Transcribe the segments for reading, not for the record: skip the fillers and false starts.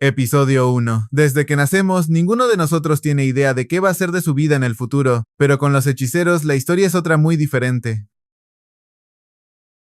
Episodio 1. Desde que nacemos, ninguno de nosotros tiene idea de qué va a ser de su vida en el futuro, pero con los hechiceros la historia es otra muy diferente.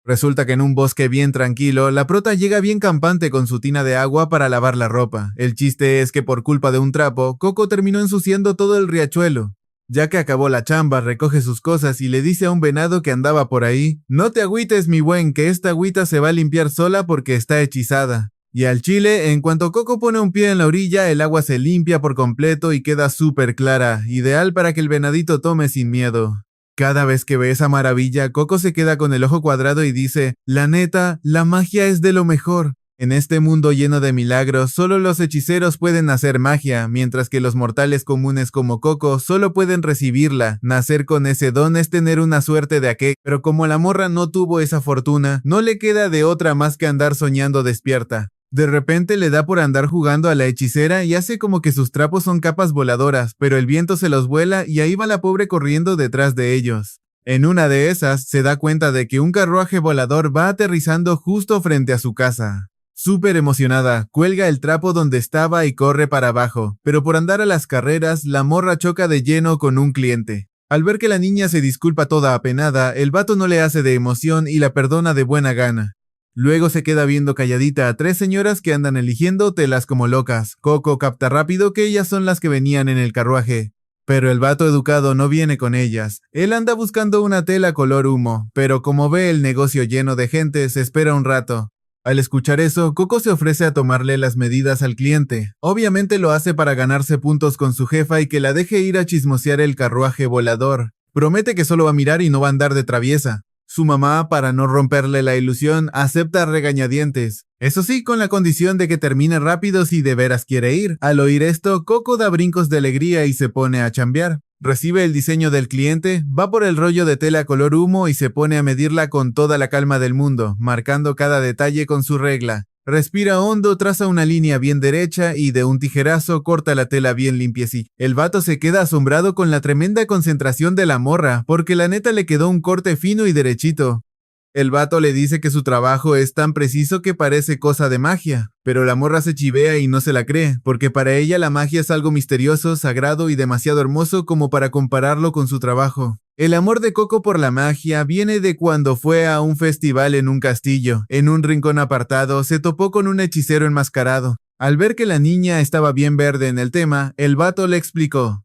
Resulta que en un bosque bien tranquilo, la prota llega bien campante con su tina de agua para lavar la ropa. El chiste es que por culpa de un trapo, Coco terminó ensuciando todo el riachuelo. Ya que acabó la chamba, recoge sus cosas y le dice a un venado que andaba por ahí: "No te agüites, mi buen, que esta agüita se va a limpiar sola porque está hechizada". Y al chile, en cuanto Coco pone un pie en la orilla, el agua se limpia por completo y queda súper clara, ideal para que el venadito tome sin miedo. Cada vez que ve esa maravilla, Coco se queda con el ojo cuadrado y dice: "La neta, la magia es de lo mejor. En este mundo lleno de milagros, solo los hechiceros pueden hacer magia, mientras que los mortales comunes como Coco solo pueden recibirla. Nacer con ese don es tener una suerte de aquel". Pero como la morra no tuvo esa fortuna, no le queda de otra más que andar soñando despierta. De repente le da por andar jugando a la hechicera y hace como que sus trapos son capas voladoras, pero el viento se los vuela y ahí va la pobre corriendo detrás de ellos. En una de esas, se da cuenta de que un carruaje volador va aterrizando justo frente a su casa. Súper emocionada, cuelga el trapo donde estaba y corre para abajo, pero por andar a las carreras, la morra choca de lleno con un cliente. Al ver que la niña se disculpa toda apenada, el vato no le hace de emoción y la perdona de buena gana. Luego se queda viendo calladita a tres señoras que andan eligiendo telas como locas. Coco capta rápido que ellas son las que venían en el carruaje. Pero el vato educado no viene con ellas. Él anda buscando una tela color humo, pero como ve el negocio lleno de gente, se espera un rato. Al escuchar eso, Coco se ofrece a tomarle las medidas al cliente. Obviamente lo hace para ganarse puntos con su jefa y que la deje ir a chismosear el carruaje volador. Promete que solo va a mirar y no va a andar de traviesa. Su mamá, para no romperle la ilusión, acepta a regañadientes. Eso sí, con la condición de que termine rápido si de veras quiere ir. Al oír esto, Coco da brincos de alegría y se pone a chambear. Recibe el diseño del cliente, va por el rollo de tela color humo y se pone a medirla con toda la calma del mundo, marcando cada detalle con su regla. Respira hondo, traza una línea bien derecha y de un tijerazo corta la tela bien limpiecita. El vato se queda asombrado con la tremenda concentración de la morra, porque la neta le quedó un corte fino y derechito. El vato le dice que su trabajo es tan preciso que parece cosa de magia, pero la morra se chivea y no se la cree, porque para ella la magia es algo misterioso, sagrado y demasiado hermoso como para compararlo con su trabajo. El amor de Coco por la magia viene de cuando fue a un festival en un castillo. En un rincón apartado se topó con un hechicero enmascarado. Al ver que la niña estaba bien verde en el tema, el vato le explicó: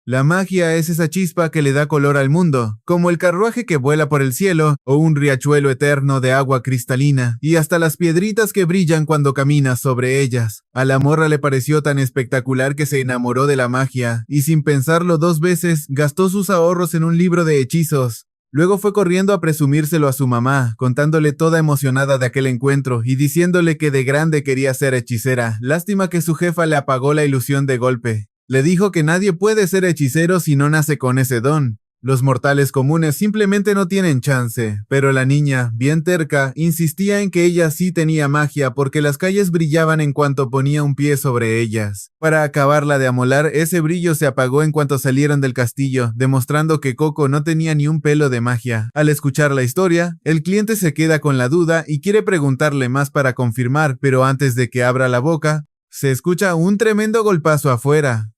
"La magia es esa chispa que le da color al mundo, como el carruaje que vuela por el cielo o un riachuelo eterno de agua cristalina, y hasta las piedritas que brillan cuando caminas sobre ellas". A la morra le pareció tan espectacular que se enamoró de la magia, y sin pensarlo dos veces, gastó sus ahorros en un libro de hechizos. Luego fue corriendo a presumírselo a su mamá, contándole toda emocionada de aquel encuentro y diciéndole que de grande quería ser hechicera. Lástima que su jefa le apagó la ilusión de golpe. Le dijo que nadie puede ser hechicero si no nace con ese don. Los mortales comunes simplemente no tienen chance, pero la niña, bien terca, insistía en que ella sí tenía magia porque las calles brillaban en cuanto ponía un pie sobre ellas. Para acabarla de amolar, ese brillo se apagó en cuanto salieron del castillo, demostrando que Coco no tenía ni un pelo de magia. Al escuchar la historia, el cliente se queda con la duda y quiere preguntarle más para confirmar, pero antes de que abra la boca, se escucha un tremendo golpazo afuera.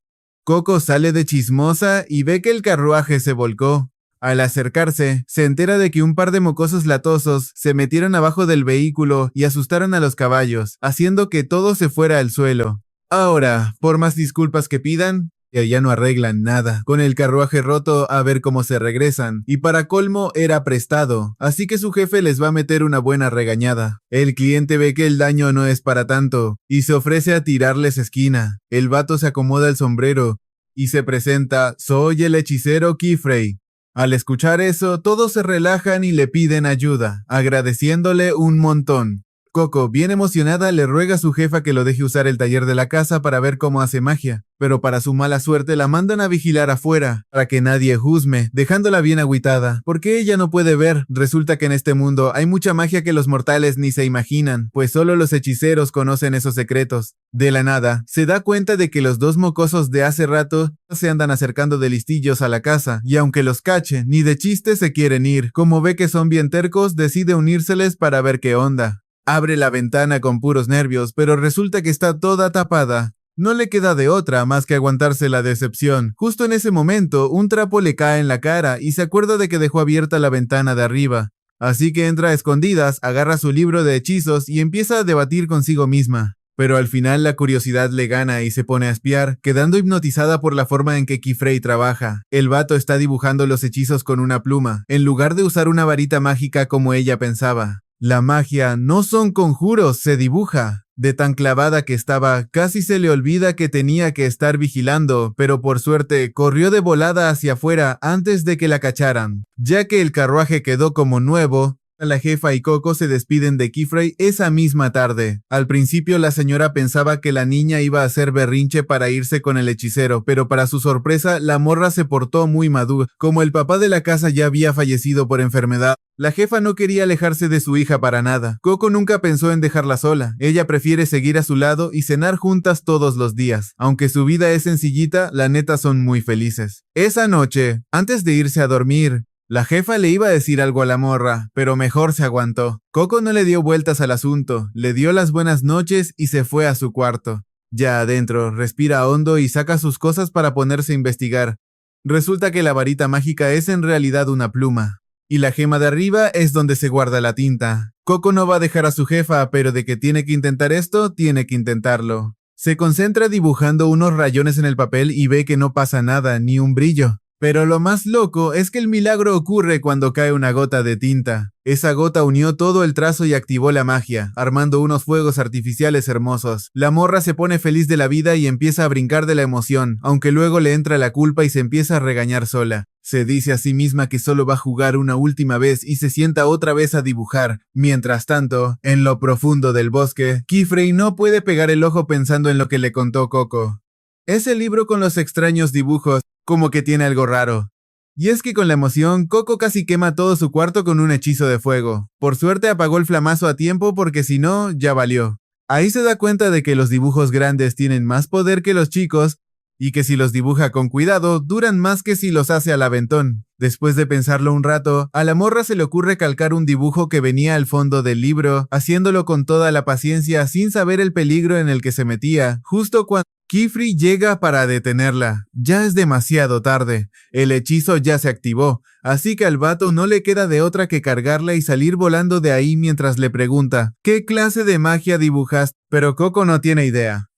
Coco sale de chismosa y ve que el carruaje se volcó. Al acercarse, se entera de que un par de mocosos latosos se metieron abajo del vehículo y asustaron a los caballos, haciendo que todo se fuera al suelo. Ahora, por más disculpas que pidan, ya no arreglan nada. Con el carruaje roto, a ver cómo se regresan. Y para colmo, era prestado, así que su jefe les va a meter una buena regañada. El cliente ve que el daño no es para tanto, y se ofrece a tirarles esquina. El vato se acomoda el sombrero, y se presenta: "Soy el hechicero Keyfrey". Al escuchar eso, todos se relajan y le piden ayuda, agradeciéndole un montón. Coco, bien emocionada, le ruega a su jefa que lo deje usar el taller de la casa para ver cómo hace magia, pero para su mala suerte la mandan a vigilar afuera, para que nadie juzgue, dejándola bien agüitada, porque ella no puede ver. Resulta que en este mundo hay mucha magia que los mortales ni se imaginan, pues solo los hechiceros conocen esos secretos. De la nada, se da cuenta de que los dos mocosos de hace rato se andan acercando de listillos a la casa, y aunque los cache, ni de chiste se quieren ir. Como ve que son bien tercos, decide unírseles para ver qué onda. Abre la ventana con puros nervios, pero resulta que está toda tapada. No le queda de otra más que aguantarse la decepción. Justo en ese momento, un trapo le cae en la cara y se acuerda de que dejó abierta la ventana de arriba. Así que entra a escondidas, agarra su libro de hechizos y empieza a debatir consigo misma. Pero al final la curiosidad le gana y se pone a espiar, quedando hipnotizada por la forma en que Keyfrey trabaja. El vato está dibujando los hechizos con una pluma, en lugar de usar una varita mágica como ella pensaba. La magia no son conjuros, se dibuja. De tan clavada que estaba, casi se le olvida que tenía que estar vigilando, pero por suerte corrió de volada hacia afuera antes de que la cacharan. Ya que el carruaje quedó como nuevo, la jefa y Coco se despiden de Keyfrey esa misma tarde. Al principio la señora pensaba que la niña iba a hacer berrinche para irse con el hechicero, pero para su sorpresa la morra se portó muy madura. Como el papá de la casa ya había fallecido por enfermedad, la jefa no quería alejarse de su hija para nada. Coco nunca pensó en dejarla sola. Ella prefiere seguir a su lado y cenar juntas todos los días. Aunque su vida es sencillita, la neta son muy felices. Esa noche, antes de irse a dormir, la jefa le iba a decir algo a la morra, pero mejor se aguantó. Coco no le dio vueltas al asunto, le dio las buenas noches y se fue a su cuarto. Ya adentro, respira hondo y saca sus cosas para ponerse a investigar. Resulta que la varita mágica es en realidad una pluma. Y la gema de arriba es donde se guarda la tinta. Coco no va a dejar a su jefa, pero de que tiene que intentar esto, tiene que intentarlo. Se concentra dibujando unos rayones en el papel y ve que no pasa nada, ni un brillo. Pero lo más loco es que el milagro ocurre cuando cae una gota de tinta. Esa gota unió todo el trazo y activó la magia, armando unos fuegos artificiales hermosos. La morra se pone feliz de la vida y empieza a brincar de la emoción, aunque luego le entra la culpa y se empieza a regañar sola. Se dice a sí misma que solo va a jugar una última vez y se sienta otra vez a dibujar. Mientras tanto, en lo profundo del bosque, Keyfrey no puede pegar el ojo pensando en lo que le contó Coco. Ese libro con los extraños dibujos, como que tiene algo raro. Y es que con la emoción, Coco casi quema todo su cuarto con un hechizo de fuego. Por suerte apagó el flamazo a tiempo porque si no, ya valió. Ahí se da cuenta de que los dibujos grandes tienen más poder que los chicos y que si los dibuja con cuidado, duran más que si los hace al aventón. Después de pensarlo un rato, a la morra se le ocurre calcar un dibujo que venía al fondo del libro, haciéndolo con toda la paciencia sin saber el peligro en el que se metía, justo cuando Keyfrey llega para detenerla. Ya es demasiado tarde. El hechizo ya se activó, así que al vato no le queda de otra que cargarla y salir volando de ahí mientras le pregunta ¿qué clase de magia dibujas? Pero Coco no tiene idea.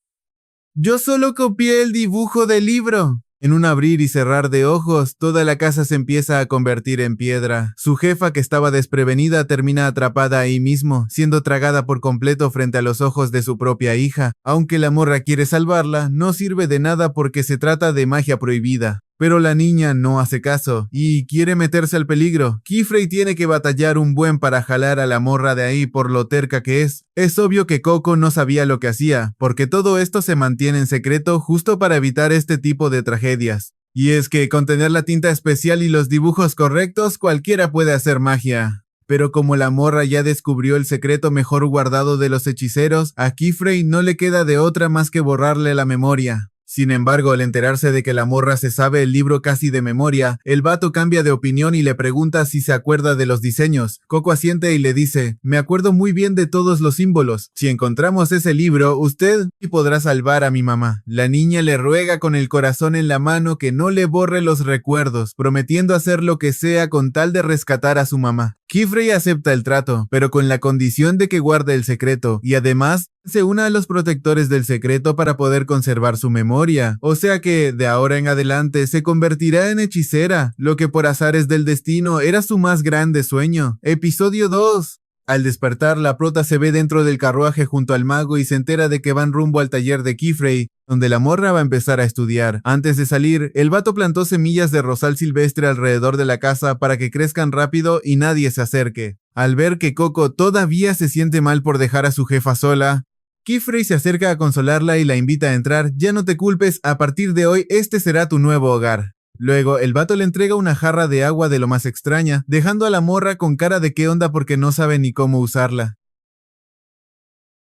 Yo solo copié el dibujo del libro. En un abrir y cerrar de ojos, toda la casa se empieza a convertir en piedra. Su jefa, que estaba desprevenida, termina atrapada ahí mismo, siendo tragada por completo frente a los ojos de su propia hija. Aunque la morra quiere salvarla, no sirve de nada porque se trata de magia prohibida. Pero la niña no hace caso y quiere meterse al peligro. Keyfrey tiene que batallar un buen para jalar a la morra de ahí por lo terca que es. Es obvio que Coco no sabía lo que hacía, porque todo esto se mantiene en secreto justo para evitar este tipo de tragedias. Y es que con tener la tinta especial y los dibujos correctos, cualquiera puede hacer magia. Pero como la morra ya descubrió el secreto mejor guardado de los hechiceros, a Keyfrey no le queda de otra más que borrarle la memoria. Sin embargo, al enterarse de que la morra se sabe el libro casi de memoria, el vato cambia de opinión y le pregunta si se acuerda de los diseños. Coco asiente y le dice, me acuerdo muy bien de todos los símbolos. Si encontramos ese libro, usted podrá salvar a mi mamá. La niña le ruega con el corazón en la mano que no le borre los recuerdos, prometiendo hacer lo que sea con tal de rescatar a su mamá. Keyfrey acepta el trato, pero con la condición de que guarde el secreto, y además se una a los protectores del secreto para poder conservar su memoria. O sea que, de ahora en adelante, se convertirá en hechicera, lo que por azares del destino era su más grande sueño. Episodio 2. Al despertar, la prota se ve dentro del carruaje junto al mago y se entera de que van rumbo al taller de Keyfrey, donde la morra va a empezar a estudiar. Antes de salir, el vato plantó semillas de rosal silvestre alrededor de la casa para que crezcan rápido y nadie se acerque. Al ver que Coco todavía se siente mal por dejar a su jefa sola, Keyfrey se acerca a consolarla y la invita a entrar. Ya no te culpes, a partir de hoy este será tu nuevo hogar. Luego, el vato le entrega una jarra de agua de lo más extraña, dejando a la morra con cara de qué onda porque no sabe ni cómo usarla.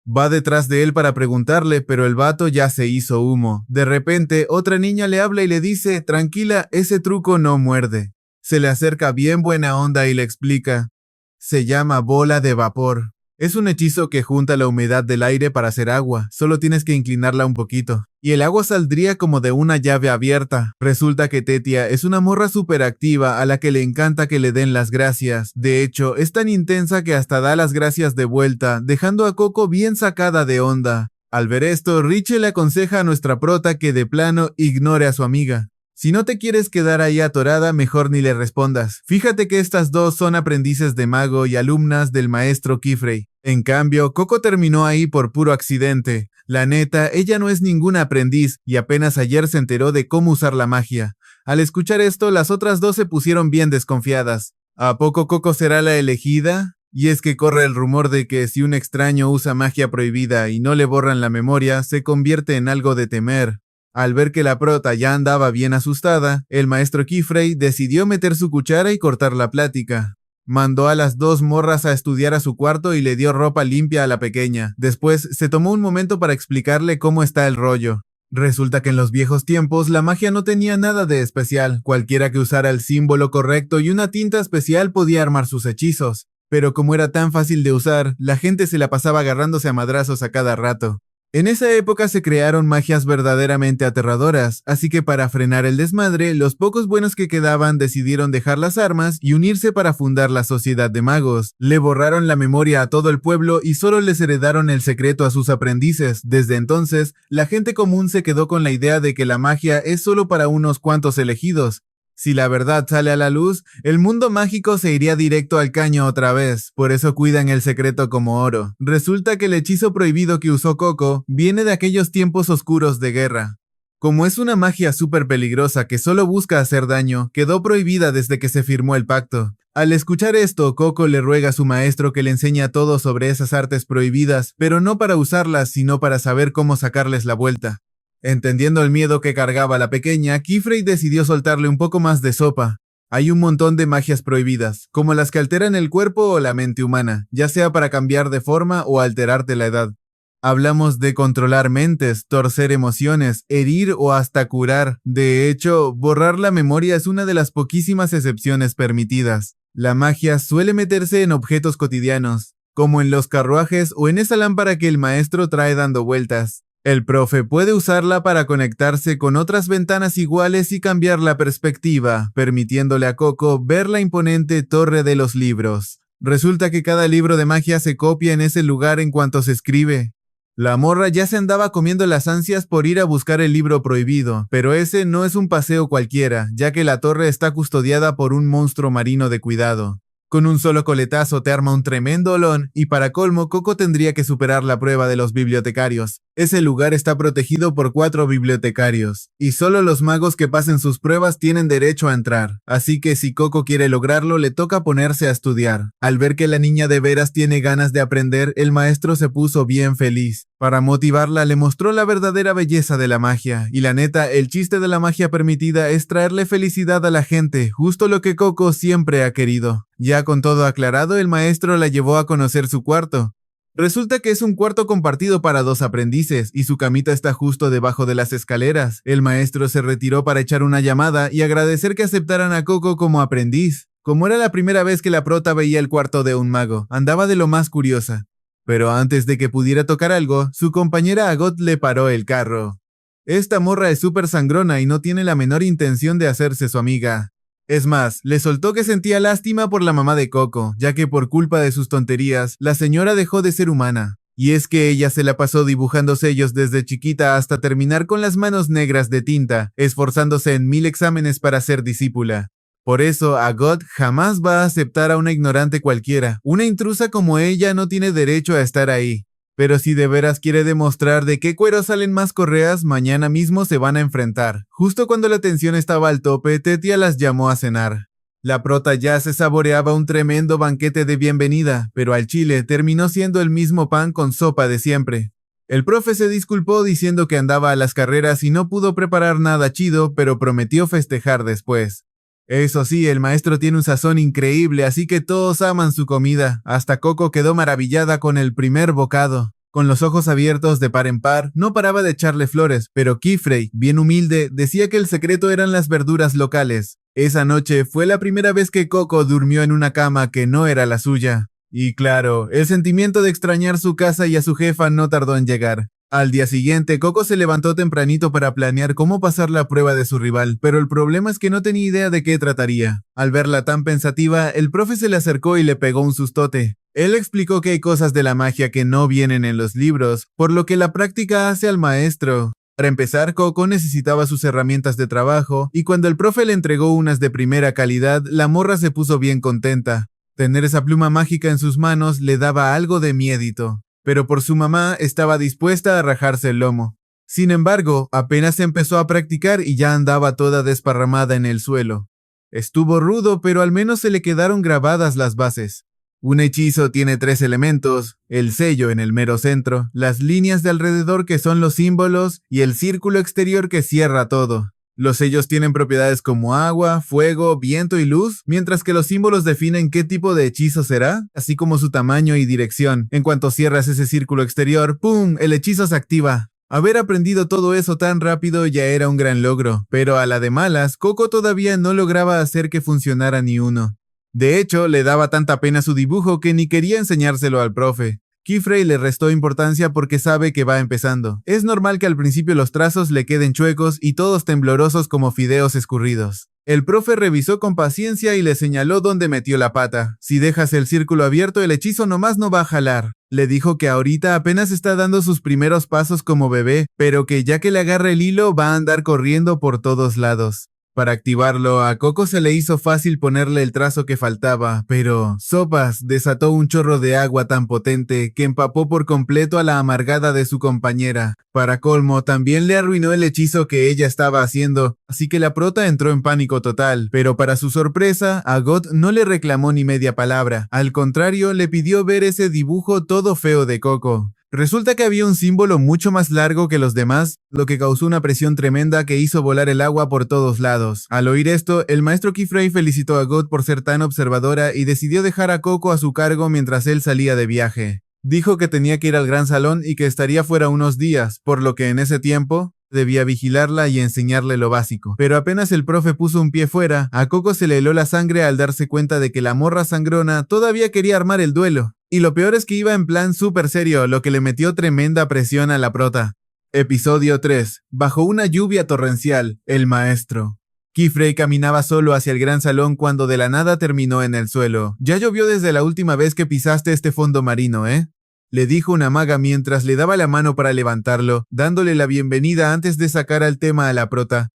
Va detrás de él para preguntarle, pero el vato ya se hizo humo. De repente, otra niña le habla y le dice, tranquila, ese truco no muerde. Se le acerca bien buena onda y le explica, se llama bola de vapor. Es un hechizo que junta la humedad del aire para hacer agua, solo tienes que inclinarla un poquito. Y el agua saldría como de una llave abierta. Resulta que Tetia es una morra súper activa a la que le encanta que le den las gracias. De hecho, es tan intensa que hasta da las gracias de vuelta, dejando a Coco bien sacada de onda. Al ver esto, Richie le aconseja a nuestra prota que de plano ignore a su amiga. Si no te quieres quedar ahí atorada, mejor ni le respondas. Fíjate que estas dos son aprendices de mago y alumnas del maestro Kifrey. En cambio, Coco terminó ahí por puro accidente. La neta, ella no es ninguna aprendiz y apenas ayer se enteró de cómo usar la magia. Al escuchar esto, las otras dos se pusieron bien desconfiadas. ¿A poco Coco será la elegida? Y es que corre el rumor de que si un extraño usa magia prohibida y no le borran la memoria, se convierte en algo de temer. Al ver que la prota ya andaba bien asustada, el maestro Kifrey decidió meter su cuchara y cortar la plática. Mandó a las dos morras a estudiar a su cuarto y le dio ropa limpia a la pequeña. Después se tomó un momento para explicarle cómo está el rollo. Resulta que en los viejos tiempos la magia no tenía nada de especial. Cualquiera que usara el símbolo correcto y una tinta especial podía armar sus hechizos. Pero como era tan fácil de usar, la gente se la pasaba agarrándose a madrazos a cada rato. En esa época se crearon magias verdaderamente aterradoras, así que para frenar el desmadre, los pocos buenos que quedaban decidieron dejar las armas y unirse para fundar la Sociedad de Magos. Le borraron la memoria a todo el pueblo y solo les heredaron el secreto a sus aprendices. Desde entonces, la gente común se quedó con la idea de que la magia es solo para unos cuantos elegidos. Si la verdad sale a la luz, el mundo mágico se iría directo al caño otra vez, por eso cuidan el secreto como oro. Resulta que el hechizo prohibido que usó Coco viene de aquellos tiempos oscuros de guerra. Como es una magia súper peligrosa que solo busca hacer daño, quedó prohibida desde que se firmó el pacto. Al escuchar esto, Coco le ruega a su maestro que le enseñe todo sobre esas artes prohibidas, pero no para usarlas, sino para saber cómo sacarles la vuelta. Entendiendo el miedo que cargaba la pequeña, Kifrey decidió soltarle un poco más de sopa. Hay un montón de magias prohibidas, como las que alteran el cuerpo o la mente humana, ya sea para cambiar de forma o alterarte la edad. Hablamos de controlar mentes, torcer emociones, herir o hasta curar. De hecho, borrar la memoria es una de las poquísimas excepciones permitidas. La magia suele meterse en objetos cotidianos, como en los carruajes o en esa lámpara que el maestro trae dando vueltas. El profe puede usarla para conectarse con otras ventanas iguales y cambiar la perspectiva, permitiéndole a Coco ver la imponente torre de los libros. Resulta que cada libro de magia se copia en ese lugar en cuanto se escribe. La morra ya se andaba comiendo las ansias por ir a buscar el libro prohibido, pero ese no es un paseo cualquiera, ya que la torre está custodiada por un monstruo marino de cuidado. Con un solo coletazo te arma un tremendo olón y para colmo Coco tendría que superar la prueba de los bibliotecarios. Ese lugar está protegido por 4 bibliotecarios y solo los magos que pasen sus pruebas tienen derecho a entrar. Así que si Coco quiere lograrlo le toca ponerse a estudiar. Al ver que la niña de veras tiene ganas de aprender, el maestro se puso bien feliz. Para motivarla le mostró la verdadera belleza de la magia y la neta, el chiste de la magia permitida es traerle felicidad a la gente, justo lo que Coco siempre ha querido. Ya con todo aclarado, el maestro la llevó a conocer su cuarto. Resulta que es un cuarto compartido para 2 aprendices y su camita está justo debajo de las escaleras. El maestro se retiró para echar una llamada y agradecer que aceptaran a Coco como aprendiz. Como era la primera vez que la prota veía el cuarto de un mago, andaba de lo más curiosa. Pero antes de que pudiera tocar algo, su compañera Agot le paró el carro. Esta morra es súper sangrona y no tiene la menor intención de hacerse su amiga. Es más, le soltó que sentía lástima por la mamá de Coco, ya que por culpa de sus tonterías, la señora dejó de ser humana. Y es que ella se la pasó dibujando sellos desde chiquita hasta terminar con las manos negras de tinta, esforzándose en 1000 exámenes para ser discípula. Por eso, Agot jamás va a aceptar a una ignorante cualquiera. Una intrusa como ella no tiene derecho a estar ahí. Pero si de veras quiere demostrar de qué cuero salen más correas, mañana mismo se van a enfrentar. Justo cuando la tensión estaba al tope, Tetia las llamó a cenar. La prota ya se saboreaba un tremendo banquete de bienvenida, pero al chile terminó siendo el mismo pan con sopa de siempre. El profe se disculpó diciendo que andaba a las carreras y no pudo preparar nada chido, pero prometió festejar después. Eso sí, el maestro tiene un sazón increíble, así que todos aman su comida. Hasta Coco quedó maravillada con el primer bocado. Con los ojos abiertos de par en par, no paraba de echarle flores, pero Kifrey, bien humilde, decía que el secreto eran las verduras locales. Esa noche fue la primera vez que Coco durmió en una cama que no era la suya. Y claro, el sentimiento de extrañar su casa y a su jefa no tardó en llegar. Al día siguiente, Coco se levantó tempranito para planear cómo pasar la prueba de su rival, pero el problema es que no tenía idea de qué trataría. Al verla tan pensativa, el profe se le acercó y le pegó un sustote. Él explicó que hay cosas de la magia que no vienen en los libros, por lo que la práctica hace al maestro. Para empezar, Coco necesitaba sus herramientas de trabajo, y cuando el profe le entregó unas de primera calidad, la morra se puso bien contenta. Tener esa pluma mágica en sus manos le daba algo de miedito, pero por su mamá estaba dispuesta a rajarse el lomo. Sin embargo, apenas empezó a practicar y ya andaba toda desparramada en el suelo. Estuvo rudo, pero al menos se le quedaron grabadas las bases. Un hechizo tiene 3 elementos, el sello en el mero centro, las líneas de alrededor que son los símbolos y el círculo exterior que cierra todo. Los sellos tienen propiedades como agua, fuego, viento y luz, mientras que los símbolos definen qué tipo de hechizo será, así como su tamaño y dirección. En cuanto cierras ese círculo exterior, ¡pum!, el hechizo se activa. Haber aprendido todo eso tan rápido ya era un gran logro, pero a la de malas, Coco todavía no lograba hacer que funcionara ni uno. De hecho, le daba tanta pena su dibujo que ni quería enseñárselo al profe. Kifrey le restó importancia porque sabe que va empezando. Es normal que al principio los trazos le queden chuecos y todos temblorosos como fideos escurridos. El profe revisó con paciencia y le señaló dónde metió la pata. Si dejas el círculo abierto, el hechizo nomás no va a jalar. Le dijo que ahorita apenas está dando sus primeros pasos como bebé, pero que ya que le agarra el hilo va a andar corriendo por todos lados. Para activarlo, a Coco se le hizo fácil ponerle el trazo que faltaba, pero sopas, desató un chorro de agua tan potente que empapó por completo a la amargada de su compañera. Para colmo, también le arruinó el hechizo que ella estaba haciendo, así que la prota entró en pánico total, pero para su sorpresa, Agot no le reclamó ni media palabra, al contrario, le pidió ver ese dibujo todo feo de Coco. Resulta que había un símbolo mucho más largo que los demás, lo que causó una presión tremenda que hizo volar el agua por todos lados. Al oír esto, el maestro Kifrey felicitó a God por ser tan observadora y decidió dejar a Coco a su cargo mientras él salía de viaje. Dijo que tenía que ir al gran salón y que estaría fuera unos días, por lo que en ese tiempo debía vigilarla y enseñarle lo básico. Pero apenas el profe puso un pie fuera, a Coco se le heló la sangre al darse cuenta de que la morra sangrona todavía quería armar el duelo. Y lo peor es que iba en plan súper serio, lo que le metió tremenda presión a la prota. Episodio 3. Bajo una lluvia torrencial, el maestro. Kifrey caminaba solo hacia el gran salón cuando de la nada terminó en el suelo. Ya llovió desde la última vez que pisaste este fondo marino, ¿eh? Le dijo una maga mientras le daba la mano para levantarlo, dándole la bienvenida antes de sacar al tema a la prota.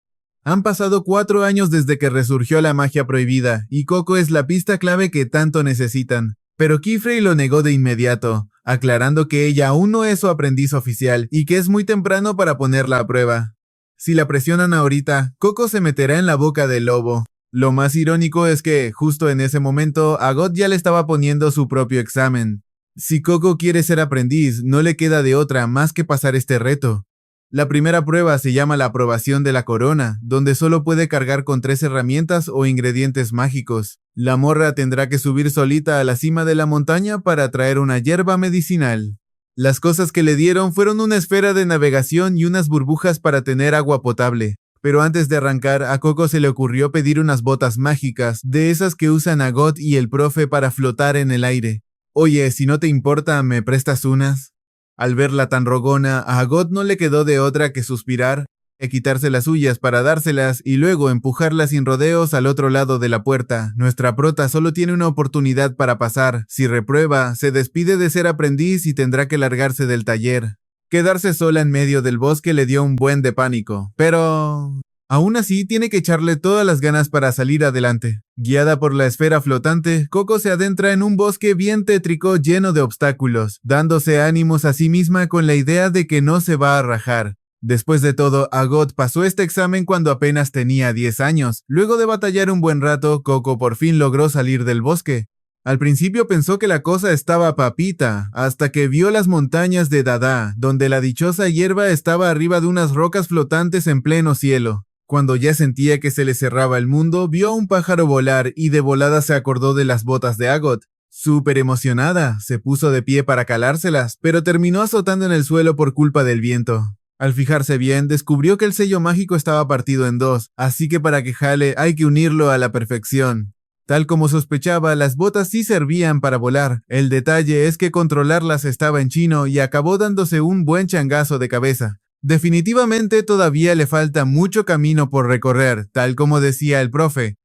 Han pasado 4 años desde que resurgió la magia prohibida, y Coco es la pista clave que tanto necesitan. Pero Kifrey lo negó de inmediato, aclarando que ella aún no es su aprendiz oficial y que es muy temprano para ponerla a prueba. Si la presionan ahorita, Coco se meterá en la boca del lobo. Lo más irónico es que, justo en ese momento, Agot ya le estaba poniendo su propio examen. Si Coco quiere ser aprendiz, no le queda de otra más que pasar este reto. La primera prueba se llama la aprobación de la corona, donde solo puede cargar con 3 herramientas o ingredientes mágicos. La morra tendrá que subir solita a la cima de la montaña para traer una hierba medicinal. Las cosas que le dieron fueron una esfera de navegación y unas burbujas para tener agua potable. Pero antes de arrancar, a Coco se le ocurrió pedir unas botas mágicas, de esas que usan Agot y el profe para flotar en el aire. Oye, si no te importa, ¿me prestas unas? Al verla tan rogona, a Agot no le quedó de otra que suspirar, quitarse las suyas para dárselas y luego empujarla sin rodeos al otro lado de la puerta. Nuestra prota solo tiene una oportunidad para pasar. Si reprueba, se despide de ser aprendiz y tendrá que largarse del taller. Quedarse sola en medio del bosque le dio un buen de pánico, pero aún así tiene que echarle todas las ganas para salir adelante. Guiada por la esfera flotante, Coco se adentra en un bosque bien tétrico lleno de obstáculos, dándose ánimos a sí misma con la idea de que no se va a rajar. Después de todo, Agot pasó este examen cuando apenas tenía 10 años. Luego de batallar un buen rato, Coco por fin logró salir del bosque. Al principio pensó que la cosa estaba papita, hasta que vio las montañas de Dada, donde la dichosa hierba estaba arriba de unas rocas flotantes en pleno cielo. Cuando ya sentía que se le cerraba el mundo, vio a un pájaro volar y de volada se acordó de las botas de Agot. Súper emocionada, se puso de pie para calárselas, pero terminó azotando en el suelo por culpa del viento. Al fijarse bien, descubrió que el sello mágico estaba partido en 2, así que para que jale hay que unirlo a la perfección. Tal como sospechaba, las botas sí servían para volar. El detalle es que controlarlas estaba en chino y acabó dándose un buen changazo de cabeza. Definitivamente todavía le falta mucho camino por recorrer, tal como decía el profe.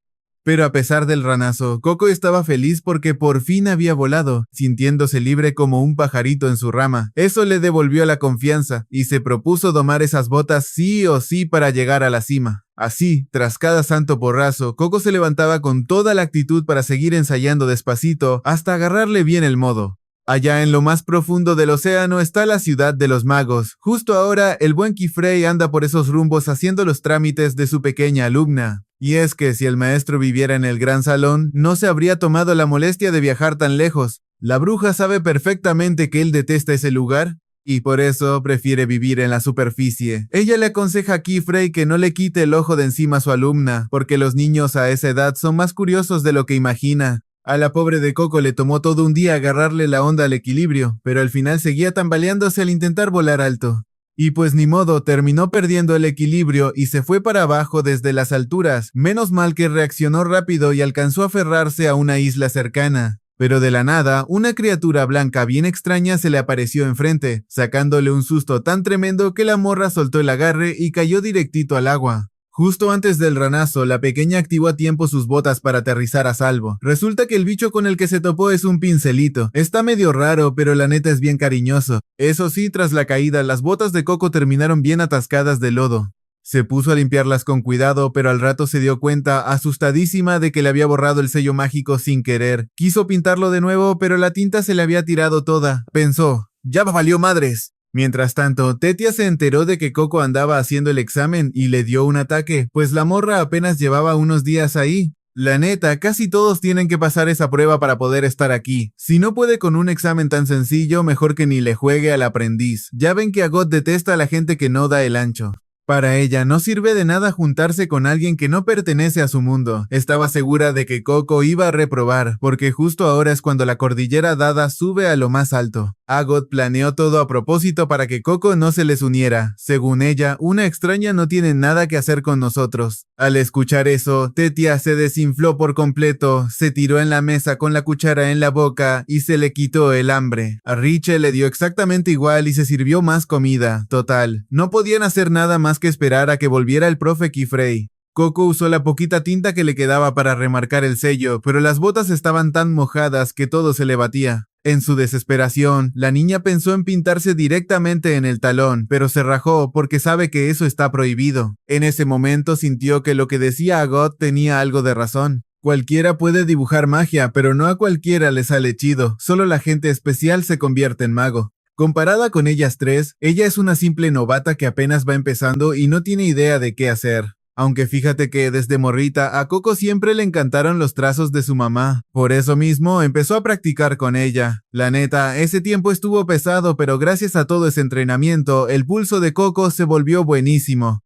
Pero a pesar del ranazo, Coco estaba feliz porque por fin había volado, sintiéndose libre como un pajarito en su rama. Eso le devolvió la confianza y se propuso domar esas botas sí o sí para llegar a la cima. Así, tras cada santo porrazo, Coco se levantaba con toda la actitud para seguir ensayando despacito hasta agarrarle bien el modo. Allá en lo más profundo del océano está la ciudad de los magos. Justo ahora, el buen Kifrey anda por esos rumbos haciendo los trámites de su pequeña alumna. Y es que si el maestro viviera en el gran salón, no se habría tomado la molestia de viajar tan lejos. La bruja sabe perfectamente que él detesta ese lugar y por eso prefiere vivir en la superficie. Ella le aconseja a Kifrey que no le quite el ojo de encima a su alumna, porque los niños a esa edad son más curiosos de lo que imagina. A la pobre de Coco le tomó todo un día agarrarle la onda al equilibrio, pero al final seguía tambaleándose al intentar volar alto. Y pues ni modo, terminó perdiendo el equilibrio y se fue para abajo desde las alturas. Menos mal que reaccionó rápido y alcanzó a aferrarse a una isla cercana. Pero de la nada, una criatura blanca bien extraña se le apareció enfrente, sacándole un susto tan tremendo que la morra soltó el agarre y cayó directito al agua. Justo antes del ranazo, la pequeña activó a tiempo sus botas para aterrizar a salvo. Resulta que el bicho con el que se topó es un pincelito. Está medio raro, pero la neta es bien cariñoso. Eso sí, tras la caída, las botas de Coco terminaron bien atascadas de lodo. Se puso a limpiarlas con cuidado, pero al rato se dio cuenta, asustadísima, de que le había borrado el sello mágico sin querer. Quiso pintarlo de nuevo, pero la tinta se le había tirado toda. Pensó, ya valió madres. Mientras tanto, Tetia se enteró de que Coco andaba haciendo el examen y le dio un ataque, pues la morra apenas llevaba unos días ahí. La neta, casi todos tienen que pasar esa prueba para poder estar aquí. Si no puede con un examen tan sencillo, mejor que ni le juegue al aprendiz. Ya ven que Agot detesta a la gente que no da el ancho. Para ella no sirve de nada juntarse con alguien que no pertenece a su mundo. Estaba segura de que Coco iba a reprobar, porque justo ahora es cuando la cordillera Dada sube a lo más alto. Agot planeó todo a propósito para que Coco no se les uniera. Según ella, una extraña no tiene nada que hacer con nosotros. Al escuchar eso, Tetia se desinfló por completo, se tiró en la mesa con la cuchara en la boca y se le quitó el hambre. A Richel le dio exactamente igual y se sirvió más comida. Total, no podían hacer nada más que esperar a que volviera el profe Kifrey. Coco usó la poquita tinta que le quedaba para remarcar el sello, pero las botas estaban tan mojadas que todo se le batía. En su desesperación, la niña pensó en pintarse directamente en el talón, pero se rajó porque sabe que eso está prohibido. En ese momento sintió que lo que decía Agot tenía algo de razón. Cualquiera puede dibujar magia, pero no a cualquiera le sale chido, solo la gente especial se convierte en mago. Comparada con ellas tres, ella es una simple novata que apenas va empezando y no tiene idea de qué hacer. Aunque fíjate que desde morrita a Coco siempre le encantaron los trazos de su mamá. Por eso mismo empezó a practicar con ella. La neta, ese tiempo estuvo pesado, pero gracias a todo ese entrenamiento, el pulso de Coco se volvió buenísimo.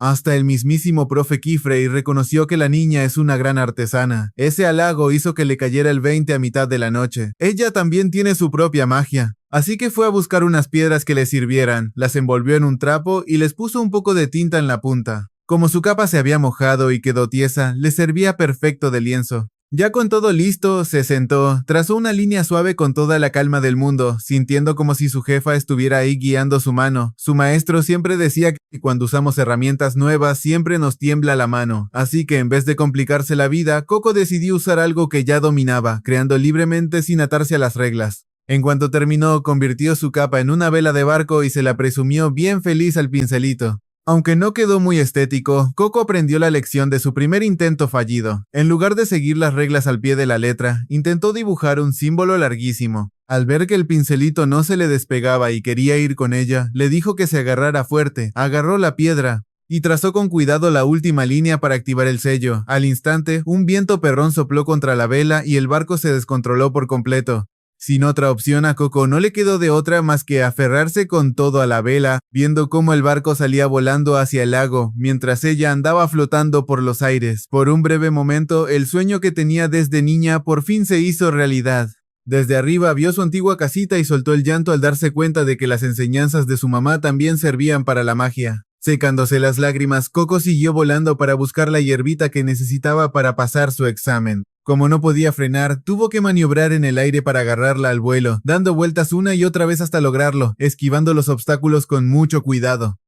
Hasta el mismísimo profe Kifrey reconoció que la niña es una gran artesana. Ese halago hizo que le cayera el 20 a mitad de la noche. Ella también tiene su propia magia. Así que fue a buscar unas piedras que le sirvieran, las envolvió en un trapo y les puso un poco de tinta en la punta. Como su capa se había mojado y quedó tiesa, le servía perfecto de lienzo. Ya con todo listo, se sentó, trazó una línea suave con toda la calma del mundo, sintiendo como si su jefa estuviera ahí guiando su mano. Su maestro siempre decía que cuando usamos herramientas nuevas siempre nos tiembla la mano, así que en vez de complicarse la vida, Coco decidió usar algo que ya dominaba, creando libremente sin atarse a las reglas. En cuanto terminó, convirtió su capa en una vela de barco y se la presumió bien feliz al pincelito. Aunque no quedó muy estético, Coco aprendió la lección de su primer intento fallido. En lugar de seguir las reglas al pie de la letra, intentó dibujar un símbolo larguísimo. Al ver que el pincelito no se le despegaba y quería ir con ella, le dijo que se agarrara fuerte, agarró la piedra y trazó con cuidado la última línea para activar el sello. Al instante, un viento perrón sopló contra la vela y el barco se descontroló por completo. Sin otra opción, a Coco no le quedó de otra más que aferrarse con todo a la vela, viendo cómo el barco salía volando hacia el lago, mientras ella andaba flotando por los aires. Por un breve momento, el sueño que tenía desde niña por fin se hizo realidad. Desde arriba vio su antigua casita y soltó el llanto al darse cuenta de que las enseñanzas de su mamá también servían para la magia. Secándose las lágrimas, Coco siguió volando para buscar la hierbita que necesitaba para pasar su examen. Como no podía frenar, tuvo que maniobrar en el aire para agarrarla al vuelo, dando vueltas una y otra vez hasta lograrlo, esquivando los obstáculos con mucho cuidado.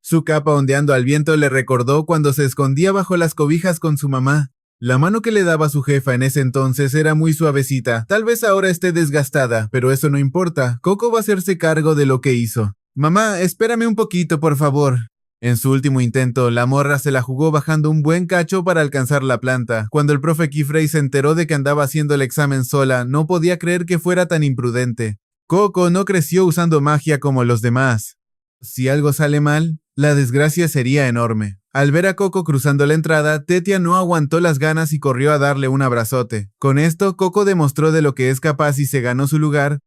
Su capa ondeando al viento le recordó cuando se escondía bajo las cobijas con su mamá. La mano que le daba su jefa en ese entonces era muy suavecita, tal vez ahora esté desgastada, pero eso no importa, Coco va a hacerse cargo de lo que hizo. Mamá, espérame un poquito, por favor. En su último intento, la morra se la jugó bajando un buen cacho para alcanzar la planta. Cuando el profe Keyfrey se enteró de que andaba haciendo el examen sola, no podía creer que fuera tan imprudente. Coco no creció usando magia como los demás. Si algo sale mal, la desgracia sería enorme. Al ver a Coco cruzando la entrada, Tetia no aguantó las ganas y corrió a darle un abrazote. Con esto, Coco demostró de lo que es capaz y se ganó su lugar,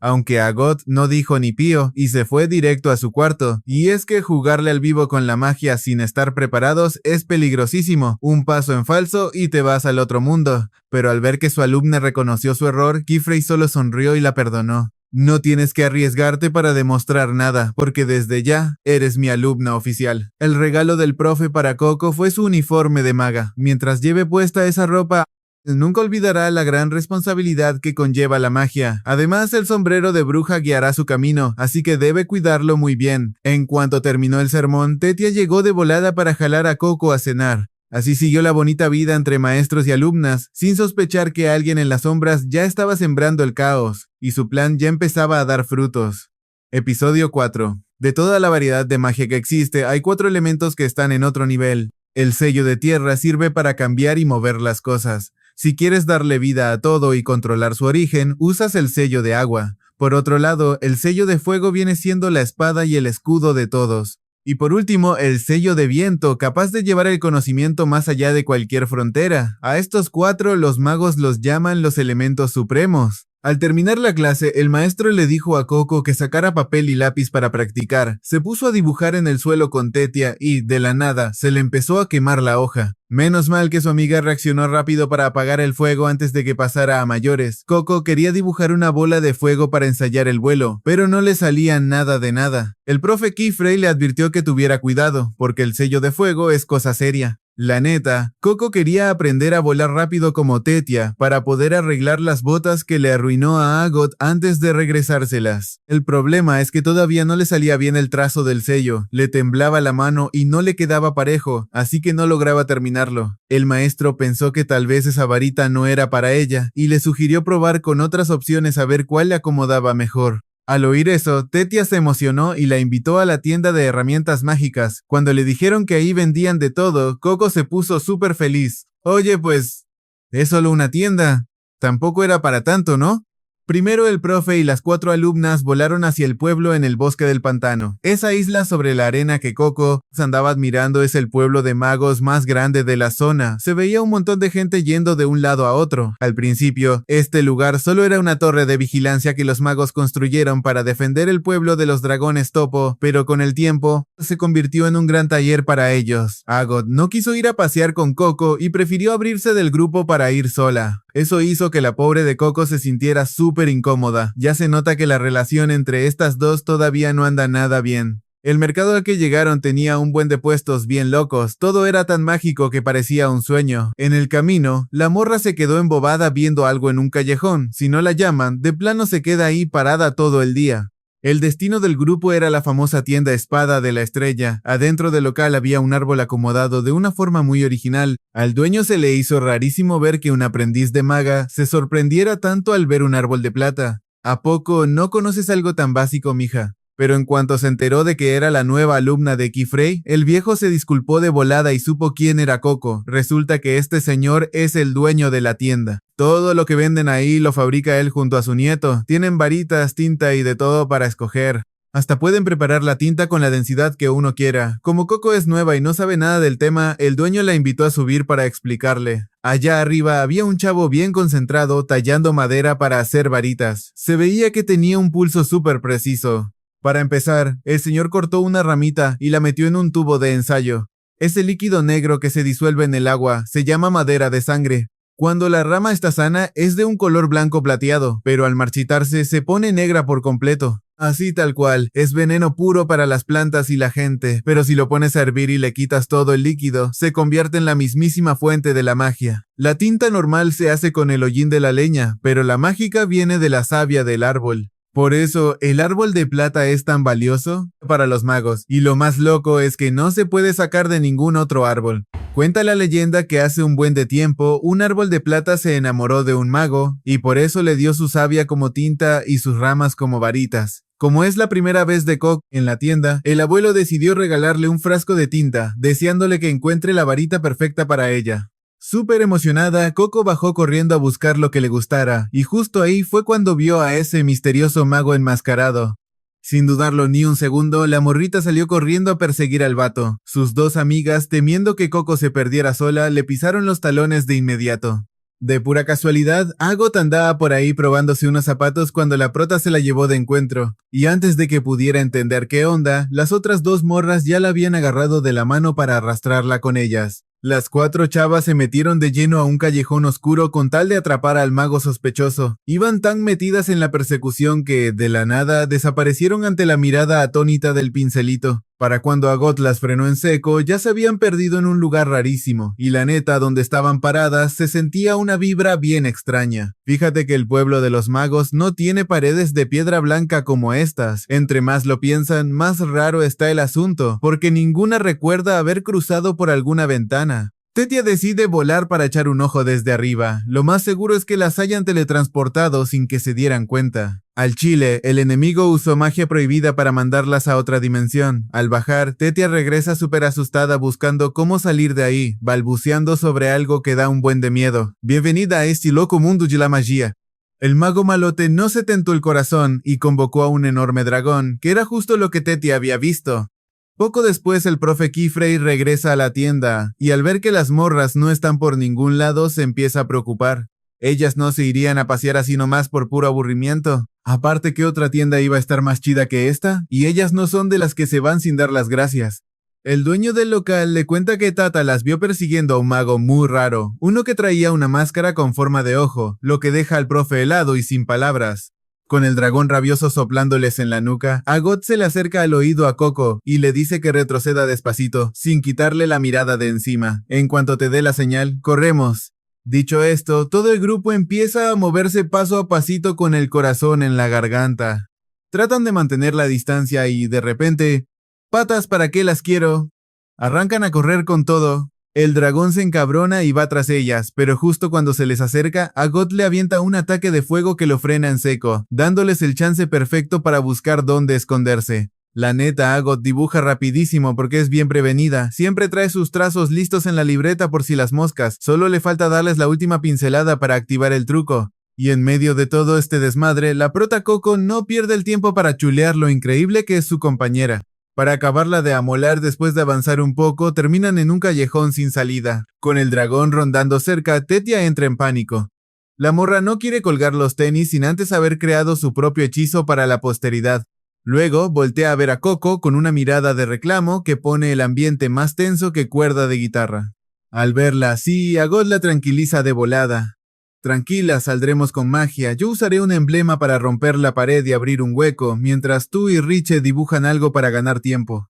aunque Agot no dijo ni pío y se fue directo a su cuarto. Y es que jugarle al vivo con la magia sin estar preparados es peligrosísimo. Un paso en falso y te vas al otro mundo. Pero al ver que su alumna reconoció su error, Keyfrey solo sonrió y la perdonó. No tienes que arriesgarte para demostrar nada, porque desde ya eres mi alumna oficial. El regalo del profe para Coco fue su uniforme de maga. Mientras lleve puesta esa ropa, nunca olvidará la gran responsabilidad que conlleva la magia. Además, el sombrero de bruja guiará su camino, así que debe cuidarlo muy bien. En cuanto terminó el sermón, Tetia llegó de volada para jalar a Coco a cenar. Así siguió la bonita vida entre maestros y alumnas, sin sospechar que alguien en las sombras ya estaba sembrando el caos, y su plan ya empezaba a dar frutos. Episodio 4. De toda la variedad de magia que existe, hay 4 elementos que están en otro nivel. El sello de tierra sirve para cambiar y mover las cosas. Si quieres darle vida a todo y controlar su origen, usas el sello de agua. Por otro lado, el sello de fuego viene siendo la espada y el escudo de todos. Y por último, el sello de viento, capaz de llevar el conocimiento más allá de cualquier frontera. A estos 4 los magos los llaman los elementos supremos. Al terminar la clase, el maestro le dijo a Coco que sacara papel y lápiz para practicar. Se puso a dibujar en el suelo con Tetia y, de la nada, se le empezó a quemar la hoja. Menos mal que su amiga reaccionó rápido para apagar el fuego antes de que pasara a mayores. Coco quería dibujar una bola de fuego para ensayar el vuelo, pero no le salía nada de nada. El profe Keyfrey le advirtió que tuviera cuidado, porque el sello de fuego es cosa seria. La neta, Coco quería aprender a volar rápido como Tetia para poder arreglar las botas que le arruinó a Agot antes de regresárselas. El problema es que todavía no le salía bien el trazo del sello, le temblaba la mano y no le quedaba parejo, así que no lograba terminarlo. El maestro pensó que tal vez esa varita no era para ella y le sugirió probar con otras opciones a ver cuál le acomodaba mejor. Al oír eso, Tetia se emocionó y la invitó a la tienda de herramientas mágicas. Cuando le dijeron que ahí vendían de todo, Coco se puso súper feliz. Oye, pues, es solo una tienda. Tampoco era para tanto, ¿no? Primero el profe y las 4 alumnas volaron hacia el pueblo en el bosque del pantano. Esa isla sobre la arena que Coco andaba admirando es el pueblo de magos más grande de la zona. Se veía un montón de gente yendo de un lado a otro. Al principio, este lugar solo era una torre de vigilancia que los magos construyeron para defender el pueblo de los dragones topo, pero con el tiempo se convirtió en un gran taller para ellos. Agot no quiso ir a pasear con Coco y prefirió abrirse del grupo para ir sola. Eso hizo que la pobre de Coco se sintiera súper incómoda. Ya se nota que la relación entre estas dos todavía no anda nada bien. El mercado al que llegaron tenía un buen de puestos bien locos. Todo era tan mágico que parecía un sueño. En el camino, la morra se quedó embobada viendo algo en un callejón. Si no la llaman, de plano se queda ahí parada todo el día. El destino del grupo era la famosa tienda Espada de la Estrella. Adentro del local había un árbol acomodado de una forma muy original. Al dueño se le hizo rarísimo ver que un aprendiz de maga se sorprendiera tanto al ver un árbol de plata. ¿A poco no conoces algo tan básico, mija? Pero en cuanto se enteró de que era la nueva alumna de Keyfrey, el viejo se disculpó de volada y supo quién era Coco. Resulta que este señor es el dueño de la tienda. Todo lo que venden ahí lo fabrica él junto a su nieto. Tienen varitas, tinta y de todo para escoger. Hasta pueden preparar la tinta con la densidad que uno quiera. Como Coco es nueva y no sabe nada del tema, el dueño la invitó a subir para explicarle. Allá arriba había un chavo bien concentrado tallando madera para hacer varitas. Se veía que tenía un pulso súper preciso. Para empezar, el señor cortó una ramita y la metió en un tubo de ensayo. Ese líquido negro que se disuelve en el agua se llama madera de sangre. Cuando la rama está sana es de un color blanco plateado, pero al marchitarse se pone negra por completo. Así tal cual, es veneno puro para las plantas y la gente, pero si lo pones a hervir y le quitas todo el líquido, se convierte en la mismísima fuente de la magia. La tinta normal se hace con el hollín de la leña, pero la mágica viene de la savia del árbol. Por eso, el árbol de plata es tan valioso para los magos, y lo más loco es que no se puede sacar de ningún otro árbol. Cuenta la leyenda que hace un buen de tiempo, un árbol de plata se enamoró de un mago, y por eso le dio su savia como tinta y sus ramas como varitas. Como es la primera vez de Coco en la tienda, el abuelo decidió regalarle un frasco de tinta, deseándole que encuentre la varita perfecta para ella. Súper emocionada, Coco bajó corriendo a buscar lo que le gustara, y justo ahí fue cuando vio a ese misterioso mago enmascarado. Sin dudarlo ni un segundo, la morrita salió corriendo a perseguir al vato. Sus dos amigas, temiendo que Coco se perdiera sola, le pisaron los talones de inmediato. De pura casualidad, Agot andaba por ahí probándose unos zapatos cuando la prota se la llevó de encuentro, y antes de que pudiera entender qué onda, las otras dos morras ya la habían agarrado de la mano para arrastrarla con ellas. Las 4 chavas se metieron de lleno a un callejón oscuro con tal de atrapar al mago sospechoso. Iban tan metidas en la persecución que, de la nada, desaparecieron ante la mirada atónita del pincelito. Para cuando Agot las frenó en seco, ya se habían perdido en un lugar rarísimo, y la neta, donde estaban paradas, se sentía una vibra bien extraña. Fíjate que el pueblo de los magos no tiene paredes de piedra blanca como estas. Entre más lo piensan, más raro está el asunto, porque ninguna recuerda haber cruzado por alguna ventana. Tetia decide volar para echar un ojo desde arriba. Lo más seguro es que las hayan teletransportado sin que se dieran cuenta. Al chile, el enemigo usó magia prohibida para mandarlas a otra dimensión. Al bajar, Tetia regresa súper asustada buscando cómo salir de ahí, balbuceando sobre algo que da un buen de miedo. Bienvenida a este loco mundo de la magia. El mago malote no se tentó el corazón y convocó a un enorme dragón, que era justo lo que Tetia había visto. Poco después el profe Keyfrey regresa a la tienda, y al ver que las morras no están por ningún lado se empieza a preocupar. Ellas no se irían a pasear así nomás por puro aburrimiento. Aparte, ¿qué otra tienda iba a estar más chida que esta? Y ellas no son de las que se van sin dar las gracias. El dueño del local le cuenta que Tata las vio persiguiendo a un mago muy raro, uno que traía una máscara con forma de ojo, lo que deja al profe helado y sin palabras. Con el dragón rabioso soplándoles en la nuca, Agot se le acerca al oído a Coco y le dice que retroceda despacito, sin quitarle la mirada de encima. En cuanto te dé la señal, corremos. Dicho esto, todo el grupo empieza a moverse paso a pasito con el corazón en la garganta. Tratan de mantener la distancia y, de repente, ¡patas para qué las quiero! Arrancan a correr con todo. El dragón se encabrona y va tras ellas, pero justo cuando se les acerca, Agot le avienta un ataque de fuego que lo frena en seco, dándoles el chance perfecto para buscar dónde esconderse. La neta, Agot dibuja rapidísimo porque es bien prevenida, siempre trae sus trazos listos en la libreta por si las moscas, solo le falta darles la última pincelada para activar el truco. Y en medio de todo este desmadre, la prota Coco no pierde el tiempo para chulear lo increíble que es su compañera. Para acabarla de amolar después de avanzar un poco, terminan en un callejón sin salida. Con el dragón rondando cerca, Tetia entra en pánico. La morra no quiere colgar los tenis sin antes haber creado su propio hechizo para la posteridad. Luego, voltea a ver a Coco con una mirada de reclamo que pone el ambiente más tenso que cuerda de guitarra. Al verla así, Agot la tranquiliza de volada. Tranquila, saldremos con magia. Yo usaré un emblema para romper la pared y abrir un hueco, mientras tú y Riche dibujan algo para ganar tiempo.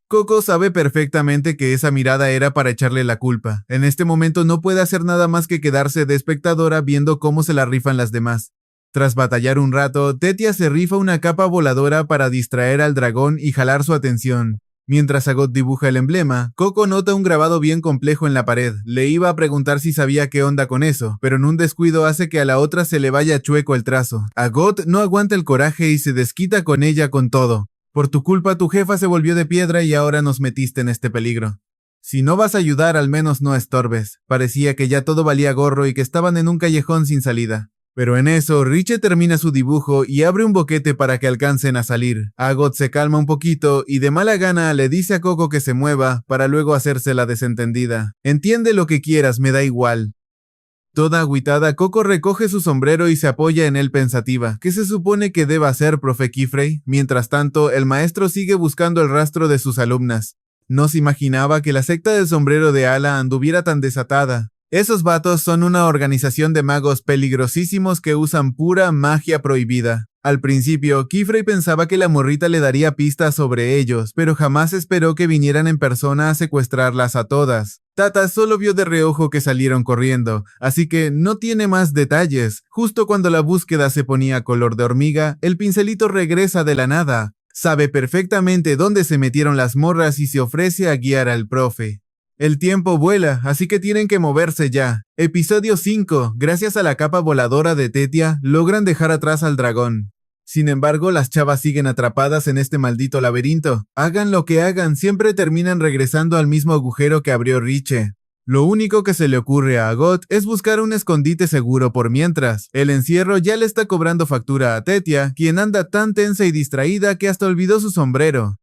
Coco sabe perfectamente que esa mirada era para echarle la culpa. En este momento no puede hacer nada más que quedarse de espectadora viendo cómo se la rifan las demás. Tras batallar un rato, Tetia se rifa una capa voladora para distraer al dragón y jalar su atención. Mientras Agot dibuja el emblema, Coco nota un grabado bien complejo en la pared. Le iba a preguntar si sabía qué onda con eso, pero en un descuido hace que a la otra se le vaya chueco el trazo. Agot no aguanta el coraje y se desquita con ella con todo. Por tu culpa tu jefa se volvió de piedra y ahora nos metiste en este peligro. Si no vas a ayudar, al menos no estorbes. Parecía que ya todo valía gorro y que estaban en un callejón sin salida. Pero en eso, Riche termina su dibujo y abre un boquete para que alcancen a salir. Agot se calma un poquito y de mala gana le dice a Coco que se mueva para luego hacerse la desentendida. Entiende lo que quieras, me da igual. Toda agüitada, Coco recoge su sombrero y se apoya en él pensativa. ¿Qué se supone que deba hacer, profe Keyfrey? Mientras tanto, el maestro sigue buscando el rastro de sus alumnas. No se imaginaba que la secta del sombrero de ala anduviera tan desatada. Esos vatos son una organización de magos peligrosísimos que usan pura magia prohibida. Al principio, Kifrey pensaba que la morrita le daría pistas sobre ellos, pero jamás esperó que vinieran en persona a secuestrarlas a todas. Tata solo vio de reojo que salieron corriendo, así que no tiene más detalles. Justo cuando la búsqueda se ponía color de hormiga, el pincelito regresa de la nada. Sabe perfectamente dónde se metieron las morras y se ofrece a guiar al profe. El tiempo vuela, así que tienen que moverse ya. Episodio 5. Gracias a la capa voladora de Tetia, logran dejar atrás al dragón. Sin embargo, las chavas siguen atrapadas en este maldito laberinto. Hagan lo que hagan, siempre terminan regresando al mismo agujero que abrió Riche. Lo único que se le ocurre a Agot es buscar un escondite seguro por mientras. El encierro ya le está cobrando factura a Tetia, quien anda tan tensa y distraída que hasta olvidó su sombrero.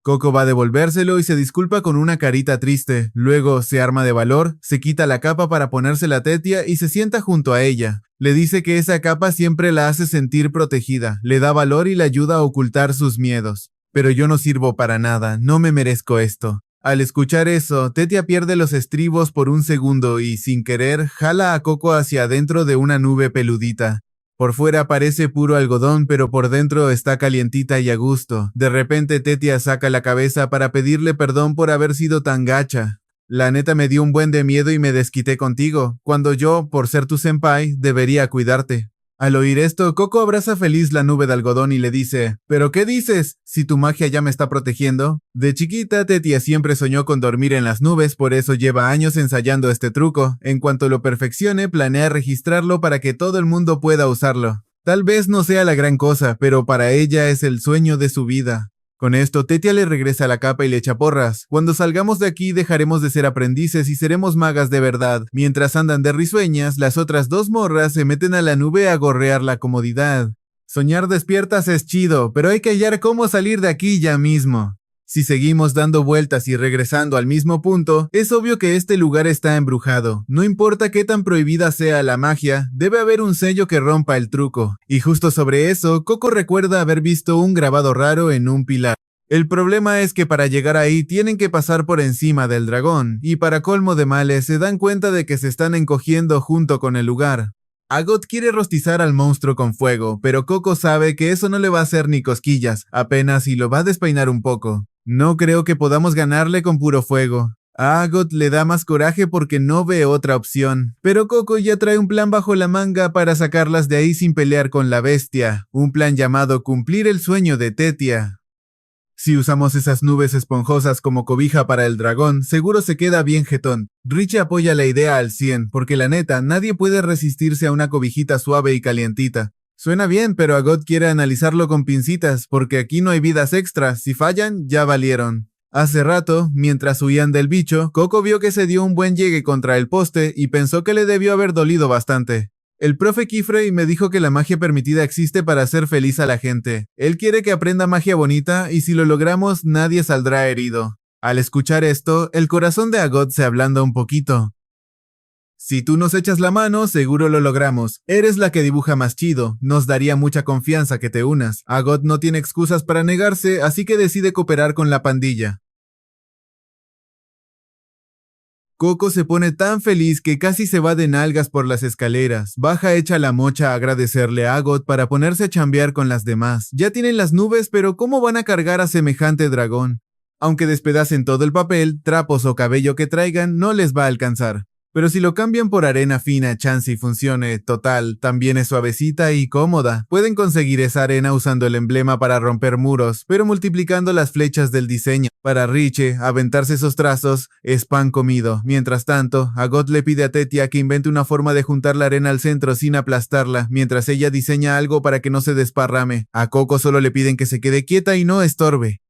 Coco va a devolvérselo y se disculpa con una carita triste. Luego se arma de valor, se quita la capa para ponérsela a Tetia y se sienta junto a ella. Le dice que esa capa siempre la hace sentir protegida, le da valor y le ayuda a ocultar sus miedos. Pero yo no sirvo para nada, no me merezco esto. Al escuchar eso, Tetia pierde los estribos por un segundo y, sin querer, jala a Coco hacia adentro de una nube peludita. Por fuera parece puro algodón, pero por dentro está calientita y a gusto. De repente Tetia saca la cabeza para pedirle perdón por haber sido tan gacha. La neta me dio un buen de miedo y me desquité contigo, cuando yo, por ser tu senpai, debería cuidarte. Al oír esto, Coco abraza feliz la nube de algodón y le dice, ¿pero qué dices? Si tu magia ya me está protegiendo. De chiquita, Tetia siempre soñó con dormir en las nubes, por eso lleva años ensayando este truco. En cuanto lo perfeccione, planea registrarlo para que todo el mundo pueda usarlo. Tal vez no sea la gran cosa, pero para ella es el sueño de su vida. Con esto, Tetia le regresa la capa y le echa porras. Cuando salgamos de aquí dejaremos de ser aprendices y seremos magas de verdad. Mientras andan de risueñas, las otras dos morras se meten a la nube a gorrear la comodidad. Soñar despiertas es chido, pero hay que hallar cómo salir de aquí ya mismo. Si seguimos dando vueltas y regresando al mismo punto, es obvio que este lugar está embrujado. No importa qué tan prohibida sea la magia, debe haber un sello que rompa el truco. Y justo sobre eso, Coco recuerda haber visto un grabado raro en un pilar. El problema es que para llegar ahí tienen que pasar por encima del dragón, y para colmo de males se dan cuenta de que se están encogiendo junto con el lugar. Agot quiere rostizar al monstruo con fuego, pero Coco sabe que eso no le va a hacer ni cosquillas, apenas si lo va a despeinar un poco. No creo que podamos ganarle con puro fuego. A Agot le da más coraje porque no ve otra opción, pero Coco ya trae un plan bajo la manga para sacarlas de ahí sin pelear con la bestia, un plan llamado cumplir el sueño de Tetia. Si usamos esas nubes esponjosas como cobija para el dragón, seguro se queda bien jetón. Richie apoya la idea al 100, porque la neta, nadie puede resistirse a una cobijita suave y calientita. Suena bien, pero Agot quiere analizarlo con pincitas, porque aquí no hay vidas extras, si fallan, ya valieron. Hace rato, mientras huían del bicho, Coco vio que se dio un buen llegue contra el poste y pensó que le debió haber dolido bastante. El profe Kifrey me dijo que la magia permitida existe para hacer feliz a la gente. Él quiere que aprenda magia bonita y si lo logramos nadie saldrá herido. Al escuchar esto, el corazón de Agot se ablanda un poquito. Si tú nos echas la mano, seguro lo logramos. Eres la que dibuja más chido. Nos daría mucha confianza que te unas. Agot no tiene excusas para negarse, así que decide cooperar con la pandilla. Coco se pone tan feliz que casi se va de nalgas por las escaleras. Baja hecha la mocha a agradecerle a Agot para ponerse a chambear con las demás. Ya tienen las nubes, pero ¿cómo van a cargar a semejante dragón? Aunque despedacen todo el papel, trapos o cabello que traigan, no les va a alcanzar. Pero si lo cambian por arena fina, chance y funcione, total, también es suavecita y cómoda. Pueden conseguir esa arena usando el emblema para romper muros, pero multiplicando las flechas del diseño. Para Riche, aventarse esos trazos es pan comido. Mientras tanto, Agot le pide a Tetia que invente una forma de juntar la arena al centro sin aplastarla, mientras ella diseña algo para que no se desparrame. A Coco solo le piden que se quede quieta y no estorbe.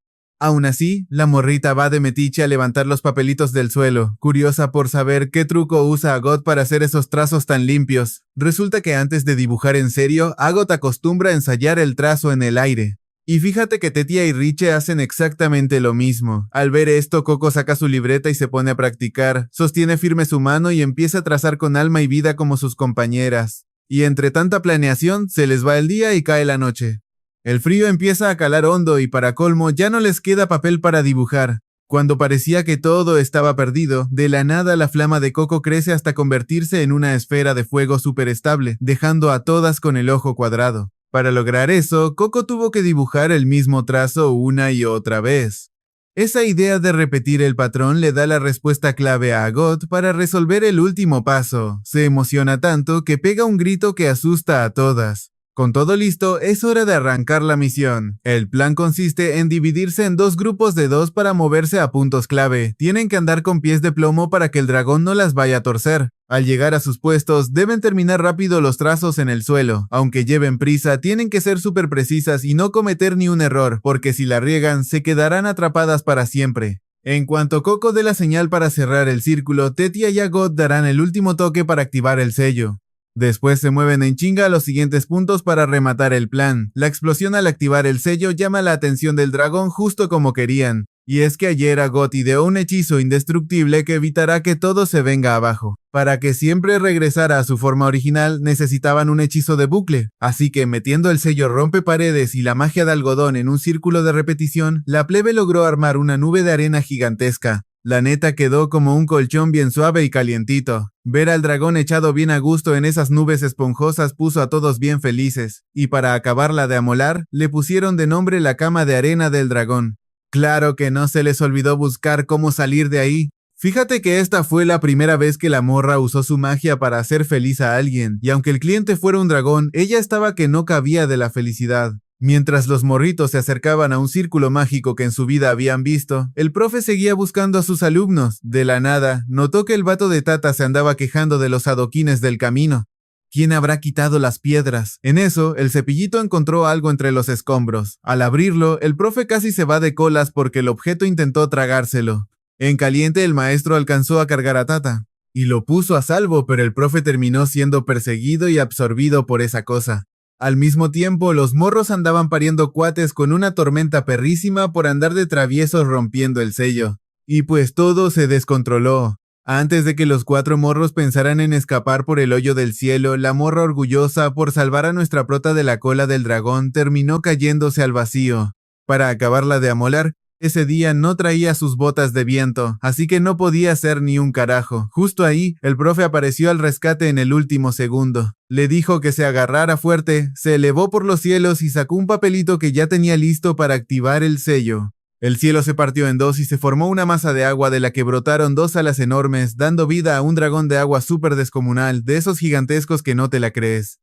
Aún así, la morrita va de metiche a levantar los papelitos del suelo, curiosa por saber qué truco usa Agot para hacer esos trazos tan limpios. Resulta que antes de dibujar en serio, Agot acostumbra a ensayar el trazo en el aire. Y fíjate que Tetia y Riche hacen exactamente lo mismo. Al ver esto, Coco saca su libreta y se pone a practicar. Sostiene firme su mano y empieza a trazar con alma y vida como sus compañeras. Y entre tanta planeación, se les va el día y cae la noche. El frío empieza a calar hondo y para colmo ya no les queda papel para dibujar. Cuando parecía que todo estaba perdido, de la nada la flama de Coco crece hasta convertirse en una esfera de fuego superestable, dejando a todas con el ojo cuadrado. Para lograr eso, Coco tuvo que dibujar el mismo trazo una y otra vez. Esa idea de repetir el patrón le da la respuesta clave a Agot para resolver el último paso. Se emociona tanto que pega un grito que asusta a todas. Con todo listo, es hora de arrancar la misión. El plan consiste en dividirse en 2 grupos de 2 para moverse a puntos clave. Tienen que andar con pies de plomo para que el dragón no las vaya a torcer. Al llegar a sus puestos, deben terminar rápido los trazos en el suelo. Aunque lleven prisa, tienen que ser súper precisas y no cometer ni un error, porque si la riegan, se quedarán atrapadas para siempre. En cuanto Coco dé la señal para cerrar el círculo, Tetia y Agot darán el último toque para activar el sello. Después se mueven en chinga a los siguientes puntos para rematar el plan. La explosión al activar el sello llama la atención del dragón justo como querían. Y es que ayer Agot ideó un hechizo indestructible que evitará que todo se venga abajo. Para que siempre regresara a su forma original, necesitaban un hechizo de bucle. Así que metiendo el sello rompeparedes y la magia de algodón en un círculo de repetición, la plebe logró armar una nube de arena gigantesca. La neta quedó como un colchón bien suave y calientito. Ver al dragón echado bien a gusto en esas nubes esponjosas puso a todos bien felices. Y para acabarla de amolar, le pusieron de nombre la cama de arena del dragón. Claro que no se les olvidó buscar cómo salir de ahí. Fíjate que esta fue la primera vez que la morra usó su magia para hacer feliz a alguien, y aunque el cliente fuera un dragón, ella estaba que no cabía de la felicidad. Mientras los morritos se acercaban a un círculo mágico que en su vida habían visto, el profe seguía buscando a sus alumnos. De la nada, notó que el vato de Tata se andaba quejando de los adoquines del camino. ¿Quién habrá quitado las piedras? En eso, el cepillito encontró algo entre los escombros. Al abrirlo, el profe casi se va de colas porque el objeto intentó tragárselo. En caliente, el maestro alcanzó a cargar a Tata y lo puso a salvo, pero el profe terminó siendo perseguido y absorbido por esa cosa. Al mismo tiempo, los morros andaban pariendo cuates con una tormenta perrísima por andar de traviesos rompiendo el sello. Y pues todo se descontroló. Antes de que los 4 morros pensaran en escapar por el hoyo del cielo, la morra orgullosa por salvar a nuestra prota de la cola del dragón terminó cayéndose al vacío. Para acabarla de amolar, ese día no traía sus botas de viento, así que no podía hacer ni un carajo. Justo ahí, el profe apareció al rescate en el último segundo. Le dijo que se agarrara fuerte, se elevó por los cielos y sacó un papelito que ya tenía listo para activar el sello. El cielo se partió en 2 y se formó una masa de agua de la que brotaron 2 alas enormes, dando vida a un dragón de agua súper descomunal, de esos gigantescos que no te la crees.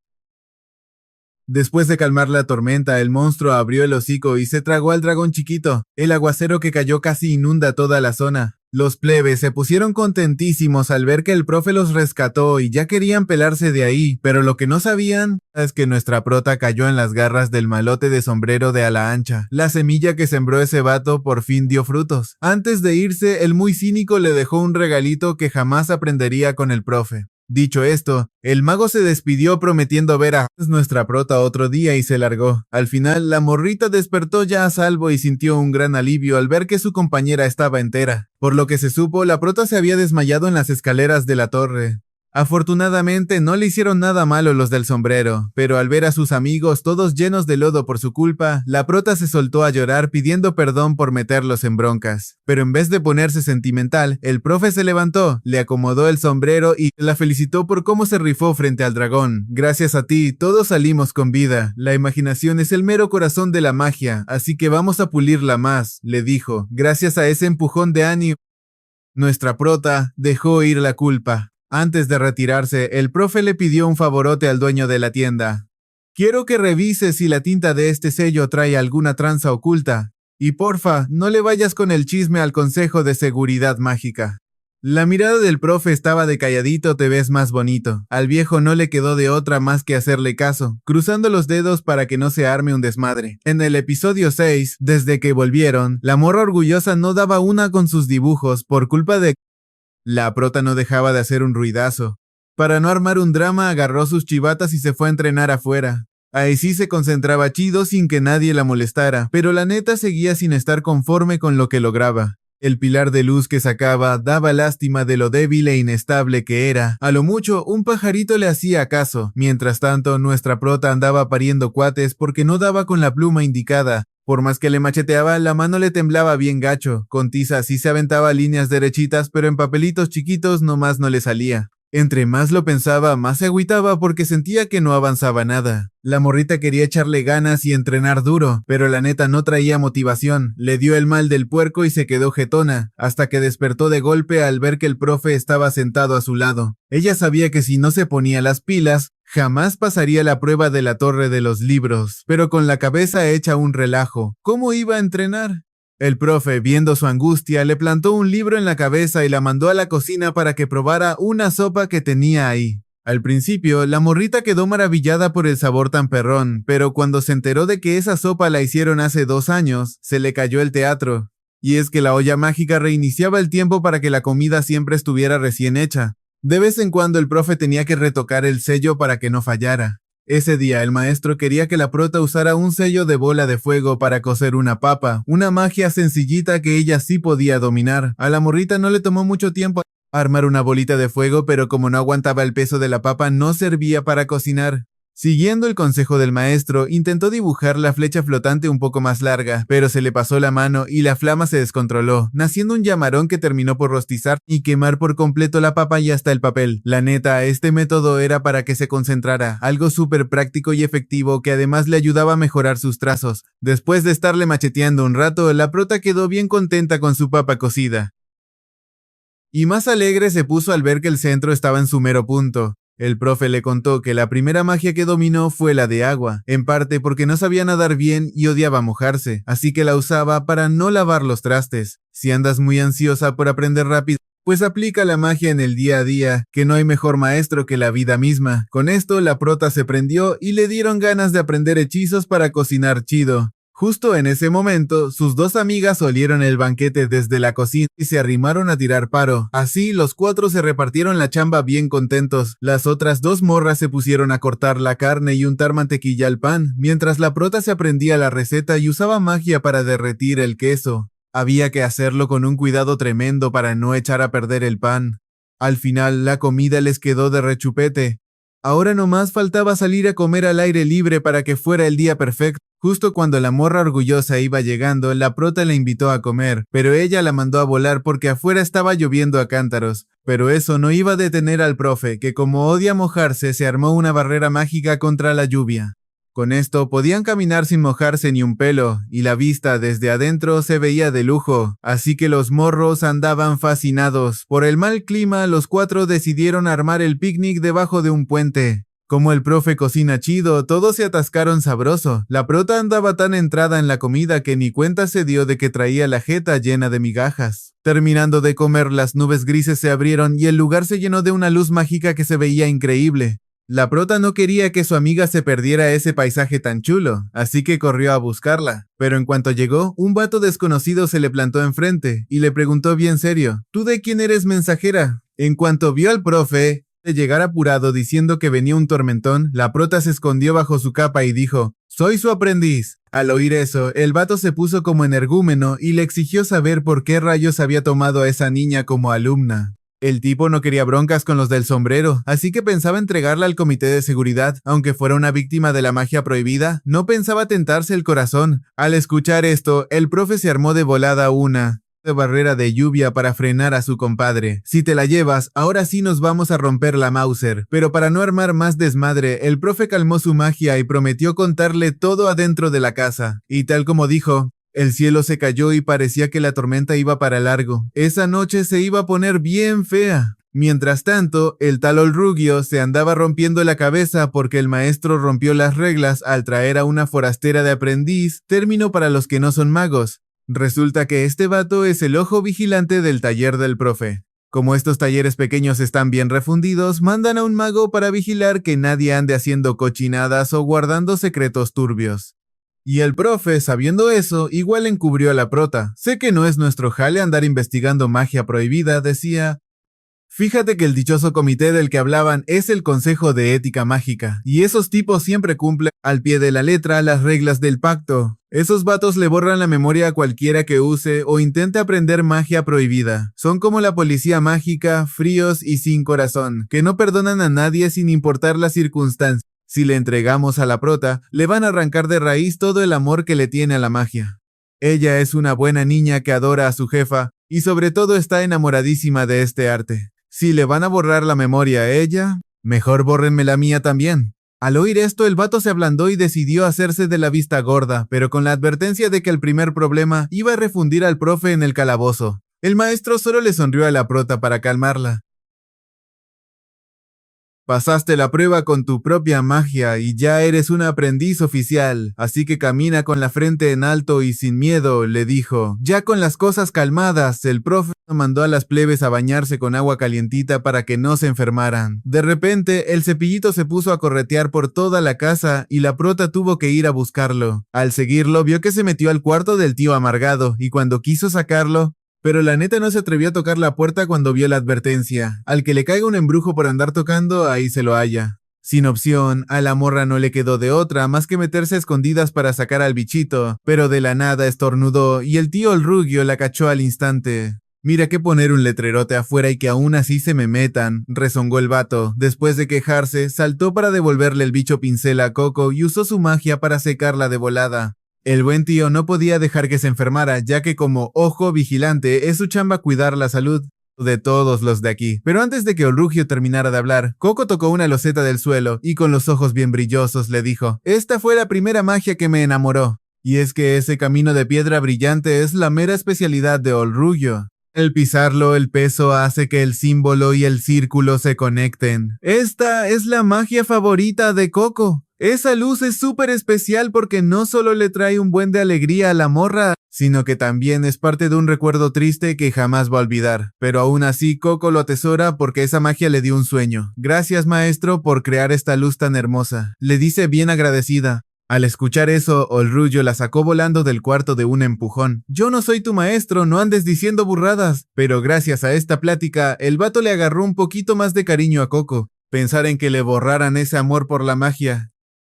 Después de calmar la tormenta, el monstruo abrió el hocico y se tragó al dragón chiquito. El aguacero que cayó casi inunda toda la zona. Los plebes se pusieron contentísimos al ver que el profe los rescató y ya querían pelarse de ahí, pero lo que no sabían es que nuestra prota cayó en las garras del malote de sombrero de ala ancha. La semilla que sembró ese vato por fin dio frutos. Antes de irse, el muy cínico le dejó un regalito que jamás aprendería con el profe. Dicho esto, el mago se despidió prometiendo ver a nuestra prota otro día y se largó. Al final, la morrita despertó ya a salvo y sintió un gran alivio al ver que su compañera estaba entera. Por lo que se supo, la prota se había desmayado en las escaleras de la torre. Afortunadamente no le hicieron nada malo los del sombrero, pero al ver a sus amigos todos llenos de lodo por su culpa, la prota se soltó a llorar pidiendo perdón por meterlos en broncas. Pero en vez de ponerse sentimental, el profe se levantó, le acomodó el sombrero y la felicitó por cómo se rifó frente al dragón. Gracias a ti, todos salimos con vida. La imaginación es el mero corazón de la magia, así que vamos a pulirla más, le dijo. Gracias a ese empujón de ánimo, nuestra prota dejó ir la culpa. Antes de retirarse, el profe le pidió un favorote al dueño de la tienda. Quiero que revises si la tinta de este sello trae alguna tranza oculta. Y porfa, no le vayas con el chisme al Consejo de Seguridad Mágica. La mirada del profe estaba de calladito te ves más bonito. Al viejo no le quedó de otra más que hacerle caso, cruzando los dedos para que no se arme un desmadre. En el episodio 6, desde que volvieron, la morra orgullosa no daba una con sus dibujos por culpa de... La prota no dejaba de hacer un ruidazo. Para no armar un drama, agarró sus chivatas y se fue a entrenar afuera. Ahí sí se concentraba chido sin que nadie la molestara, pero la neta seguía sin estar conforme con lo que lograba. El pilar de luz que sacaba daba lástima de lo débil e inestable que era. A lo mucho, un pajarito le hacía caso. Mientras tanto, nuestra prota andaba pariendo cuates porque no daba con la pluma indicada. Por más que le macheteaba, la mano le temblaba bien gacho. Con tiza sí se aventaba líneas derechitas, pero en papelitos chiquitos nomás no le salía. Entre más lo pensaba, más se agüitaba porque sentía que no avanzaba nada. La morrita quería echarle ganas y entrenar duro, pero la neta no traía motivación. Le dio el mal del puerco y se quedó jetona, hasta que despertó de golpe al ver que el profe estaba sentado a su lado. Ella sabía que si no se ponía las pilas, jamás pasaría la prueba de la torre de los libros, pero con la cabeza hecha un relajo. ¿Cómo iba a entrenar? El profe, viendo su angustia, le plantó un libro en la cabeza y la mandó a la cocina para que probara una sopa que tenía ahí. Al principio, la morrita quedó maravillada por el sabor tan perrón, pero cuando se enteró de que esa sopa la hicieron hace 2 años, se le cayó el teatro. Y es que la olla mágica reiniciaba el tiempo para que la comida siempre estuviera recién hecha. De vez en cuando el profe tenía que retocar el sello para que no fallara. Ese día el maestro quería que la prota usara un sello de bola de fuego para cocer una papa, una magia sencillita que ella sí podía dominar. A la morrita no le tomó mucho tiempo armar una bolita de fuego, pero como no aguantaba el peso de la papa no servía para cocinar. Siguiendo el consejo del maestro, intentó dibujar la flecha flotante un poco más larga, pero se le pasó la mano y la flama se descontroló, naciendo un llamarón que terminó por rostizar y quemar por completo la papa y hasta el papel. La neta, este método era para que se concentrara, algo súper práctico y efectivo que además le ayudaba a mejorar sus trazos. Después de estarle macheteando un rato, la prota quedó bien contenta con su papa cocida. Y más alegre se puso al ver que el centro estaba en su mero punto. El profe le contó que la primera magia que dominó fue la de agua, en parte porque no sabía nadar bien y odiaba mojarse, así que la usaba para no lavar los trastes. Si andas muy ansiosa por aprender rápido, pues aplica la magia en el día a día, que no hay mejor maestro que la vida misma. Con esto la prota se prendió y le dieron ganas de aprender hechizos para cocinar chido. Justo en ese momento, sus 2 amigas olieron el banquete desde la cocina y se arrimaron a tirar paro. Así, los 4 se repartieron la chamba bien contentos. Las otras 2 morras se pusieron a cortar la carne y untar mantequilla al pan, mientras la prota se aprendía la receta y usaba magia para derretir el queso. Había que hacerlo con un cuidado tremendo para no echar a perder el pan. Al final, la comida les quedó de rechupete. Ahora nomás faltaba salir a comer al aire libre para que fuera el día perfecto. Justo cuando la morra orgullosa iba llegando, la prota la invitó a comer, pero ella la mandó a volar porque afuera estaba lloviendo a cántaros. Pero eso no iba a detener al profe, que como odia mojarse, se armó una barrera mágica contra la lluvia. Con esto podían caminar sin mojarse ni un pelo, y la vista desde adentro se veía de lujo, así que los morros andaban fascinados. Por el mal clima, los 4 decidieron armar el picnic debajo de un puente. Como el profe cocina chido, todos se atascaron sabroso. La prota andaba tan entrada en la comida que ni cuenta se dio de que traía la jeta llena de migajas. Terminando de comer, las nubes grises se abrieron y el lugar se llenó de una luz mágica que se veía increíble. La prota no quería que su amiga se perdiera ese paisaje tan chulo, así que corrió a buscarla. Pero en cuanto llegó, un vato desconocido se le plantó enfrente y le preguntó bien serio: ¿Tú de quién eres mensajera? En cuanto vio al profe de llegar apurado diciendo que venía un tormentón, la prota se escondió bajo su capa y dijo: «Soy su aprendiz». Al oír eso, el vato se puso como energúmeno y le exigió saber por qué rayos había tomado a esa niña como alumna. El tipo no quería broncas con los del sombrero, así que pensaba entregarla al comité de seguridad. Aunque fuera una víctima de la magia prohibida, no pensaba tentarse el corazón. Al escuchar esto, el profe se armó de volada una barrera de lluvia para frenar a su compadre. «Si te la llevas, ahora sí nos vamos a romper la Mauser». Pero para no armar más desmadre, el profe calmó su magia y prometió contarle todo adentro de la casa. Y tal como dijo, el cielo se cayó y parecía que la tormenta iba para largo. Esa noche se iba a poner bien fea. Mientras tanto, el tal Olrugio se andaba rompiendo la cabeza porque el maestro rompió las reglas al traer a una forastera de aprendiz, término para los que no son magos. Resulta que este vato es el ojo vigilante del taller del profe. Como estos talleres pequeños están bien refundidos, mandan a un mago para vigilar que nadie ande haciendo cochinadas o guardando secretos turbios. Y el profe, sabiendo eso, igual encubrió a la prota. «Sé que no es nuestro jale andar investigando magia prohibida», decía. «Fíjate que el dichoso comité del que hablaban es el Consejo de Ética Mágica, y esos tipos siempre cumplen al pie de la letra las reglas del pacto. Esos vatos le borran la memoria a cualquiera que use o intente aprender magia prohibida. Son como la policía mágica, fríos y sin corazón, que no perdonan a nadie sin importar las circunstancias. Si le entregamos a la prota, le van a arrancar de raíz todo el amor que le tiene a la magia. Ella es una buena niña que adora a su jefa y sobre todo está enamoradísima de este arte. Si le van a borrar la memoria a ella, mejor bórrenme la mía también. Al oír esto, el vato se ablandó y decidió hacerse de la vista gorda, pero con la advertencia de que el primer problema iba a refundir al profe en el calabozo. El maestro solo le sonrió a la prota para calmarla. Pasaste la prueba con tu propia magia y ya eres un aprendiz oficial, así que camina con la frente en alto y sin miedo, le dijo. Ya con las cosas calmadas, el profe mandó a las plebes a bañarse con agua calientita para que no se enfermaran. De repente, el cepillito se puso a corretear por toda la casa y la prota tuvo que ir a buscarlo. Al seguirlo, vio que se metió al cuarto del tío amargado y cuando quiso sacarlo, pero la neta no se atrevió a tocar la puerta cuando vio la advertencia. Al que le caiga un embrujo por andar tocando, ahí se lo halla. Sin opción, a la morra no le quedó de otra más que meterse a escondidas para sacar al bichito, pero de la nada estornudó y el tío Olrugio la cachó al instante. Mira que poner un letrerote afuera y que aún así se me metan, rezongó el vato. Después de quejarse, saltó para devolverle el bicho pincel a Coco y usó su magia para secarla de volada. El buen tío no podía dejar que se enfermara, ya que como ojo vigilante es su chamba cuidar la salud de todos los de aquí. Pero antes de que Olrugio terminara de hablar, Coco tocó una loseta del suelo y con los ojos bien brillosos le dijo: esta fue la primera magia que me enamoró. Y es que ese camino de piedra brillante es la mera especialidad de Olrugio. El pisarlo, el peso hace que el símbolo y el círculo se conecten. Esta es la magia favorita de Coco. Esa luz es súper especial porque no solo le trae un buen de alegría a la morra, sino que también es parte de un recuerdo triste que jamás va a olvidar. Pero aún así Coco lo atesora porque esa magia le dio un sueño. Gracias, maestro, por crear esta luz tan hermosa, le dice bien agradecida. Al escuchar eso, Olrugio la sacó volando del cuarto de un empujón. Yo no soy tu maestro, no andes diciendo burradas. Pero gracias a esta plática, el vato le agarró un poquito más de cariño a Coco. Pensar en que le borraran ese amor por la magia,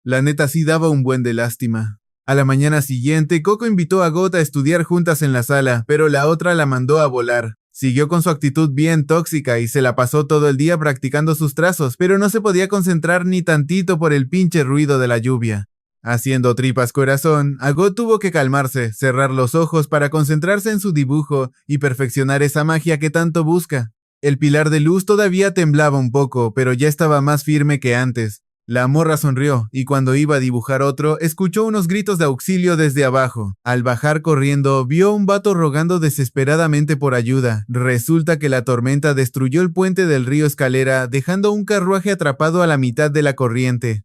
la neta sí daba un buen de lástima. A la mañana siguiente, Coco invitó a Got a estudiar juntas en la sala, pero la otra la mandó a volar. Siguió con su actitud bien tóxica y se la pasó todo el día practicando sus trazos, pero no se podía concentrar ni tantito por el pinche ruido de la lluvia. Haciendo tripas corazón, Got tuvo que calmarse, cerrar los ojos para concentrarse en su dibujo y perfeccionar esa magia que tanto busca. El pilar de luz todavía temblaba un poco, pero ya estaba más firme que antes. La morra sonrió y cuando iba a dibujar otro, escuchó unos gritos de auxilio desde abajo. Al bajar corriendo, vio a un vato rogando desesperadamente por ayuda. Resulta que la tormenta destruyó el puente del río Escalera, dejando un carruaje atrapado a la mitad de la corriente.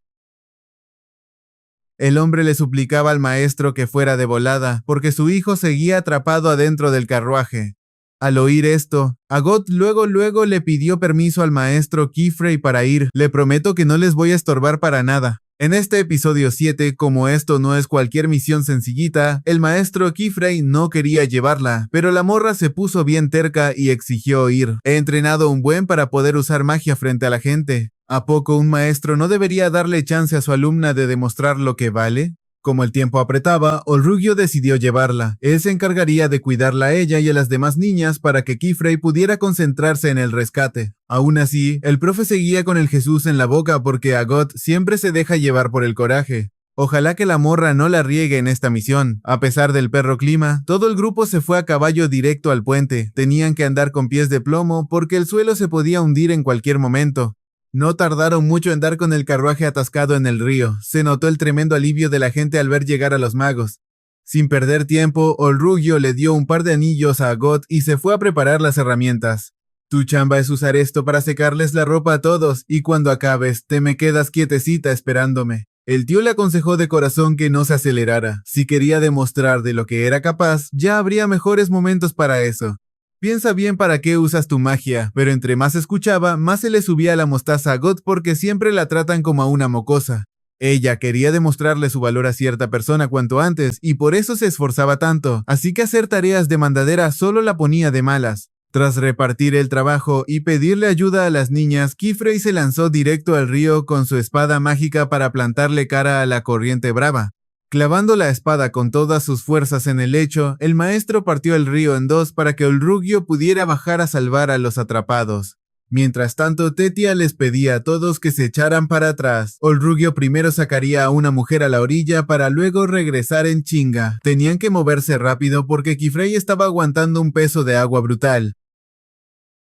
El hombre le suplicaba al maestro que fuera de volada, porque su hijo seguía atrapado adentro del carruaje. Al oír esto, Got luego le pidió permiso al maestro Keyfrey para ir. Le prometo que no les voy a estorbar para nada. En este episodio 7, como esto no es cualquier misión sencillita, el maestro Keyfrey no quería llevarla, pero la morra se puso bien terca y exigió ir. He entrenado un buen para poder usar magia frente a la gente. ¿A poco un maestro no debería darle chance a su alumna de demostrar lo que vale? Como el tiempo apretaba, Olrugio decidió llevarla. Él se encargaría de cuidarla a ella y a las demás niñas para que Keyfrey pudiera concentrarse en el rescate. Aún así, el profe seguía con el Jesús en la boca porque Got siempre se deja llevar por el coraje. Ojalá que la morra no la riegue en esta misión. A pesar del perro clima, todo el grupo se fue a caballo directo al puente. Tenían que andar con pies de plomo porque el suelo se podía hundir en cualquier momento. No tardaron mucho en dar con el carruaje atascado en el río. Se notó el tremendo alivio de la gente al ver llegar a los magos. Sin perder tiempo, Olrugio le dio un par de anillos a Got y se fue a preparar las herramientas. Tu chamba es usar esto para secarles la ropa a todos y cuando acabes te me quedas quietecita esperándome. El tío le aconsejó de corazón que no se acelerara. Si quería demostrar de lo que era capaz, ya habría mejores momentos para eso. Piensa bien para qué usas tu magia, pero entre más escuchaba, más se le subía la mostaza a Got porque siempre la tratan como a una mocosa. Ella quería demostrarle su valor a cierta persona cuanto antes y por eso se esforzaba tanto, así que hacer tareas de mandadera solo la ponía de malas. Tras repartir el trabajo y pedirle ayuda a las niñas, Keyfrey se lanzó directo al río con su espada mágica para plantarle cara a la corriente brava. Clavando la espada con todas sus fuerzas en el lecho, el maestro partió el río en dos para que Olrugio pudiera bajar a salvar a los atrapados. Mientras tanto, Tetia les pedía a todos que se echaran para atrás. Olrugio primero sacaría a una mujer a la orilla para luego regresar en chinga. Tenían que moverse rápido porque Kifrey estaba aguantando un peso de agua brutal.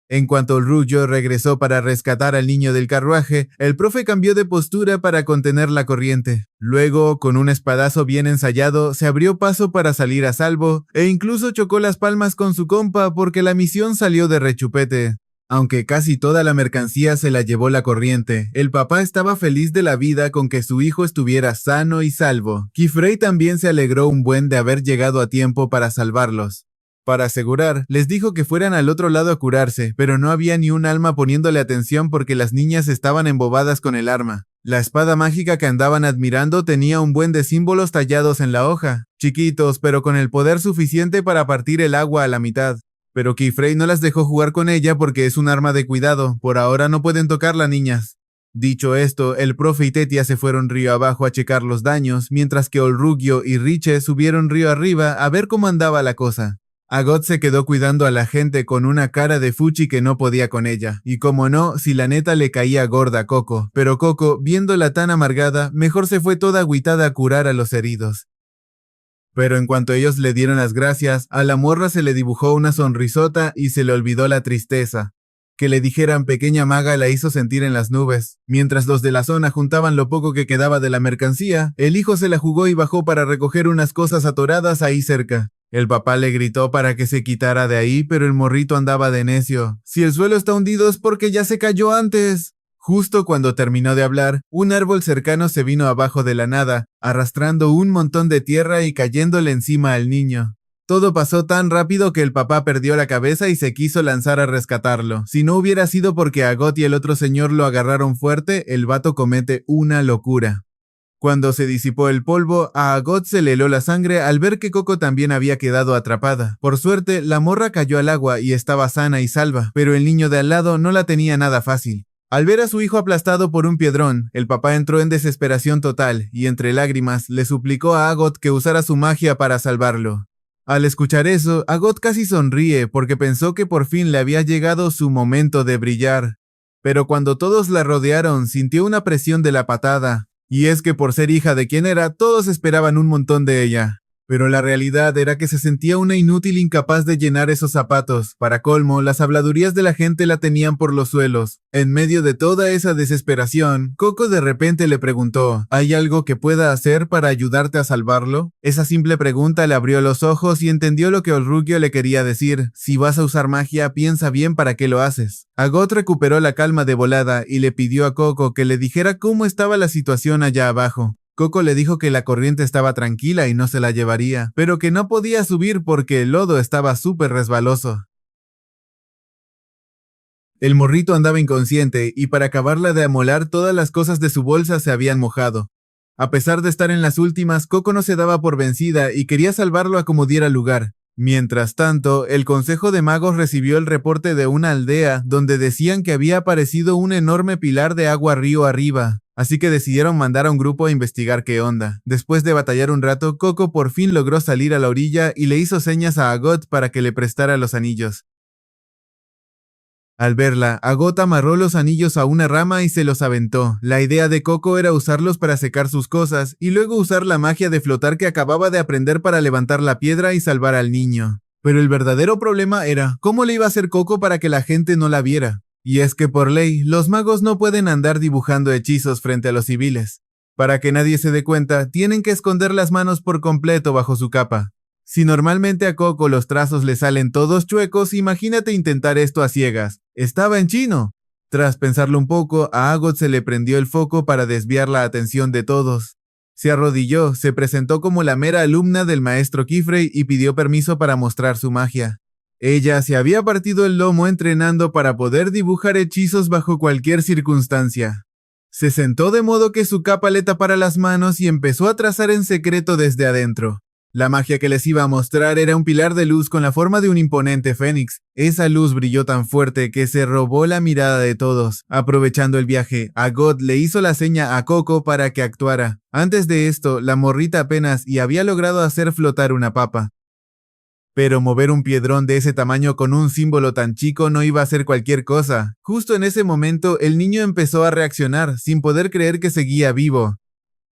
En cuanto Olrugio regresó para rescatar al niño del carruaje, el profe cambió de postura para contener la corriente. Luego, con un espadazo bien ensayado, se abrió paso para salir a salvo e incluso chocó las palmas con su compa porque la misión salió de rechupete. Aunque casi toda la mercancía se la llevó la corriente, el papá estaba feliz de la vida con que su hijo estuviera sano y salvo. Kifrey también se alegró un buen de haber llegado a tiempo para salvarlos. Para asegurar, les dijo que fueran al otro lado a curarse, pero no había ni un alma poniéndole atención porque las niñas estaban embobadas con el arma. La espada mágica que andaban admirando tenía un buen de símbolos tallados en la hoja, chiquitos pero con el poder suficiente para partir el agua a la mitad. Pero Kifrey no las dejó jugar con ella porque es un arma de cuidado, por ahora no pueden tocarla, niñas. Dicho esto, el profe y Tetia se fueron río abajo a checar los daños, mientras que Olrugio y Riche subieron río arriba a ver cómo andaba la cosa. Agot se quedó cuidando a la gente con una cara de fuchi que no podía con ella, y como no, si la neta le caía gorda a Coco, pero Coco, viéndola tan amargada, mejor se fue toda agüitada a curar a los heridos. Pero en cuanto ellos le dieron las gracias, a la morra se le dibujó una sonrisota y se le olvidó la tristeza. Que le dijeran pequeña maga la hizo sentir en las nubes. Mientras los de la zona juntaban lo poco que quedaba de la mercancía, el hijo se la jugó y bajó para recoger unas cosas atoradas ahí cerca. El papá le gritó para que se quitara de ahí, pero el morrito andaba de necio. Si el suelo está hundido es porque ya se cayó antes. Justo cuando terminó de hablar, un árbol cercano se vino abajo de la nada, arrastrando un montón de tierra y cayéndole encima al niño. Todo pasó tan rápido que el papá perdió la cabeza y se quiso lanzar a rescatarlo. Si no hubiera sido porque Agot y el otro señor lo agarraron fuerte, el vato comete una locura. Cuando se disipó el polvo, a Agot se le heló la sangre al ver que Coco también había quedado atrapada. Por suerte, la morra cayó al agua y estaba sana y salva, pero el niño de al lado no la tenía nada fácil. Al ver a su hijo aplastado por un piedrón, el papá entró en desesperación total y entre lágrimas le suplicó a Agot que usara su magia para salvarlo. Al escuchar eso, Agot casi sonríe porque pensó que por fin le había llegado su momento de brillar. Pero cuando todos la rodearon, sintió una presión de la patada. Y es que por ser hija de quien era, todos esperaban un montón de ella. Pero la realidad era que se sentía una inútil incapaz de llenar esos zapatos. Para colmo, las habladurías de la gente la tenían por los suelos. En medio de toda esa desesperación, Coco de repente le preguntó, ¿hay algo que pueda hacer para ayudarte a salvarlo? Esa simple pregunta le abrió los ojos y entendió lo que Olrugio le quería decir. Si vas a usar magia, piensa bien para qué lo haces. Agot recuperó la calma de volada y le pidió a Coco que le dijera cómo estaba la situación allá abajo. Coco le dijo que la corriente estaba tranquila y no se la llevaría, pero que no podía subir porque el lodo estaba súper resbaloso. El morrito andaba inconsciente y para acabarla de amolar todas las cosas de su bolsa se habían mojado. A pesar de estar en las últimas, Coco no se daba por vencida y quería salvarlo a como diera lugar. Mientras tanto, el Consejo de Magos recibió el reporte de una aldea donde decían que había aparecido un enorme pilar de agua río arriba. Así que decidieron mandar a un grupo a investigar qué onda. Después de batallar un rato, Coco por fin logró salir a la orilla y le hizo señas a Agot para que le prestara los anillos. Al verla, Agot amarró los anillos a una rama y se los aventó. La idea de Coco era usarlos para secar sus cosas y luego usar la magia de flotar que acababa de aprender para levantar la piedra y salvar al niño. Pero el verdadero problema era, ¿cómo le iba a hacer Coco para que la gente no la viera? Y es que por ley, los magos no pueden andar dibujando hechizos frente a los civiles. Para que nadie se dé cuenta, tienen que esconder las manos por completo bajo su capa. Si normalmente a Coco los trazos le salen todos chuecos, imagínate intentar esto a ciegas. Estaba en chino. Tras pensarlo un poco, a Agot se le prendió el foco para desviar la atención de todos. Se arrodilló, se presentó como la mera alumna del maestro Kifrey y pidió permiso para mostrar su magia. Ella se había partido el lomo entrenando para poder dibujar hechizos bajo cualquier circunstancia. Se sentó de modo que su capa le tapara las manos y empezó a trazar en secreto desde adentro. La magia que les iba a mostrar era un pilar de luz con la forma de un imponente fénix. Esa luz brilló tan fuerte que se robó la mirada de todos. Aprovechando el viaje, Agot le hizo la seña a Coco para que actuara. Antes de esto, la morrita apenas y había logrado hacer flotar una papa. Pero mover un piedrón de ese tamaño con un símbolo tan chico no iba a ser cualquier cosa. Justo en ese momento, el niño empezó a reaccionar, sin poder creer que seguía vivo.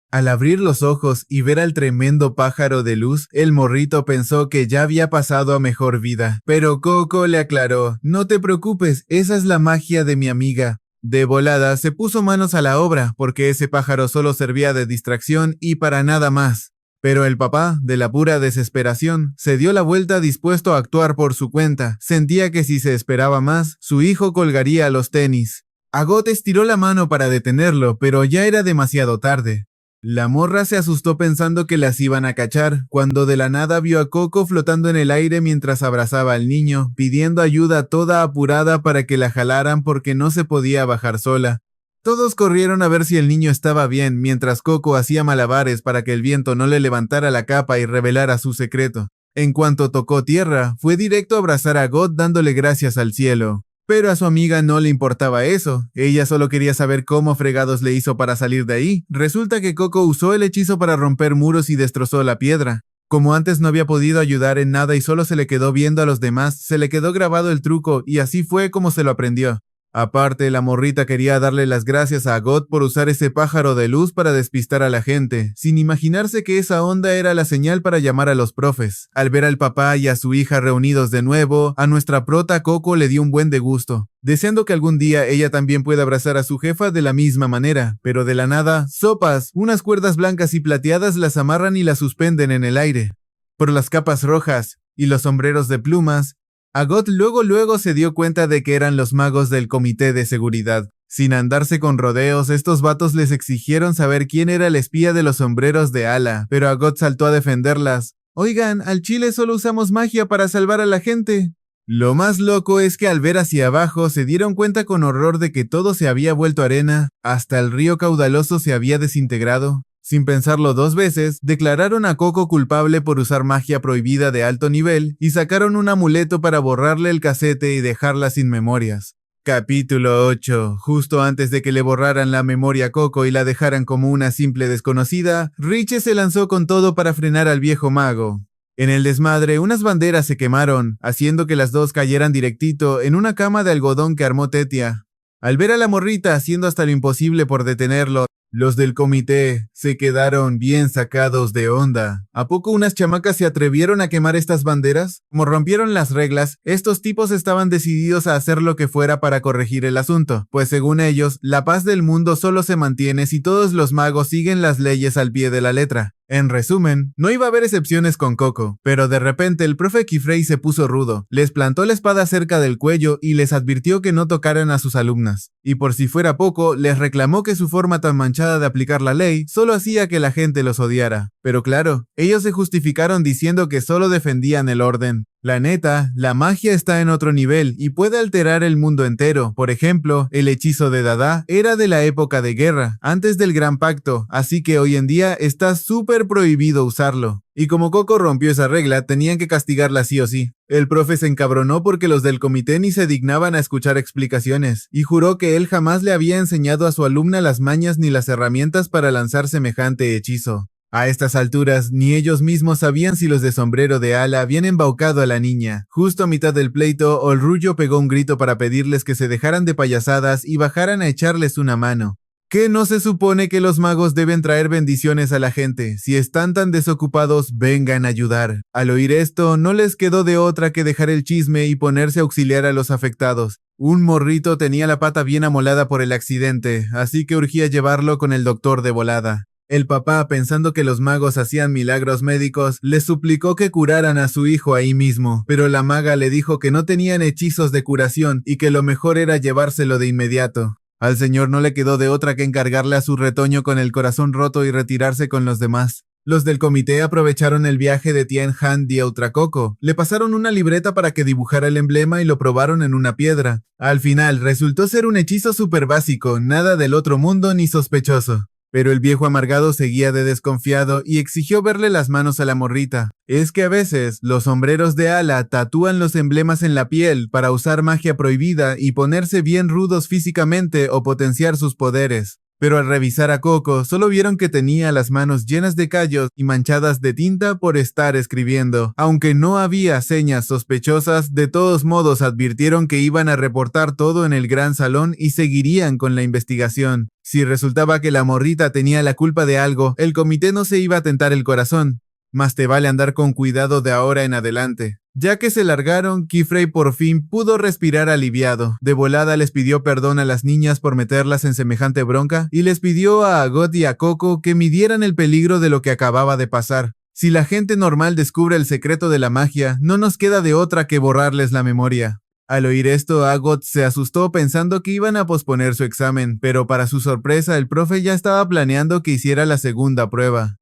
Al abrir los ojos y ver al tremendo pájaro de luz, el morrito pensó que ya había pasado a mejor vida. Pero Coco le aclaró: no te preocupes, esa es la magia de mi amiga. De volada se puso manos a la obra, porque ese pájaro solo servía de distracción y para nada más. Pero el papá, de la pura desesperación, se dio la vuelta dispuesto a actuar por su cuenta. Sentía que si se esperaba más, su hijo colgaría los tenis. Agot estiró la mano para detenerlo, pero ya era demasiado tarde. La morra se asustó pensando que las iban a cachar, cuando de la nada vio a Coco flotando en el aire mientras abrazaba al niño, pidiendo ayuda toda apurada para que la jalaran porque no se podía bajar sola. Todos corrieron a ver si el niño estaba bien, mientras Coco hacía malabares para que el viento no le levantara la capa y revelara su secreto. En cuanto tocó tierra, fue directo a abrazar a God dándole gracias al cielo. Pero a su amiga no le importaba eso, ella solo quería saber cómo fregados le hizo para salir de ahí. Resulta que Coco usó el hechizo para romper muros y destrozó la piedra. Como antes no había podido ayudar en nada y solo se le quedó viendo a los demás, se le quedó grabado el truco y así fue como se lo aprendió. Aparte, la morrita quería darle las gracias a Agot por usar ese pájaro de luz para despistar a la gente, sin imaginarse que esa onda era la señal para llamar a los profes. Al ver al papá y a su hija reunidos de nuevo, a nuestra prota Coco le dio un buen de gusto, deseando que algún día ella también pueda abrazar a su jefa de la misma manera, pero de la nada, ¡sopas! Unas cuerdas blancas y plateadas las amarran y las suspenden en el aire. Por las capas rojas y los sombreros de plumas, Agot luego se dio cuenta de que eran los magos del comité de seguridad. Sin andarse con rodeos, estos vatos les exigieron saber quién era el espía de los sombreros de ala, pero Agot saltó a defenderlas. Oigan, al chile solo usamos magia para salvar a la gente. Lo más loco es que al ver hacia abajo se dieron cuenta con horror de que todo se había vuelto arena, hasta el río caudaloso se había desintegrado. Sin pensarlo dos veces, declararon a Coco culpable por usar magia prohibida de alto nivel y sacaron un amuleto para borrarle el casete y dejarla sin memorias. Capítulo 8. Justo antes de que le borraran la memoria a Coco y la dejaran como una simple desconocida, Riche se lanzó con todo para frenar al viejo mago. En el desmadre, unas banderas se quemaron, haciendo que las dos cayeran directito en una cama de algodón que armó Tetia. Al ver a la morrita haciendo hasta lo imposible por detenerlo, los del comité se quedaron bien sacados de onda. ¿A poco unas chamacas se atrevieron a quemar estas banderas? Como rompieron las reglas, estos tipos estaban decididos a hacer lo que fuera para corregir el asunto, pues según ellos, la paz del mundo solo se mantiene si todos los magos siguen las leyes al pie de la letra. En resumen, no iba a haber excepciones con Coco, pero de repente el profe Kifrey se puso rudo, les plantó la espada cerca del cuello y les advirtió que no tocaran a sus alumnas. Y por si fuera poco, les reclamó que su forma tan manchada de aplicar la ley solo hacía que la gente los odiara. Pero claro, ellos se justificaron diciendo que solo defendían el orden. La neta, la magia está en otro nivel y puede alterar el mundo entero. Por ejemplo, el hechizo de Dada era de la época de guerra, antes del Gran Pacto, así que hoy en día está súper prohibido usarlo. Y como Coco rompió esa regla, tenían que castigarla sí o sí. El profe se encabronó porque los del comité ni se dignaban a escuchar explicaciones, y juró que él jamás le había enseñado a su alumna las mañas ni las herramientas para lanzar semejante hechizo. A estas alturas, ni ellos mismos sabían si los de sombrero de ala habían embaucado a la niña. Justo a mitad del pleito, Olrullo pegó un grito para pedirles que se dejaran de payasadas y bajaran a echarles una mano. ¿Qué no se supone que los magos deben traer bendiciones a la gente? Si están tan desocupados, vengan a ayudar. Al oír esto, no les quedó de otra que dejar el chisme y ponerse a auxiliar a los afectados. Un morrito tenía la pata bien amolada por el accidente, así que urgía llevarlo con el doctor de volada. El papá, pensando que los magos hacían milagros médicos, les suplicó que curaran a su hijo ahí mismo, pero la maga le dijo que no tenían hechizos de curación y que lo mejor era llevárselo de inmediato. Al señor no le quedó de otra que encargarle a su retoño con el corazón roto y retirarse con los demás. Los del comité aprovecharon el viaje de Tien Han de Coco, le pasaron una libreta para que dibujara el emblema y lo probaron en una piedra. Al final, resultó ser un hechizo súper básico, nada del otro mundo ni sospechoso. Pero el viejo amargado seguía de desconfiado y exigió verle las manos a la morrita. Es que a veces los sombreros de ala tatúan los emblemas en la piel para usar magia prohibida y ponerse bien rudos físicamente o potenciar sus poderes. Pero al revisar a Coco, solo vieron que tenía las manos llenas de callos y manchadas de tinta por estar escribiendo. Aunque no había señas sospechosas, de todos modos advirtieron que iban a reportar todo en el gran salón y seguirían con la investigación. Si resultaba que la morrita tenía la culpa de algo, el comité no se iba a tentar el corazón. Más te vale andar con cuidado de ahora en adelante. Ya que se largaron, Keyfrey por fin pudo respirar aliviado. De volada les pidió perdón a las niñas por meterlas en semejante bronca y les pidió a Agot y a Coco que midieran el peligro de lo que acababa de pasar. Si la gente normal descubre el secreto de la magia, no nos queda de otra que borrarles la memoria. Al oír esto, Agot se asustó pensando que iban a posponer su examen, pero para su sorpresa el profe ya estaba planeando que hiciera la segunda prueba.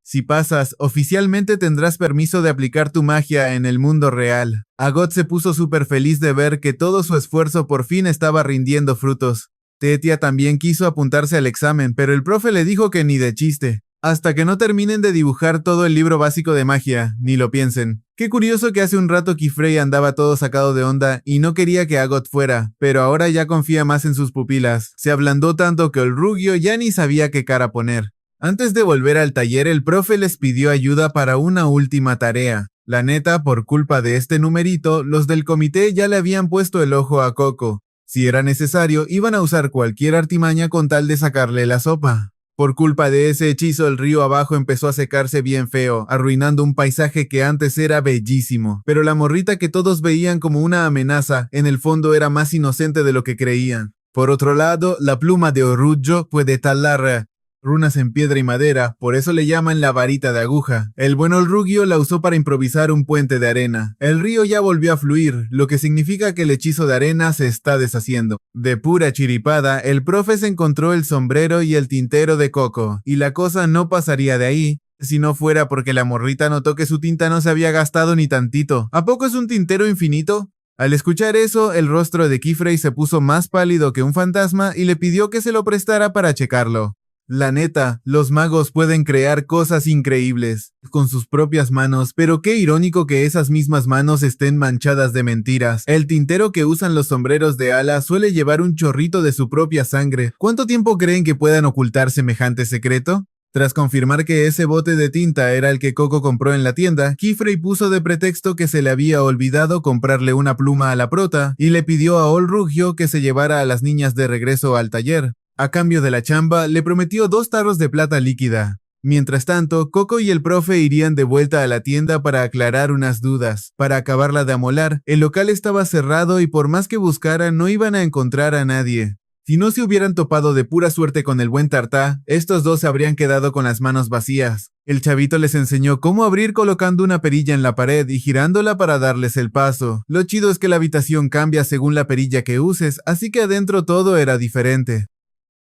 Si pasas, oficialmente tendrás permiso de aplicar tu magia en el mundo real. Agot se puso súper feliz de ver que todo su esfuerzo por fin estaba rindiendo frutos. Tetia también quiso apuntarse al examen, pero el profe le dijo que ni de chiste. Hasta que no terminen de dibujar todo el libro básico de magia, ni lo piensen. Qué curioso que hace un rato Keyfrey andaba todo sacado de onda y no quería que Agot fuera, pero ahora ya confía más en sus pupilas. Se ablandó tanto que el Rugio ya ni sabía qué cara poner. Antes de volver al taller, el profe les pidió ayuda para una última tarea. La neta, por culpa de este numerito, los del comité ya le habían puesto el ojo a Coco. Si era necesario, iban a usar cualquier artimaña con tal de sacarle la sopa. Por culpa de ese hechizo, el río abajo empezó a secarse bien feo, arruinando un paisaje que antes era bellísimo. Pero la morrita que todos veían como una amenaza, en el fondo era más inocente de lo que creían. Por otro lado, la pluma de Orrugio puede talar runas en piedra y madera, por eso le llaman la varita de aguja. El buen Orrugio la usó para improvisar un puente de arena. El río ya volvió a fluir, lo que significa que el hechizo de arena se está deshaciendo. De pura chiripada, el profe se encontró el sombrero y el tintero de Coco, y la cosa no pasaría de ahí, si no fuera porque la morrita notó que su tinta no se había gastado ni tantito. ¿A poco es un tintero infinito? Al escuchar eso, el rostro de Keyfrey se puso más pálido que un fantasma y le pidió que se lo prestara para checarlo. La neta, los magos pueden crear cosas increíbles con sus propias manos, pero qué irónico que esas mismas manos estén manchadas de mentiras. El tintero que usan los sombreros de ala suele llevar un chorrito de su propia sangre. ¿Cuánto tiempo creen que puedan ocultar semejante secreto? Tras confirmar que ese bote de tinta era el que Coco compró en la tienda, Keyfrey puso de pretexto que se le había olvidado comprarle una pluma a la prota y le pidió a Orrugio que se llevara a las niñas de regreso al taller. A cambio de la chamba, le prometió 2 tarros de plata líquida. Mientras tanto, Coco y el profe irían de vuelta a la tienda para aclarar unas dudas. Para acabarla de amolar, el local estaba cerrado y por más que buscaran no iban a encontrar a nadie. Si no se hubieran topado de pura suerte con el buen Tartá, estos dos se habrían quedado con las manos vacías. El chavito les enseñó cómo abrir colocando una perilla en la pared y girándola para darles el paso. Lo chido es que la habitación cambia según la perilla que uses, así que adentro todo era diferente.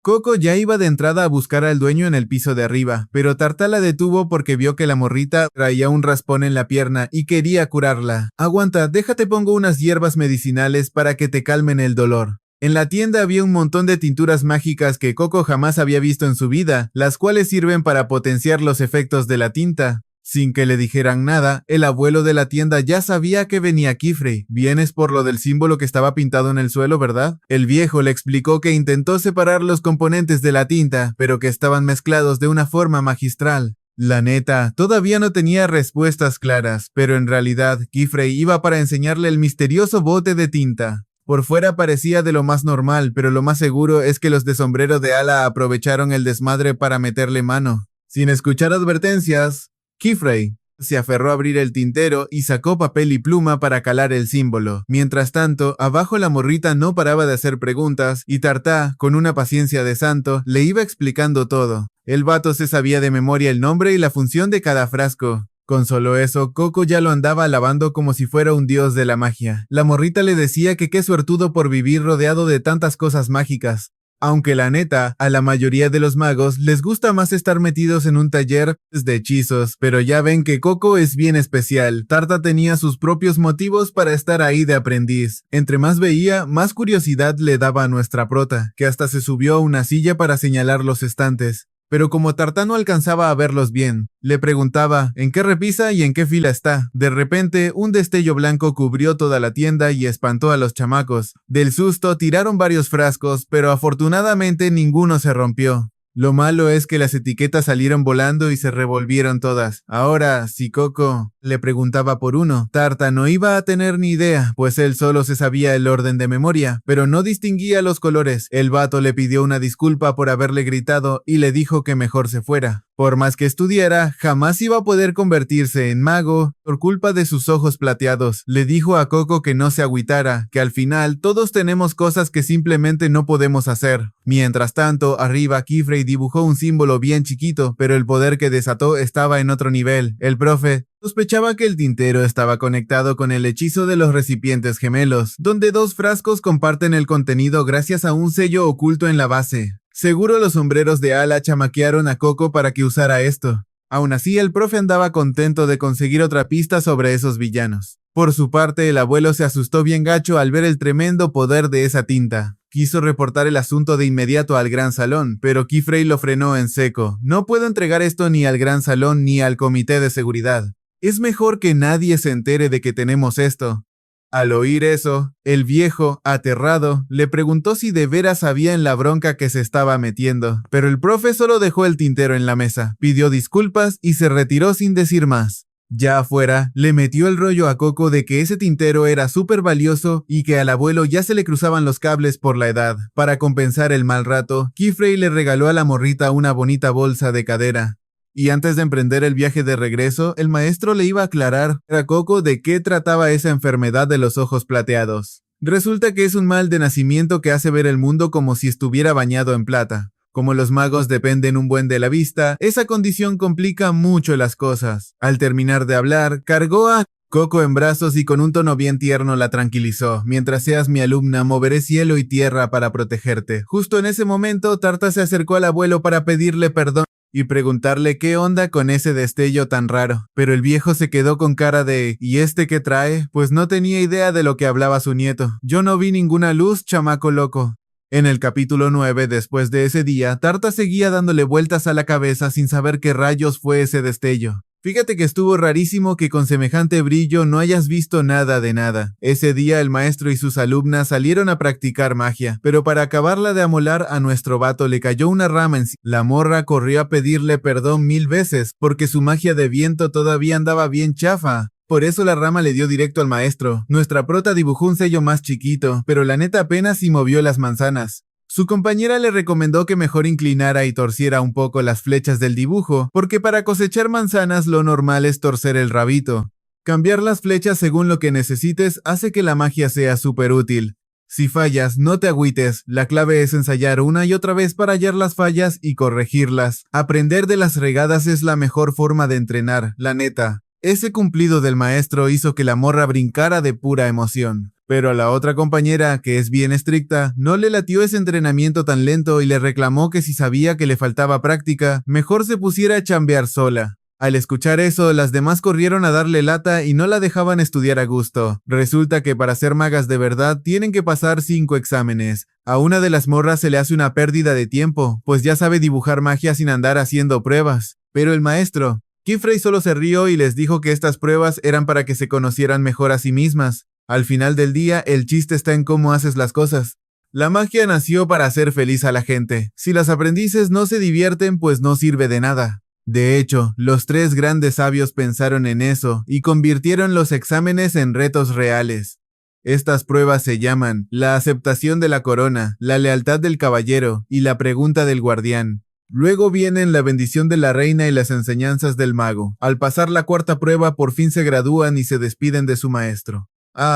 Coco ya iba de entrada a buscar al dueño en el piso de arriba, pero Tartá la detuvo porque vio que la morrita traía un raspón en la pierna y quería curarla. Aguanta, déjate pongo unas hierbas medicinales para que te calmen el dolor. En la tienda había un montón de tinturas mágicas que Coco jamás había visto en su vida, las cuales sirven para potenciar los efectos de la tinta. Sin que le dijeran nada, el abuelo de la tienda ya sabía que venía Keyfrey. Vienes por lo del símbolo que estaba pintado en el suelo, ¿verdad? El viejo le explicó que intentó separar los componentes de la tinta, pero que estaban mezclados de una forma magistral. La neta, todavía no tenía respuestas claras, pero en realidad Keyfrey iba para enseñarle el misterioso bote de tinta. Por fuera parecía de lo más normal, pero lo más seguro es que los de sombrero de ala aprovecharon el desmadre para meterle mano. Sin escuchar advertencias, Keyfrey se aferró a abrir el tintero y sacó papel y pluma para calar el símbolo. Mientras tanto, abajo la morrita no paraba de hacer preguntas y Tartá, con una paciencia de santo, le iba explicando todo. El vato se sabía de memoria el nombre y la función de cada frasco. Con solo eso, Coco ya lo andaba alabando como si fuera un dios de la magia. La morrita le decía que qué suertudo por vivir rodeado de tantas cosas mágicas. Aunque la neta, a la mayoría de los magos les gusta más estar metidos en un taller de hechizos, pero ya ven que Coco es bien especial. Tartá tenía sus propios motivos para estar ahí de aprendiz. Entre más veía, más curiosidad le daba a nuestra prota, que hasta se subió a una silla para señalar los estantes. pero como Tarta no alcanzaba a verlos bien, le preguntaba en qué repisa y en qué fila está. De repente, un destello blanco cubrió toda la tienda y espantó a los chamacos. Del susto tiraron varios frascos, pero afortunadamente ninguno se rompió. Lo malo es que las etiquetas salieron volando y se revolvieron todas. Ahora, si Coco le preguntaba por uno, Tarta no iba a tener ni idea, pues él solo se sabía el orden de memoria, pero no distinguía los colores. El vato le pidió una disculpa por haberle gritado y le dijo que mejor se fuera. Por más que estudiara, jamás iba a poder convertirse en mago por culpa de sus ojos plateados. Le dijo a Coco que no se agüitara, que al final todos tenemos cosas que simplemente no podemos hacer. Mientras tanto, arriba Keyfrey dibujó un símbolo bien chiquito, pero el poder que desató estaba en otro nivel. El profe sospechaba que el tintero estaba conectado con el hechizo de los recipientes gemelos, donde dos frascos comparten el contenido gracias a un sello oculto en la base. Seguro los sombreros de ala chamaquearon a Coco para que usara esto. Aún así, el profe andaba contento de conseguir otra pista sobre esos villanos. Por su parte, el abuelo se asustó bien gacho al ver el tremendo poder de esa tinta. Quiso reportar el asunto de inmediato al gran salón, pero Keyfrey lo frenó en seco. No puedo entregar esto ni al gran salón ni al comité de seguridad. Es mejor que nadie se entere de que tenemos esto. Al oír eso, el viejo, aterrado, le preguntó si de veras sabía en la bronca que se estaba metiendo, pero el profe solo dejó el tintero en la mesa, pidió disculpas y se retiró sin decir más. Ya afuera, le metió el rollo a Coco de que ese tintero era súper valioso y que al abuelo ya se le cruzaban los cables por la edad. Para compensar el mal rato, Keyfrey le regaló a la morrita una bonita bolsa de cadera. Y antes de emprender el viaje de regreso, el maestro le iba a aclarar a Coco de qué trataba esa enfermedad de los ojos plateados. Resulta que es un mal de nacimiento que hace ver el mundo como si estuviera bañado en plata. Como los magos dependen un buen de la vista, esa condición complica mucho las cosas. Al terminar de hablar, cargó a Coco en brazos y con un tono bien tierno la tranquilizó. Mientras seas mi alumna, moveré cielo y tierra para protegerte. Justo en ese momento, Tarta se acercó al abuelo para pedirle perdón y preguntarle qué onda con ese destello tan raro. Pero el viejo se quedó con cara de ¿y este qué trae? Pues no tenía idea de lo que hablaba su nieto. Yo no vi ninguna luz, chamaco loco. En el capítulo 9, después de ese día, Tarta seguía dándole vueltas a la cabeza sin saber qué rayos fue ese destello. Fíjate que estuvo rarísimo que con semejante brillo no hayas visto nada de nada. Ese día el maestro y sus alumnas salieron a practicar magia, pero para acabarla de amolar a nuestro vato le cayó una rama encima. La morra corrió a pedirle perdón 1000 veces, porque su magia de viento todavía andaba bien chafa. Por eso la rama le dio directo al maestro. Nuestra prota dibujó un sello más chiquito, pero la neta apenas si movió las manzanas. Su compañera le recomendó que mejor inclinara y torciera un poco las flechas del dibujo, porque para cosechar manzanas lo normal es torcer el rabito. Cambiar las flechas según lo que necesites hace que la magia sea súper útil. Si fallas, no te agüites, la clave es ensayar una y otra vez para hallar las fallas y corregirlas. Aprender de las regadas es la mejor forma de entrenar, la neta. Ese cumplido del maestro hizo que la morra brincara de pura emoción. Pero a la otra compañera, que es bien estricta, no le latió ese entrenamiento tan lento y le reclamó que si sabía que le faltaba práctica, mejor se pusiera a chambear sola. Al escuchar eso, las demás corrieron a darle lata y no la dejaban estudiar a gusto. Resulta que para ser magas de verdad tienen que pasar 5 exámenes. A una de las morras se le hace una pérdida de tiempo, pues ya sabe dibujar magia sin andar haciendo pruebas. Pero el maestro, Keyfrey, solo se rió y les dijo que estas pruebas eran para que se conocieran mejor a sí mismas. Al final del día, el chiste está en cómo haces las cosas. La magia nació para hacer feliz a la gente. Si las aprendices no se divierten, pues no sirve de nada. De hecho, los 3 grandes sabios pensaron en eso y convirtieron los exámenes en retos reales. Estas pruebas se llaman la aceptación de la corona, la lealtad del caballero y la pregunta del guardián. Luego vienen la bendición de la reina y las enseñanzas del mago. Al pasar la 4ª prueba, por fin se gradúan y se despiden de su maestro.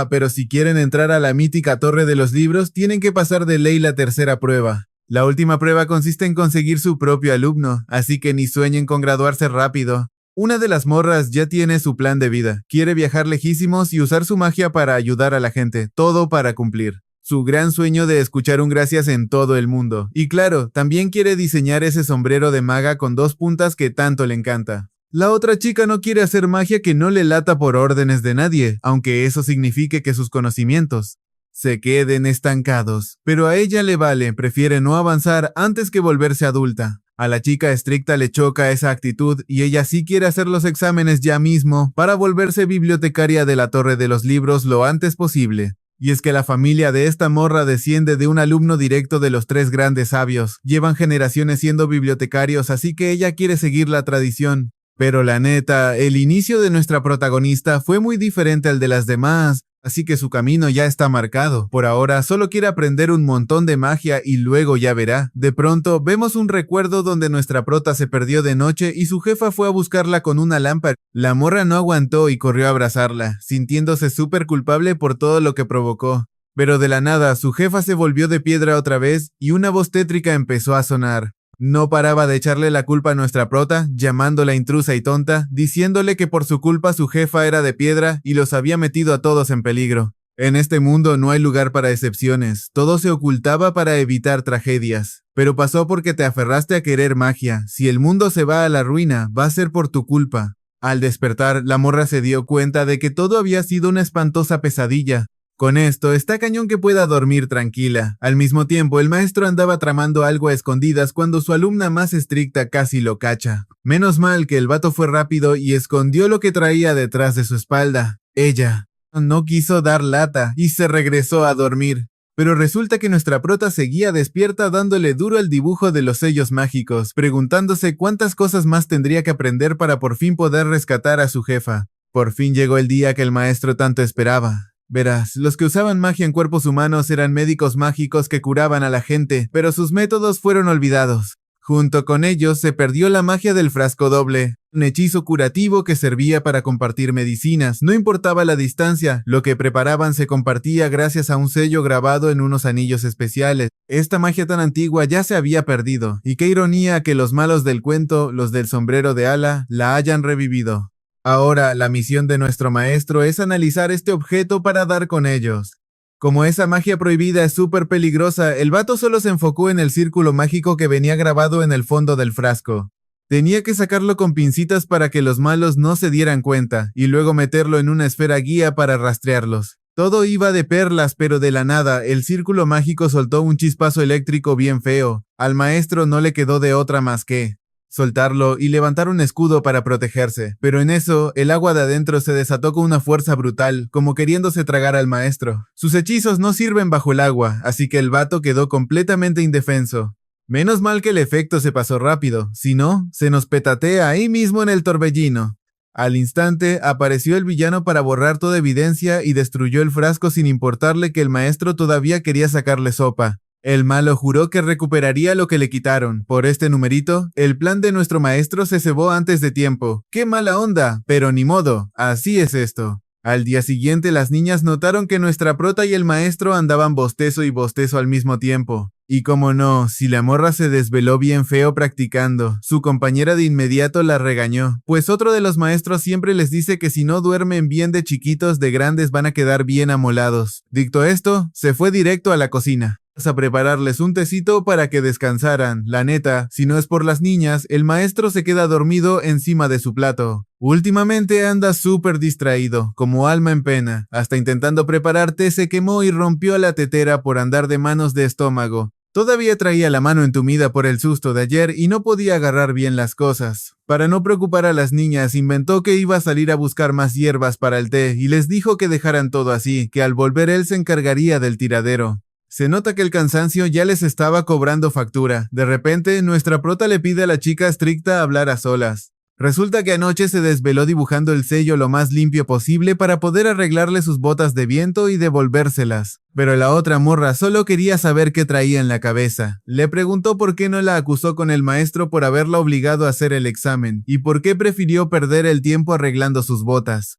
Pero si quieren entrar a la mítica torre de los libros, tienen que pasar de ley la 3ª prueba. La última prueba consiste en conseguir su propio alumno, así que ni sueñen con graduarse rápido. Una de las morras ya tiene su plan de vida. Quiere viajar lejísimos y usar su magia para ayudar a la gente, todo para cumplir su gran sueño de escuchar un gracias en todo el mundo. Y claro, también quiere diseñar ese sombrero de maga con 2 puntas que tanto le encanta. La otra chica no quiere hacer magia que no le lata por órdenes de nadie, aunque eso signifique que sus conocimientos se queden estancados. Pero a ella le vale, prefiere no avanzar antes que volverse adulta. A la chica estricta le choca esa actitud y ella sí quiere hacer los exámenes ya mismo para volverse bibliotecaria de la Torre de los Libros lo antes posible. Y es que la familia de esta morra desciende de un alumno directo de los 3 grandes sabios. Llevan generaciones siendo bibliotecarios, así que ella quiere seguir la tradición. Pero la neta, el inicio de nuestra protagonista fue muy diferente al de las demás, así que su camino ya está marcado. Por ahora solo quiere aprender un montón de magia y luego ya verá. De pronto vemos un recuerdo donde nuestra prota se perdió de noche y su jefa fue a buscarla con una lámpara. La morra no aguantó y corrió a abrazarla, sintiéndose súper culpable por todo lo que provocó. Pero de la nada su jefa se volvió de piedra otra vez y una voz tétrica empezó a sonar. No paraba de echarle la culpa a nuestra prota, llamándola intrusa y tonta, diciéndole que por su culpa su jefa era de piedra y los había metido a todos en peligro. En este mundo no hay lugar para excepciones, todo se ocultaba para evitar tragedias. Pero pasó porque te aferraste a querer magia, si el mundo se va a la ruina, va a ser por tu culpa. Al despertar, la morra se dio cuenta de que todo había sido una espantosa pesadilla. Con esto, está cañón que pueda dormir tranquila. Al mismo tiempo, el maestro andaba tramando algo a escondidas cuando su alumna más estricta casi lo cacha. Menos mal que el vato fue rápido y escondió lo que traía detrás de su espalda. Ella no quiso dar lata y se regresó a dormir. Pero resulta que nuestra prota seguía despierta dándole duro al dibujo de los sellos mágicos, preguntándose cuántas cosas más tendría que aprender para por fin poder rescatar a su jefa. Por fin llegó el día que el maestro tanto esperaba. Verás, los que usaban magia en cuerpos humanos eran médicos mágicos que curaban a la gente, pero sus métodos fueron olvidados. Junto con ellos se perdió la magia del frasco doble, un hechizo curativo que servía para compartir medicinas. No importaba la distancia, lo que preparaban se compartía gracias a un sello grabado en unos anillos especiales. Esta magia tan antigua ya se había perdido, y qué ironía que los malos del cuento, los del sombrero de ala, la hayan revivido. Ahora, la misión de nuestro maestro es analizar este objeto para dar con ellos. Como esa magia prohibida es súper peligrosa, el vato solo se enfocó en el círculo mágico que venía grabado en el fondo del frasco. Tenía que sacarlo con pincitas para que los malos no se dieran cuenta, y luego meterlo en una esfera guía para rastrearlos. Todo iba de perlas, pero de la nada, el círculo mágico soltó un chispazo eléctrico bien feo. Al maestro no le quedó de otra más que soltarlo y levantar un escudo para protegerse, pero en eso, el agua de adentro se desató con una fuerza brutal, como queriéndose tragar al maestro. Sus hechizos no sirven bajo el agua, así que el vato quedó completamente indefenso. Menos mal que el efecto se pasó rápido, si no, se nos petatea ahí mismo en el torbellino. Al instante, apareció el villano para borrar toda evidencia y destruyó el frasco sin importarle que el maestro todavía quería sacarle sopa. El malo juró que recuperaría lo que le quitaron. Por este numerito, el plan de nuestro maestro se cebó antes de tiempo. ¡Qué mala onda! Pero ni modo, así es esto. Al día siguiente las niñas notaron que nuestra prota y el maestro andaban bostezo y bostezo al mismo tiempo. Y como no, si la morra se desveló bien feo practicando, su compañera de inmediato la regañó, pues otro de los maestros siempre les dice que si no duermen bien de chiquitos, de grandes van a quedar bien amolados. Dicto esto, se fue directo a la cocina a prepararles un tecito para que descansaran. La neta, si no es por las niñas, el maestro se queda dormido encima de su plato. Últimamente anda súper distraído, como alma en pena. Hasta intentando preparar té se quemó y rompió la tetera por andar de manos de estómago. Todavía traía la mano entumida por el susto de ayer y no podía agarrar bien las cosas. Para no preocupar a las niñas, inventó que iba a salir a buscar más hierbas para el té y les dijo que dejaran todo así, que al volver él se encargaría del tiradero. Se nota que el cansancio ya les estaba cobrando factura. De repente, nuestra prota le pide a la chica estricta hablar a solas. Resulta que anoche se desveló dibujando el sello lo más limpio posible para poder arreglarle sus botas de viento y devolvérselas. Pero la otra morra solo quería saber qué traía en la cabeza. Le preguntó por qué no la acusó con el maestro por haberla obligado a hacer el examen y por qué prefirió perder el tiempo arreglando sus botas.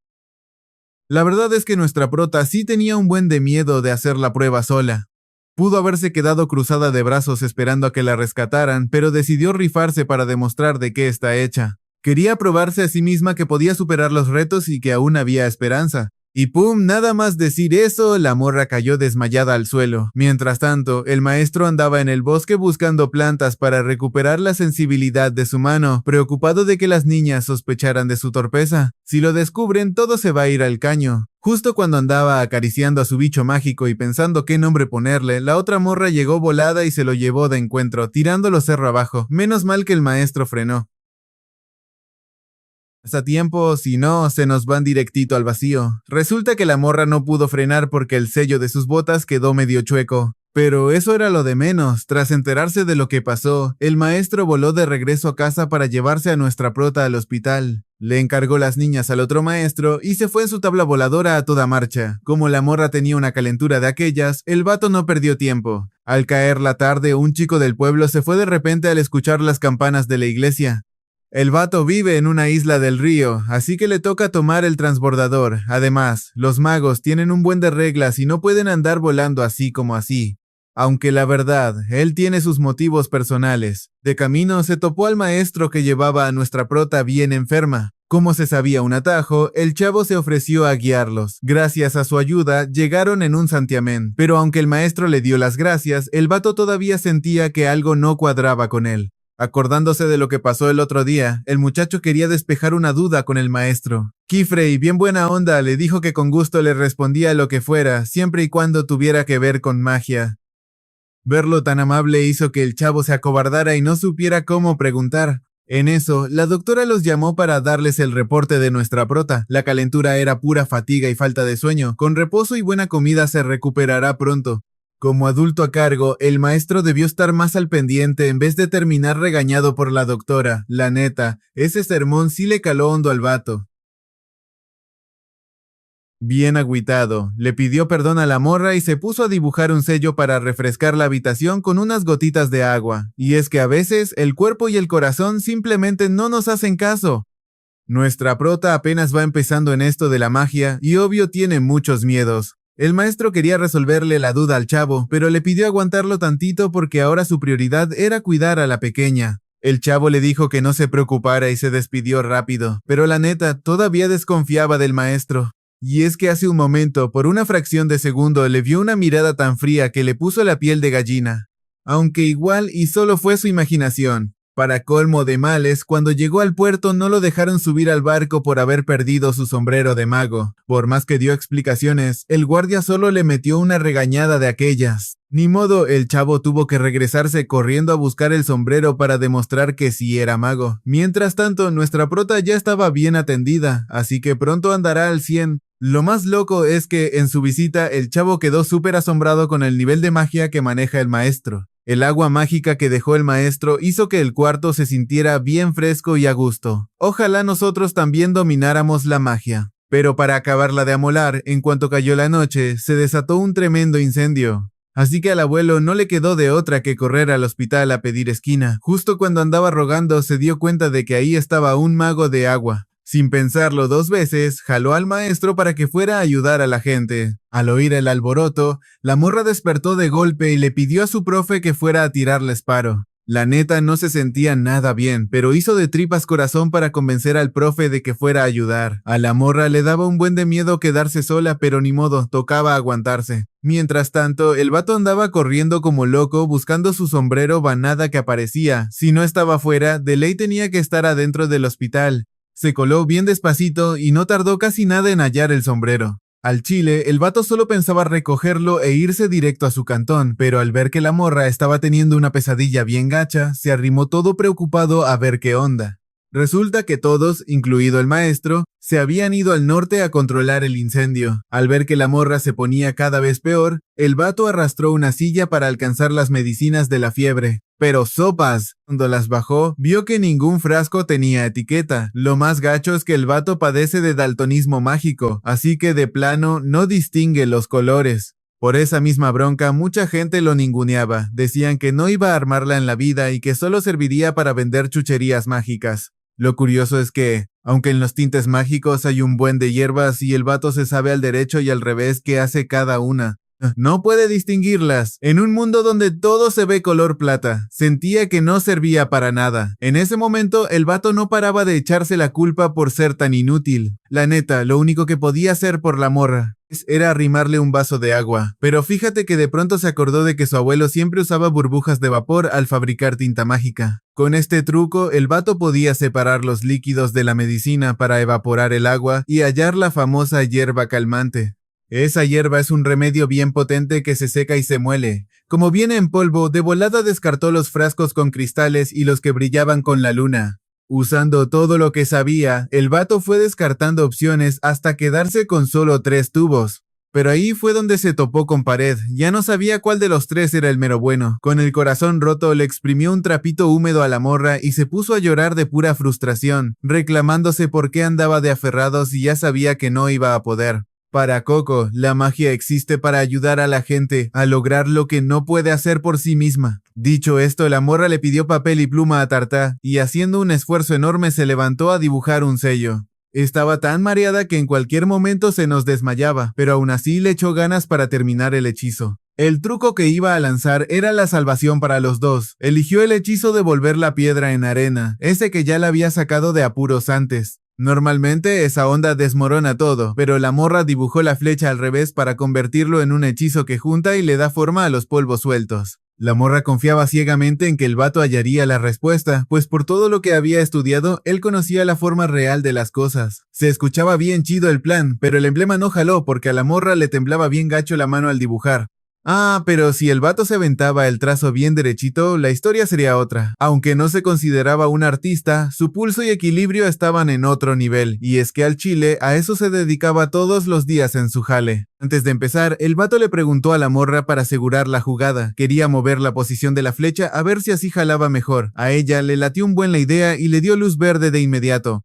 La verdad es que nuestra prota sí tenía un buen de miedo de hacer la prueba sola. Pudo haberse quedado cruzada de brazos esperando a que la rescataran, pero decidió rifarse para demostrar de qué está hecha. Quería probarse a sí misma que podía superar los retos y que aún había esperanza. Y pum, nada más decir eso, la morra cayó desmayada al suelo. Mientras tanto, el maestro andaba en el bosque buscando plantas para recuperar la sensibilidad de su mano, preocupado de que las niñas sospecharan de su torpeza. Si lo descubren, todo se va a ir al caño. Justo cuando andaba acariciando a su bicho mágico y pensando qué nombre ponerle, la otra morra llegó volada y se lo llevó de encuentro, tirándolo cerro abajo. Menos mal que el maestro frenó. Hasta tiempo, si no, se nos van directito al vacío. Resulta que la morra no pudo frenar porque el sello de sus botas quedó medio chueco. Pero eso era lo de menos. Tras enterarse de lo que pasó, el maestro voló de regreso a casa para llevarse a nuestra prota al hospital. Le encargó las niñas al otro maestro y se fue en su tabla voladora a toda marcha. Como la morra tenía una calentura de aquellas, el vato no perdió tiempo. Al caer la tarde, un chico del pueblo se fue de repente al escuchar las campanas de la iglesia. El vato vive en una isla del río, así que le toca tomar el transbordador. Además, los magos tienen un buen de reglas y no pueden andar volando así como así. Aunque la verdad, él tiene sus motivos personales. De camino se topó al maestro que llevaba a nuestra prota bien enferma. Como se sabía un atajo, el chavo se ofreció a guiarlos. Gracias a su ayuda, llegaron en un santiamén. Pero aunque el maestro le dio las gracias, el vato todavía sentía que algo no cuadraba con él. Acordándose de lo que pasó el otro día, el muchacho quería despejar una duda con el maestro. Kifrey, bien buena onda, le dijo que con gusto le respondía lo que fuera, siempre y cuando tuviera que ver con magia. Verlo tan amable hizo que el chavo se acobardara y no supiera cómo preguntar. En eso, la doctora los llamó para darles el reporte de nuestra prota. La calentura era pura fatiga y falta de sueño. Con reposo y buena comida se recuperará pronto. Como adulto a cargo, el maestro debió estar más al pendiente en vez de terminar regañado por la doctora. La neta, ese sermón sí le caló hondo al vato. Bien agüitado, le pidió perdón a la morra y se puso a dibujar un sello para refrescar la habitación con unas gotitas de agua. Y es que a veces el cuerpo y el corazón simplemente no nos hacen caso. Nuestra prota apenas va empezando en esto de la magia y obvio tiene muchos miedos. El maestro quería resolverle la duda al chavo, pero le pidió aguantarlo tantito porque ahora su prioridad era cuidar a la pequeña. El chavo le dijo que no se preocupara y se despidió rápido, pero la neta todavía desconfiaba del maestro. Y es que hace un momento, por una fracción de segundo, le vio una mirada tan fría que le puso la piel de gallina. Aunque igual y solo fue su imaginación. Para colmo de males, cuando llegó al puerto no lo dejaron subir al barco por haber perdido su sombrero de mago. Por más que dio explicaciones, el guardia solo le metió una regañada de aquellas. Ni modo, el chavo tuvo que regresarse corriendo a buscar el sombrero para demostrar que sí era mago. Mientras tanto, nuestra prota ya estaba bien atendida, así que pronto andará al 100. Lo más loco es que en su visita el chavo quedó súper asombrado con el nivel de magia que maneja el maestro. El agua mágica que dejó el maestro hizo que el cuarto se sintiera bien fresco y a gusto. Ojalá nosotros también domináramos la magia. Pero para acabarla de amolar, en cuanto cayó la noche, se desató un tremendo incendio. Así que al abuelo no le quedó de otra que correr al hospital a pedir esquina. Justo cuando andaba rogando se dio cuenta de que ahí estaba un mago de agua. Sin pensarlo 2 veces, jaló al maestro para que fuera a ayudar a la gente. Al oír el alboroto, la morra despertó de golpe y le pidió a su profe que fuera a tirarles paro. La neta no se sentía nada bien, pero hizo de tripas corazón para convencer al profe de que fuera a ayudar. A la morra le daba un buen de miedo quedarse sola, pero ni modo, tocaba aguantarse. Mientras tanto, el vato andaba corriendo como loco buscando su sombrero banada que aparecía. Si no estaba fuera, de ley tenía que estar adentro del hospital. Se coló bien despacito y no tardó casi nada en hallar el sombrero. Al chile, el vato solo pensaba recogerlo e irse directo a su cantón, pero al ver que la morra estaba teniendo una pesadilla bien gacha, se arrimó todo preocupado a ver qué onda. Resulta que todos, incluido el maestro, se habían ido al norte a controlar el incendio. Al ver que la morra se ponía cada vez peor, el vato arrastró una silla para alcanzar las medicinas de la fiebre. Pero sopas, cuando las bajó, vio que ningún frasco tenía etiqueta. Lo más gacho es que el vato padece de daltonismo mágico, así que de plano no distingue los colores. Por esa misma bronca, mucha gente lo ninguneaba. Decían que no iba a armarla en la vida y que solo serviría para vender chucherías mágicas. Lo curioso es que, aunque en los tintes mágicos hay un buen de hierbas y el vato se sabe al derecho y al revés qué hace cada una, No puede distinguirlas. En un mundo donde todo se ve color plata, sentía que no servía para nada. En ese momento, el vato no paraba de echarse la culpa por ser tan inútil. La neta, lo único que podía hacer por la morra era arrimarle un vaso de agua. Pero fíjate que de pronto se acordó de que su abuelo siempre usaba burbujas de vapor al fabricar tinta mágica. Con este truco, el vato podía separar los líquidos de la medicina para evaporar el agua y hallar la famosa hierba calmante. Esa hierba es un remedio bien potente que se seca y se muele. Como viene en polvo, de volada descartó los frascos con cristales y los que brillaban con la luna. Usando todo lo que sabía, el vato fue descartando opciones hasta quedarse con solo 3 tubos. Pero ahí fue donde se topó con pared. Ya no sabía cuál de los 3 era el mero bueno. Con el corazón roto le exprimió un trapito húmedo a la morra y se puso a llorar de pura frustración, reclamándose por qué andaba de aferrado si ya sabía que no iba a poder. Para Coco, la magia existe para ayudar a la gente a lograr lo que no puede hacer por sí misma. Dicho esto, la morra le pidió papel y pluma a Tartá y haciendo un esfuerzo enorme se levantó a dibujar un sello. Estaba tan mareada que en cualquier momento se nos desmayaba, pero aún así le echó ganas para terminar el hechizo. El truco que iba a lanzar era la salvación para los dos. Eligió el hechizo de volver la piedra en arena, ese que ya la había sacado de apuros antes. Normalmente esa onda desmorona todo, pero la morra dibujó la flecha al revés para convertirlo en un hechizo que junta y le da forma a los polvos sueltos. La morra confiaba ciegamente en que el vato hallaría la respuesta, pues por todo lo que había estudiado, él conocía la forma real de las cosas. Se escuchaba bien chido el plan, pero el emblema no jaló porque a la morra le temblaba bien gacho la mano al dibujar. Pero si el vato se aventaba el trazo bien derechito, la historia sería otra. Aunque no se consideraba un artista, su pulso y equilibrio estaban en otro nivel, y es que al chile a eso se dedicaba todos los días en su jale. Antes de empezar, el vato le preguntó a la morra para asegurar la jugada. Quería mover la posición de la flecha a ver si así jalaba mejor. A ella le latió un buen la idea y le dio luz verde de inmediato.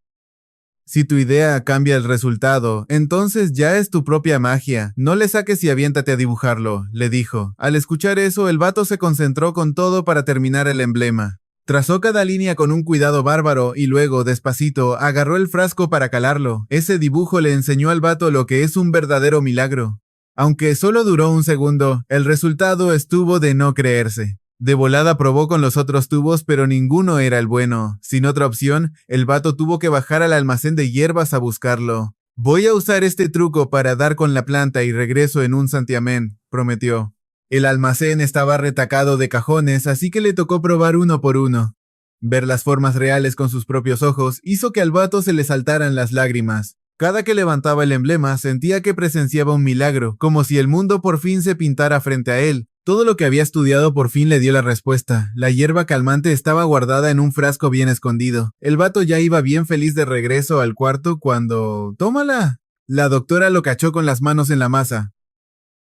Si tu idea cambia el resultado, entonces ya es tu propia magia. No le saques y aviéntate a dibujarlo, le dijo. Al escuchar eso, el vato se concentró con todo para terminar el emblema. Trazó cada línea con un cuidado bárbaro y luego, despacito, agarró el frasco para calarlo. Ese dibujo le enseñó al vato lo que es un verdadero milagro. Aunque solo duró un segundo, el resultado estuvo de no creerse. De volada probó con los otros tubos, pero ninguno era el bueno. Sin otra opción, el vato tuvo que bajar al almacén de hierbas a buscarlo. Voy a usar este truco para dar con la planta y regreso en un santiamén, prometió. El almacén estaba retacado de cajones, así que le tocó probar uno por uno. Ver las formas reales con sus propios ojos hizo que al vato se le saltaran las lágrimas. Cada que levantaba el emblema sentía que presenciaba un milagro, como si el mundo por fin se pintara frente a él. Todo lo que había estudiado por fin le dio la respuesta. La hierba calmante estaba guardada en un frasco bien escondido. El vato ya iba bien feliz de regreso al cuarto cuando... ¡Tómala! La doctora lo cachó con las manos en la masa.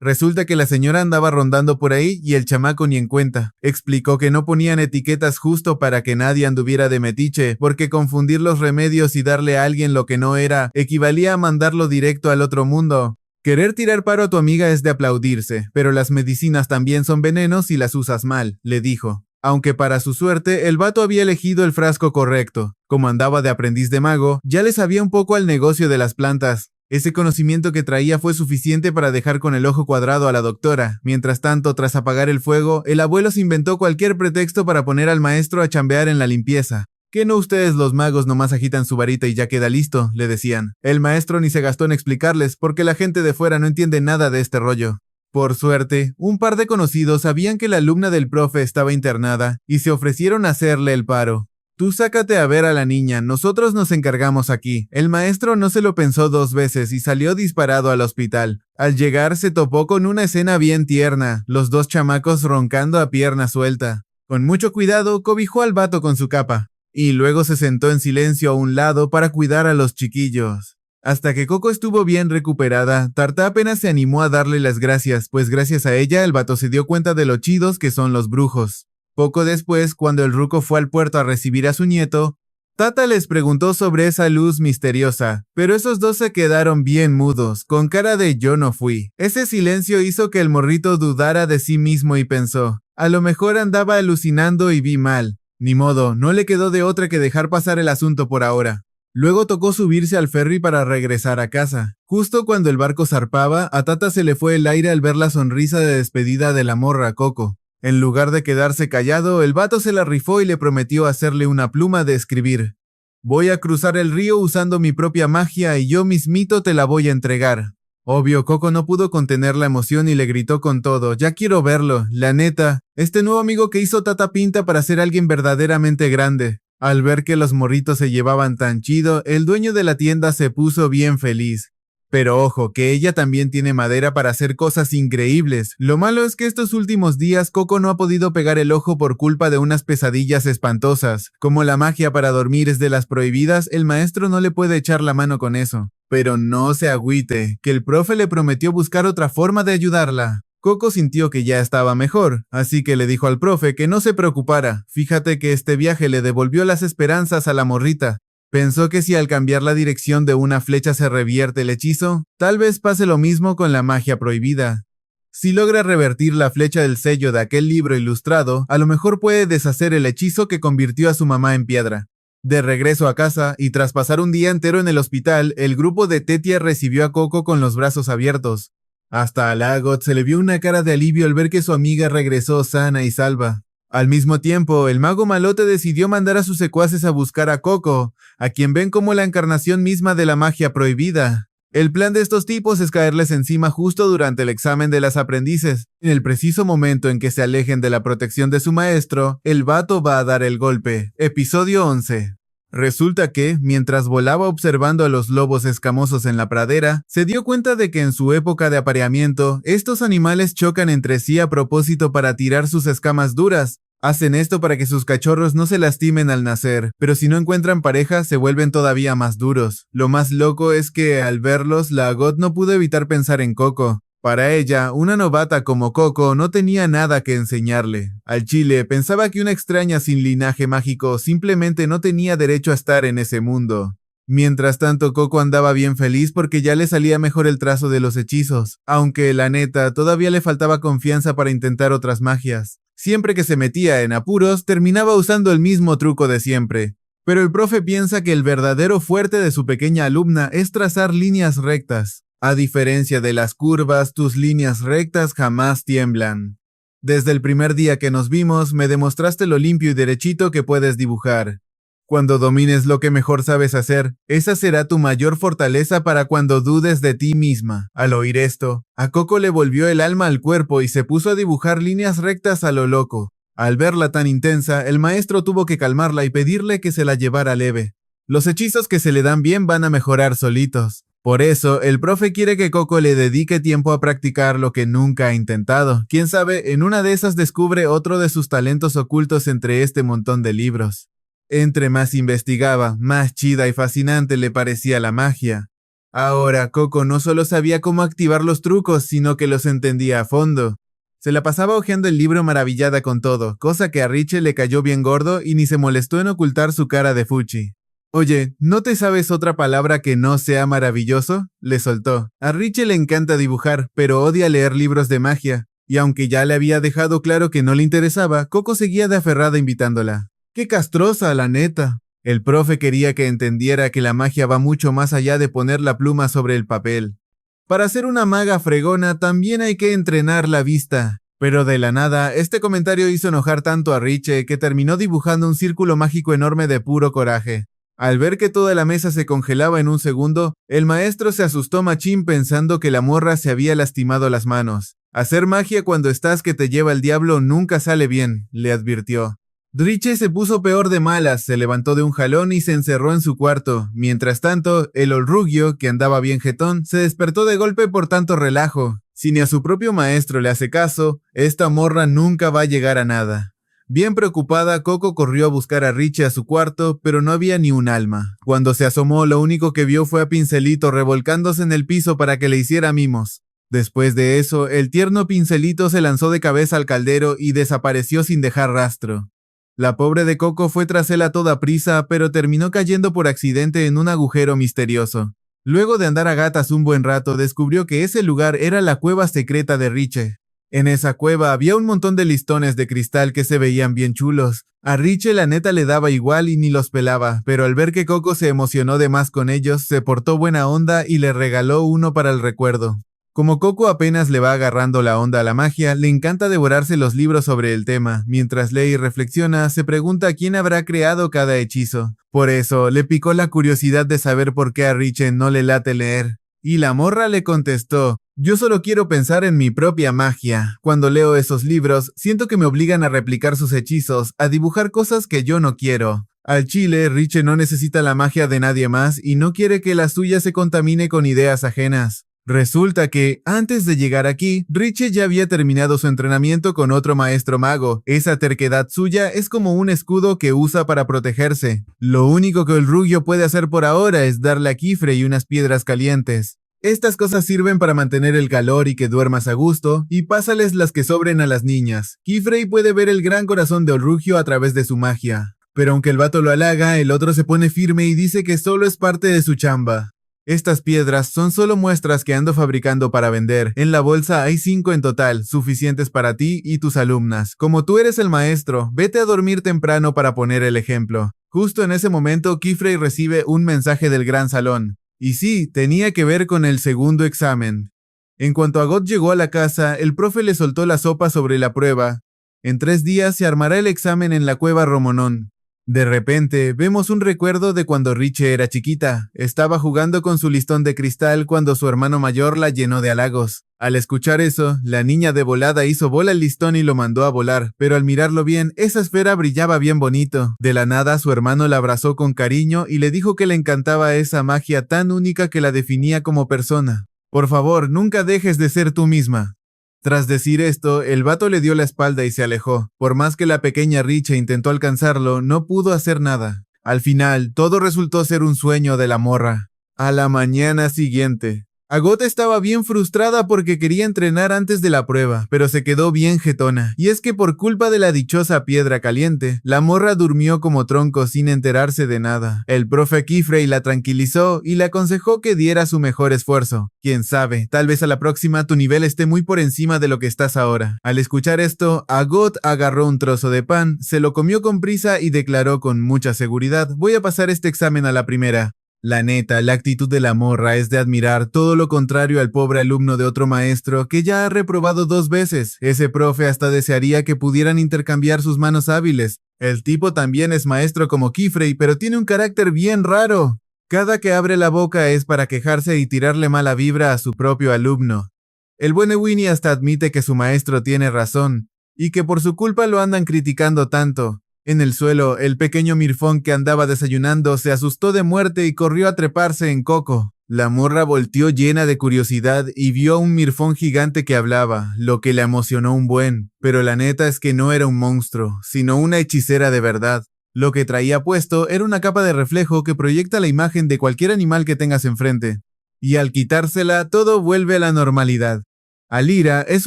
Resulta que la señora andaba rondando por ahí y el chamaco ni en cuenta. Explicó que no ponían etiquetas justo para que nadie anduviera de metiche, porque confundir los remedios y darle a alguien lo que no era equivalía a mandarlo directo al otro mundo. Querer tirar paro a tu amiga es de aplaudirse, pero las medicinas también son venenos si las usas mal, le dijo. Aunque para su suerte, el vato había elegido el frasco correcto. Como andaba de aprendiz de mago, ya le sabía un poco al negocio de las plantas. Ese conocimiento que traía fue suficiente para dejar con el ojo cuadrado a la doctora. Mientras tanto, tras apagar el fuego, el abuelo se inventó cualquier pretexto para poner al maestro a chambear en la limpieza. ¿Qué no ustedes los magos nomás agitan su varita y ya queda listo?, le decían. El maestro ni se gastó en explicarles, porque la gente de fuera no entiende nada de este rollo. Por suerte, un par de conocidos sabían que la alumna del profe estaba internada y se ofrecieron a hacerle el paro. Tú sácate a ver a la niña, nosotros nos encargamos aquí. El maestro no se lo pensó 2 veces y salió disparado al hospital. Al llegar se topó con una escena bien tierna, los 2 chamacos roncando a pierna suelta. Con mucho cuidado cobijó al vato con su capa, y luego se sentó en silencio a un lado para cuidar a los chiquillos. Hasta que Coco estuvo bien recuperada, Tartá apenas se animó a darle las gracias, pues gracias a ella el vato se dio cuenta de lo chidos que son los brujos. Poco después, cuando el ruco fue al puerto a recibir a su nieto, Tata les preguntó sobre esa luz misteriosa, pero esos 2 se quedaron bien mudos, con cara de yo no fui. Ese silencio hizo que el morrito dudara de sí mismo y pensó, a lo mejor andaba alucinando y vi mal. Ni modo, no le quedó de otra que dejar pasar el asunto por ahora. Luego tocó subirse al ferry para regresar a casa. Justo cuando el barco zarpaba, a Tata se le fue el aire al ver la sonrisa de despedida de la morra Coco. En lugar de quedarse callado, el vato se la rifó y le prometió hacerle una pluma de escribir: voy a cruzar el río usando mi propia magia y yo mismito te la voy a entregar. Obvio, Coco no pudo contener la emoción y le gritó con todo: ya quiero verlo, la neta, este nuevo amigo que hizo Tata pinta para ser alguien verdaderamente grande. Al ver que los morritos se llevaban tan chido, el dueño de la tienda se puso bien feliz. Pero ojo, que ella también tiene madera para hacer cosas increíbles. Lo malo es que estos últimos días Coco no ha podido pegar el ojo por culpa de unas pesadillas espantosas. Como la magia para dormir es de las prohibidas, el maestro no le puede echar la mano con eso. Pero no se agüite, que el profe le prometió buscar otra forma de ayudarla. Coco sintió que ya estaba mejor, así que le dijo al profe que no se preocupara. Fíjate que este viaje le devolvió las esperanzas a la morrita. Pensó que si al cambiar la dirección de una flecha se revierte el hechizo, tal vez pase lo mismo con la magia prohibida. Si logra revertir la flecha del sello de aquel libro ilustrado, a lo mejor puede deshacer el hechizo que convirtió a su mamá en piedra. De regreso a casa, y tras pasar un día entero en el hospital, el grupo de Tetia recibió a Coco con los brazos abiertos. Hasta a Lagot se le vio una cara de alivio al ver que su amiga regresó sana y salva. Al mismo tiempo, el mago malote decidió mandar a sus secuaces a buscar a Coco, a quien ven como la encarnación misma de la magia prohibida. El plan de estos tipos es caerles encima justo durante el examen de las aprendices. En el preciso momento en que se alejen de la protección de su maestro, el vato va a dar el golpe. Episodio 11. Resulta que, mientras volaba observando a los lobos escamosos en la pradera, se dio cuenta de que en su época de apareamiento, estos animales chocan entre sí a propósito para tirar sus escamas duras. Hacen esto para que sus cachorros no se lastimen al nacer, pero si no encuentran pareja se vuelven todavía más duros. Lo más loco es que, al verlos, la Agot no pudo evitar pensar en Coco. Para ella, una novata como Coco no tenía nada que enseñarle. Al chile, pensaba que una extraña sin linaje mágico simplemente no tenía derecho a estar en ese mundo. Mientras tanto, Coco andaba bien feliz porque ya le salía mejor el trazo de los hechizos, aunque, la neta, todavía le faltaba confianza para intentar otras magias. Siempre que se metía en apuros, terminaba usando el mismo truco de siempre. Pero el profe piensa que el verdadero fuerte de su pequeña alumna es trazar líneas rectas. A diferencia de las curvas, tus líneas rectas jamás tiemblan. Desde el primer día que nos vimos, me demostraste lo limpio y derechito que puedes dibujar. Cuando domines lo que mejor sabes hacer, esa será tu mayor fortaleza para cuando dudes de ti misma. Al oír esto, a Coco le volvió el alma al cuerpo y se puso a dibujar líneas rectas a lo loco. Al verla tan intensa, el maestro tuvo que calmarla y pedirle que se la llevara leve. Los hechizos que se le dan bien van a mejorar solitos. Por eso, el profe quiere que Coco le dedique tiempo a practicar lo que nunca ha intentado. Quién sabe, en una de esas descubre otro de sus talentos ocultos entre este montón de libros. Entre más investigaba, más chida y fascinante le parecía la magia. Ahora, Coco no solo sabía cómo activar los trucos, sino que los entendía a fondo. Se la pasaba hojeando el libro maravillada con todo, cosa que a Richie le cayó bien gordo y ni se molestó en ocultar su cara de fuchi. Oye, ¿no te sabes otra palabra que no sea maravilloso? Le soltó. A Richie le encanta dibujar, pero odia leer libros de magia. Y aunque ya le había dejado claro que no le interesaba, Coco seguía de aferrada invitándola. ¡Qué castrosa, la neta! El profe quería que entendiera que la magia va mucho más allá de poner la pluma sobre el papel. Para ser una maga fregona también hay que entrenar la vista. Pero de la nada, este comentario hizo enojar tanto a Richie que terminó dibujando un círculo mágico enorme de puro coraje. Al ver que toda la mesa se congelaba en un segundo, el maestro se asustó machín pensando que la morra se había lastimado las manos. Hacer magia cuando estás que te lleva el diablo nunca sale bien, le advirtió. Richie se puso peor de malas, se levantó de un jalón y se encerró en su cuarto. Mientras tanto, el Olrugio, que andaba bien jetón, se despertó de golpe por tanto relajo. Si ni a su propio maestro le hace caso, esta morra nunca va a llegar a nada. Bien preocupada, Coco corrió a buscar a Richie a su cuarto, pero no había ni un alma. Cuando se asomó, lo único que vio fue a Pincelito revolcándose en el piso para que le hiciera mimos. Después de eso, el tierno Pincelito se lanzó de cabeza al caldero y desapareció sin dejar rastro. La pobre de Coco fue tras él a toda prisa, pero terminó cayendo por accidente en un agujero misterioso. Luego de andar a gatas un buen rato, descubrió que ese lugar era la cueva secreta de Richie. En esa cueva había un montón de listones de cristal que se veían bien chulos. A Richie la neta le daba igual y ni los pelaba, pero al ver que Coco se emocionó de más con ellos, se portó buena onda y le regaló uno para el recuerdo. Como Coco apenas le va agarrando la onda a la magia, le encanta devorarse los libros sobre el tema. Mientras lee y reflexiona, se pregunta quién habrá creado cada hechizo. Por eso, le picó la curiosidad de saber por qué a Richie no le late leer. Y la morra le contestó: yo solo quiero pensar en mi propia magia. Cuando leo esos libros, siento que me obligan a replicar sus hechizos, a dibujar cosas que yo no quiero. Al chile, Richie no necesita la magia de nadie más y no quiere que la suya se contamine con ideas ajenas. Resulta que, antes de llegar aquí, Richie ya había terminado su entrenamiento con otro maestro mago. Esa terquedad suya es como un escudo que usa para protegerse. Lo único que el rubio puede hacer por ahora es darle a Kifre y unas piedras calientes. Estas cosas sirven para mantener el calor y que duermas a gusto, y pásales las que sobren a las niñas. Kifrey puede ver el gran corazón de Olrugio a través de su magia. Pero aunque el vato lo halaga, el otro se pone firme y dice que solo es parte de su chamba. Estas piedras son solo muestras que ando fabricando para vender. En la bolsa hay 5 en total, suficientes para ti y tus alumnas. Como tú eres el maestro, vete a dormir temprano para poner el ejemplo. Justo en ese momento, Kifrey recibe un mensaje del gran salón. Y sí, tenía que ver con el segundo examen. En cuanto Agot llegó a la casa, el profe le soltó la sopa sobre la prueba. En 3 días se armará el examen en la cueva Romonón. De repente, vemos un recuerdo de cuando Richie era chiquita. Estaba jugando con su listón de cristal cuando su hermano mayor la llenó de halagos. Al escuchar eso, la niña de volada hizo bola el listón y lo mandó a volar, pero al mirarlo bien, esa esfera brillaba bien bonito. De la nada, su hermano la abrazó con cariño y le dijo que le encantaba esa magia tan única que la definía como persona. Por favor, nunca dejes de ser tú misma. Tras decir esto, el vato le dio la espalda y se alejó. Por más que la pequeña Richa intentó alcanzarlo, no pudo hacer nada. Al final, todo resultó ser un sueño de la morra. A la mañana siguiente, Agot estaba bien frustrada porque quería entrenar antes de la prueba, pero se quedó bien jetona. Y es que por culpa de la dichosa piedra caliente, la morra durmió como tronco sin enterarse de nada. El profe Kifrey la tranquilizó y le aconsejó que diera su mejor esfuerzo. Quién sabe, tal vez a la próxima tu nivel esté muy por encima de lo que estás ahora. Al escuchar esto, Agot agarró un trozo de pan, se lo comió con prisa y declaró con mucha seguridad: voy a pasar este examen a la primera. La neta, la actitud de la morra es de admirar, todo lo contrario al pobre alumno de otro maestro que ya ha reprobado 2 veces. Ese profe hasta desearía que pudieran intercambiar sus manos hábiles. El tipo también es maestro como Kifrey, pero tiene un carácter bien raro. Cada que abre la boca es para quejarse y tirarle mala vibra a su propio alumno. El buen Ewini hasta admite que su maestro tiene razón, y que por su culpa lo andan criticando tanto. En el suelo, el pequeño Mirfón que andaba desayunando se asustó de muerte y corrió a treparse en Coco. La morra volteó llena de curiosidad y vio a un Mirfón gigante que hablaba, lo que le emocionó un buen. Pero la neta es que no era un monstruo, sino una hechicera de verdad. Lo que traía puesto era una capa de reflejo que proyecta la imagen de cualquier animal que tengas enfrente. Y al quitársela, todo vuelve a la normalidad. Alira es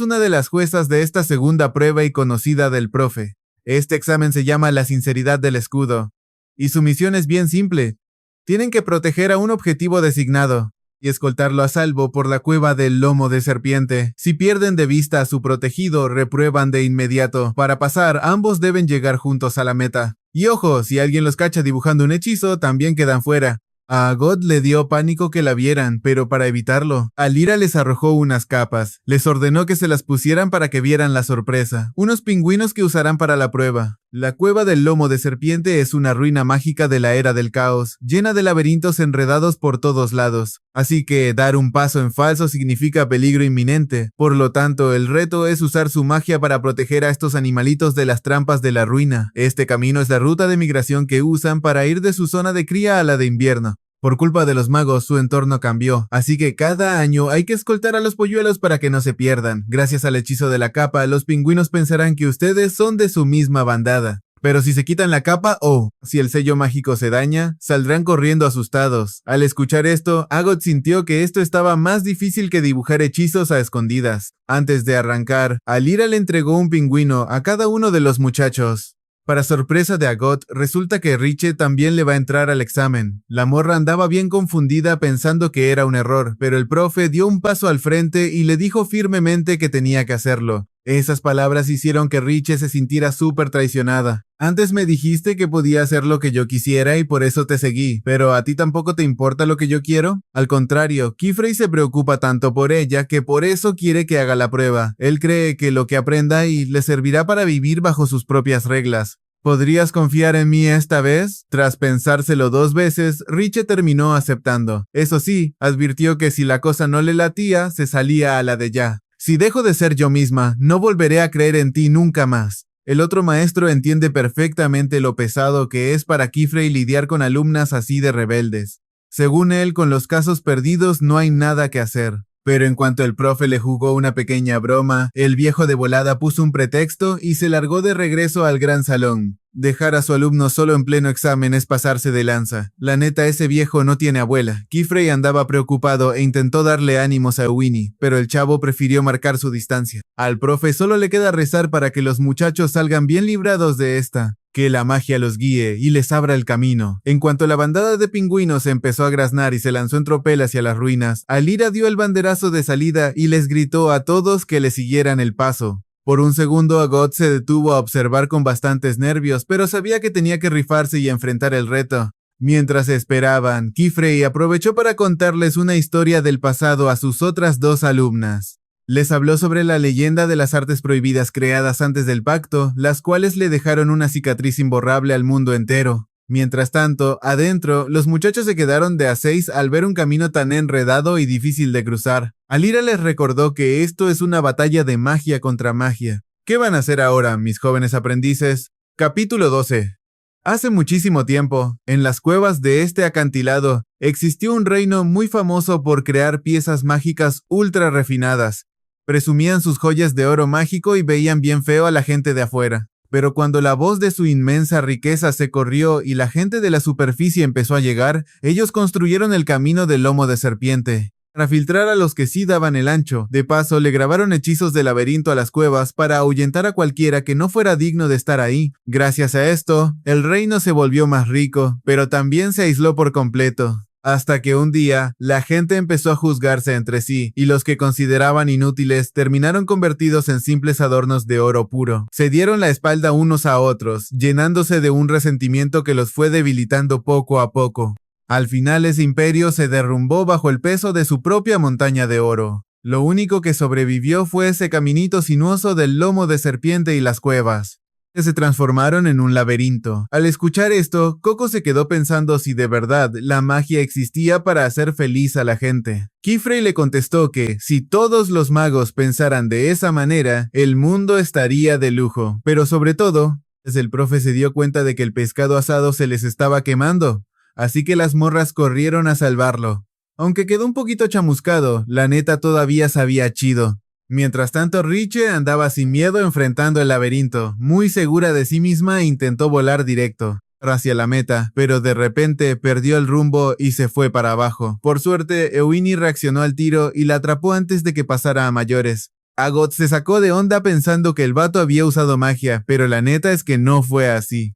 una de las juezas de esta segunda prueba y conocida del profe. Este examen se llama la sinceridad del escudo, y su misión es bien simple. Tienen que proteger a un objetivo designado y escoltarlo a salvo por la cueva del lomo de serpiente. Si pierden de vista a su protegido, reprueban de inmediato. Para pasar, ambos deben llegar juntos a la meta. Y ojo, si alguien los cacha dibujando un hechizo, también quedan fuera. A Agot le dio pánico que la vieran, pero para evitarlo, Alira les arrojó unas capas. Les ordenó que se las pusieran para que vieran la sorpresa. Unos pingüinos que usarán para la prueba. La cueva del lomo de serpiente es una ruina mágica de la era del caos, llena de laberintos enredados por todos lados. Así que dar un paso en falso significa peligro inminente. Por lo tanto, el reto es usar su magia para proteger a estos animalitos de las trampas de la ruina. Este camino es la ruta de migración que usan para ir de su zona de cría a la de invierno. Por culpa de los magos, su entorno cambió, así que cada año hay que escoltar a los polluelos para que no se pierdan. Gracias al hechizo de la capa, los pingüinos pensarán que ustedes son de su misma bandada. Pero si se quitan la capa o si el sello mágico se daña, saldrán corriendo asustados. Al escuchar esto, Agot sintió que esto estaba más difícil que dibujar hechizos a escondidas. Antes de arrancar, Alira le entregó un pingüino a cada uno de los muchachos. Para sorpresa de Agot, resulta que Richie también le va a entrar al examen. La morra andaba bien confundida pensando que era un error, pero el profe dio un paso al frente y le dijo firmemente que tenía que hacerlo. Esas palabras hicieron que Riche se sintiera súper traicionada. Antes me dijiste que podía hacer lo que yo quisiera y por eso te seguí, pero ¿a ti tampoco te importa lo que yo quiero? Al contrario, Keyfrey se preocupa tanto por ella que por eso quiere que haga la prueba. Él cree que lo que aprenda y le servirá para vivir bajo sus propias reglas. ¿Podrías confiar en mí esta vez? Tras pensárselo 2 veces, Riche terminó aceptando. Eso sí, advirtió que si la cosa no le latía, se salía a la de ya. Si dejo de ser yo misma, no volveré a creer en ti nunca más. El otro maestro entiende perfectamente lo pesado que es para Keyfrey lidiar con alumnas así de rebeldes. Según él, con los casos perdidos no hay nada que hacer. Pero en cuanto el profe le jugó una pequeña broma, el viejo de volada puso un pretexto y se largó de regreso al gran salón. Dejar a su alumno solo en pleno examen es pasarse de lanza. La neta, ese viejo no tiene abuela. Keyfrey andaba preocupado e intentó darle ánimos a Winnie, pero el chavo prefirió marcar su distancia. Al profe solo le queda rezar para que los muchachos salgan bien librados de esta. Que la magia los guíe y les abra el camino. En cuanto la bandada de pingüinos empezó a graznar y se lanzó en tropel hacia las ruinas, Alira dio el banderazo de salida y les gritó a todos que le siguieran el paso. Por un segundo Agot se detuvo a observar con bastantes nervios, pero sabía que tenía que rifarse y enfrentar el reto. Mientras esperaban, Keyfrey aprovechó para contarles una historia del pasado a sus otras 2 alumnas. Les habló sobre la leyenda de las artes prohibidas creadas antes del pacto, las cuales le dejaron una cicatriz imborrable al mundo entero. Mientras tanto, adentro, los muchachos se quedaron de a 6 al ver un camino tan enredado y difícil de cruzar. Alira les recordó que esto es una batalla de magia contra magia. ¿Qué van a hacer ahora, mis jóvenes aprendices? Capítulo 12. Hace muchísimo tiempo, en las cuevas de este acantilado, existió un reino muy famoso por crear piezas mágicas ultra refinadas. Presumían sus joyas de oro mágico y veían bien feo a la gente de afuera. Pero cuando la voz de su inmensa riqueza se corrió y la gente de la superficie empezó a llegar, ellos construyeron el camino del lomo de serpiente, para filtrar a los que sí daban el ancho. De paso, le grabaron hechizos de laberinto a las cuevas para ahuyentar a cualquiera que no fuera digno de estar ahí. Gracias a esto, el reino se volvió más rico, pero también se aisló por completo. Hasta que un día, la gente empezó a juzgarse entre sí, y los que consideraban inútiles terminaron convertidos en simples adornos de oro puro. Se dieron la espalda unos a otros, llenándose de un resentimiento que los fue debilitando poco a poco. Al final ese imperio se derrumbó bajo el peso de su propia montaña de oro. Lo único que sobrevivió fue ese caminito sinuoso del lomo de serpiente y las cuevas, que se transformaron en un laberinto. Al escuchar esto, Coco se quedó pensando si de verdad la magia existía para hacer feliz a la gente. Keyfrey le contestó que, si todos los magos pensaran de esa manera, el mundo estaría de lujo. Pero sobre todo, el profe se dio cuenta de que el pescado asado se les estaba quemando, así que las morras corrieron a salvarlo. Aunque quedó un poquito chamuscado, la neta todavía sabía chido. Mientras tanto, Riche andaba sin miedo enfrentando el laberinto. Muy segura de sí misma, intentó volar directo hacia la meta, pero de repente perdió el rumbo y se fue para abajo. Por suerte, Eowyn reaccionó al tiro y la atrapó antes de que pasara a mayores. Agot se sacó de onda pensando que el vato había usado magia, pero la neta es que no fue así.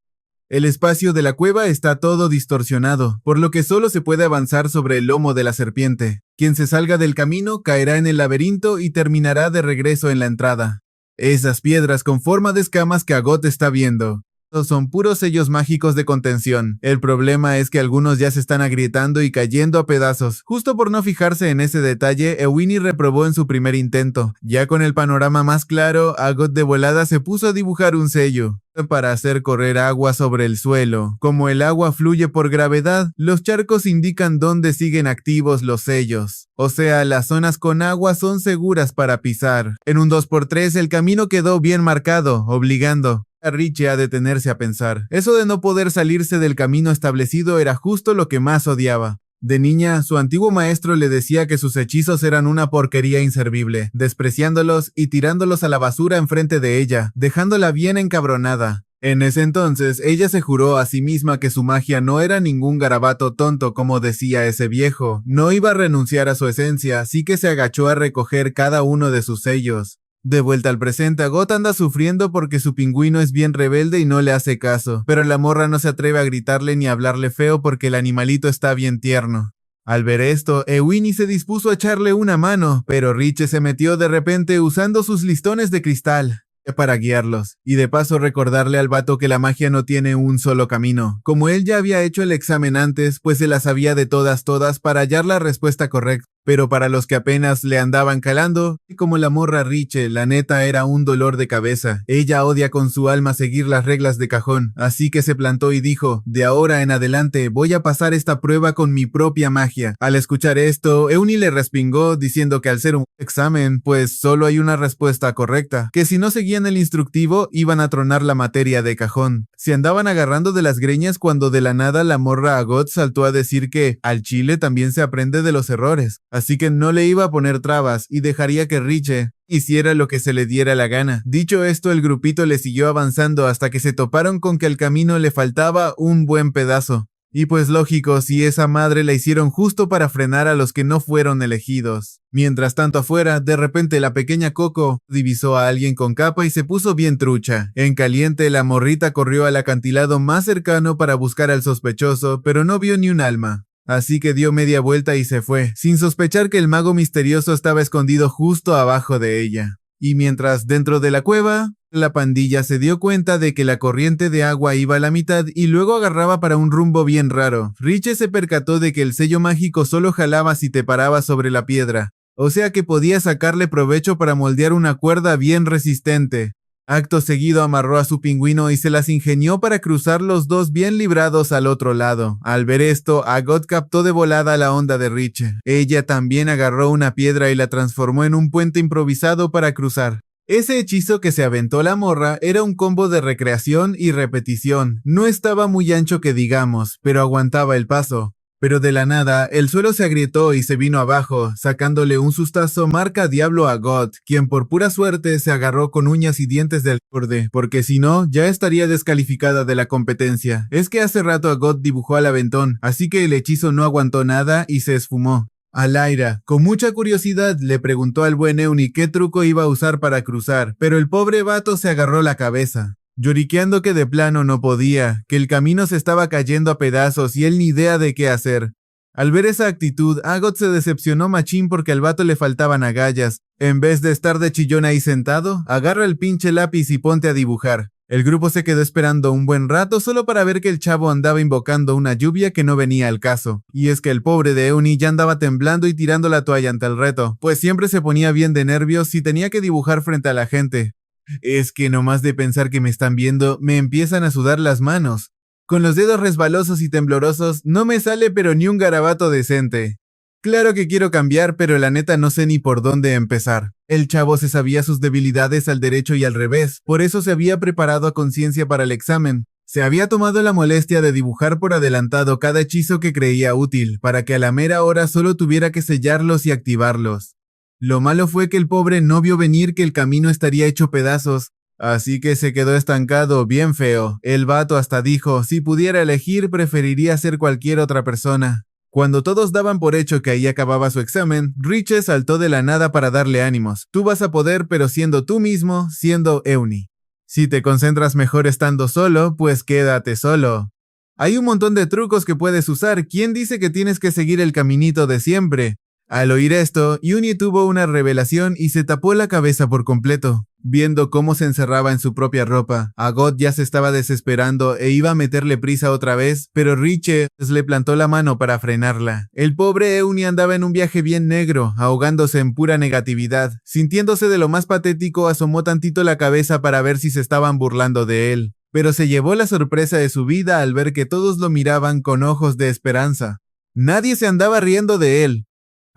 El espacio de la cueva está todo distorsionado, por lo que solo se puede avanzar sobre el lomo de la serpiente. Quien se salga del camino caerá en el laberinto y terminará de regreso en la entrada. Esas piedras con forma de escamas que Agot está viendo son puros sellos mágicos de contención. El problema es que algunos ya se están agrietando y cayendo a pedazos. Justo por no fijarse en ese detalle, Eowyn reprobó en su primer intento. Ya con el panorama más claro, Agot de volada se puso a dibujar un sello para hacer correr agua sobre el suelo. Como el agua fluye por gravedad, los charcos indican dónde siguen activos los sellos. O sea, las zonas con agua son seguras para pisar. En un 2×3 el camino quedó bien marcado, obligando a Riche a detenerse a pensar. Eso de no poder salirse del camino establecido era justo lo que más odiaba. De niña, su antiguo maestro le decía que sus hechizos eran una porquería inservible, despreciándolos y tirándolos a la basura enfrente de ella, dejándola bien encabronada. En ese entonces, ella se juró a sí misma que su magia no era ningún garabato tonto como decía ese viejo. No iba a renunciar a su esencia, así que se agachó a recoger cada uno de sus sellos. De vuelta al presente, Agot anda sufriendo porque su pingüino es bien rebelde y no le hace caso, pero la morra no se atreve a gritarle ni a hablarle feo porque el animalito está bien tierno. Al ver esto, Ewini se dispuso a echarle una mano, pero Riche se metió de repente usando sus listones de cristal para guiarlos, y de paso recordarle al vato que la magia no tiene un solo camino. Como él ya había hecho el examen antes, pues se la sabía de todas para hallar la respuesta correcta. Pero para los que apenas le andaban calando, como la morra Riche, la neta era un dolor de cabeza. Ella odia con su alma seguir las reglas de cajón, así que se plantó y dijo, de ahora en adelante voy a pasar esta prueba con mi propia magia. Al escuchar esto, Euni le respingó diciendo que al ser un examen, pues solo hay una respuesta correcta, que si no seguían el instructivo iban a tronar la materia de cajón. Se andaban agarrando de las greñas cuando de la nada la morra Agot saltó a decir que al chile también se aprende de los errores. Así que no le iba a poner trabas y dejaría que Riche hiciera lo que se le diera la gana. Dicho esto, el grupito le siguió avanzando hasta que se toparon con que al camino le faltaba un buen pedazo. Y pues lógico, si esa madre la hicieron justo para frenar a los que no fueron elegidos. Mientras tanto afuera, de repente la pequeña Coco divisó a alguien con capa y se puso bien trucha. En caliente, la morrita corrió al acantilado más cercano para buscar al sospechoso, pero no vio ni un alma. Así que dio media vuelta y se fue, sin sospechar que el mago misterioso estaba escondido justo abajo de ella. Y mientras dentro de la cueva, la pandilla se dio cuenta de que la corriente de agua iba a la mitad y luego agarraba para un rumbo bien raro. Riche se percató de que el sello mágico solo jalaba si te parabas sobre la piedra, o sea que podía sacarle provecho para moldear una cuerda bien resistente. Acto seguido amarró a su pingüino y se las ingenió para cruzar los dos bien librados al otro lado. Al ver esto, Agot captó de volada la onda de Riche. Ella también agarró una piedra y la transformó en un puente improvisado para cruzar. Ese hechizo que se aventó la morra era un combo de recreación y repetición. No estaba muy ancho que digamos, pero aguantaba el paso. Pero de la nada, el suelo se agrietó y se vino abajo, sacándole un sustazo marca diablo a God, quien por pura suerte se agarró con uñas y dientes del borde, porque si no, ya estaría descalificada de la competencia. Es que hace rato a God dibujó al aventón, así que el hechizo no aguantó nada y se esfumó. Alaira, con mucha curiosidad, le preguntó al buen Euni qué truco iba a usar para cruzar, pero el pobre vato se agarró la cabeza, lloriqueando que de plano no podía, que el camino se estaba cayendo a pedazos y él ni idea de qué hacer. Al ver esa actitud, Agot se decepcionó machín porque al vato le faltaban agallas. En vez de estar de chillón ahí sentado, agarra el pinche lápiz y ponte a dibujar. El grupo se quedó esperando un buen rato solo para ver que el chavo andaba invocando una lluvia que no venía al caso. Y es que el pobre de Euni ya andaba temblando y tirando la toalla ante el reto, pues siempre se ponía bien de nervios si tenía que dibujar frente a la gente. Es que nomás de pensar que me están viendo, me empiezan a sudar las manos. Con los dedos resbalosos y temblorosos, no me sale pero ni un garabato decente. Claro que quiero cambiar, pero la neta no sé ni por dónde empezar. El chavo se sabía sus debilidades al derecho y al revés, por eso se había preparado a conciencia para el examen. Se había tomado la molestia de dibujar por adelantado cada hechizo que creía útil, para que a la mera hora solo tuviera que sellarlos y activarlos. Lo malo fue que el pobre no vio venir que el camino estaría hecho pedazos, así que se quedó estancado bien feo. El vato hasta dijo, si pudiera elegir, preferiría ser cualquier otra persona. Cuando todos daban por hecho que ahí acababa su examen, Riche saltó de la nada para darle ánimos. Tú vas a poder, pero siendo tú mismo, siendo Euni. Si te concentras mejor estando solo, pues quédate solo. Hay un montón de trucos que puedes usar. ¿Quién dice que tienes que seguir el caminito de siempre? Al oír esto, Euni tuvo una revelación y se tapó la cabeza por completo, viendo cómo se encerraba en su propia ropa. Agot ya se estaba desesperando e iba a meterle prisa otra vez, pero Riche le plantó la mano para frenarla. El pobre Euni andaba en un viaje bien negro, ahogándose en pura negatividad. Sintiéndose de lo más patético, asomó tantito la cabeza para ver si se estaban burlando de él, pero se llevó la sorpresa de su vida al ver que todos lo miraban con ojos de esperanza. Nadie se andaba riendo de él.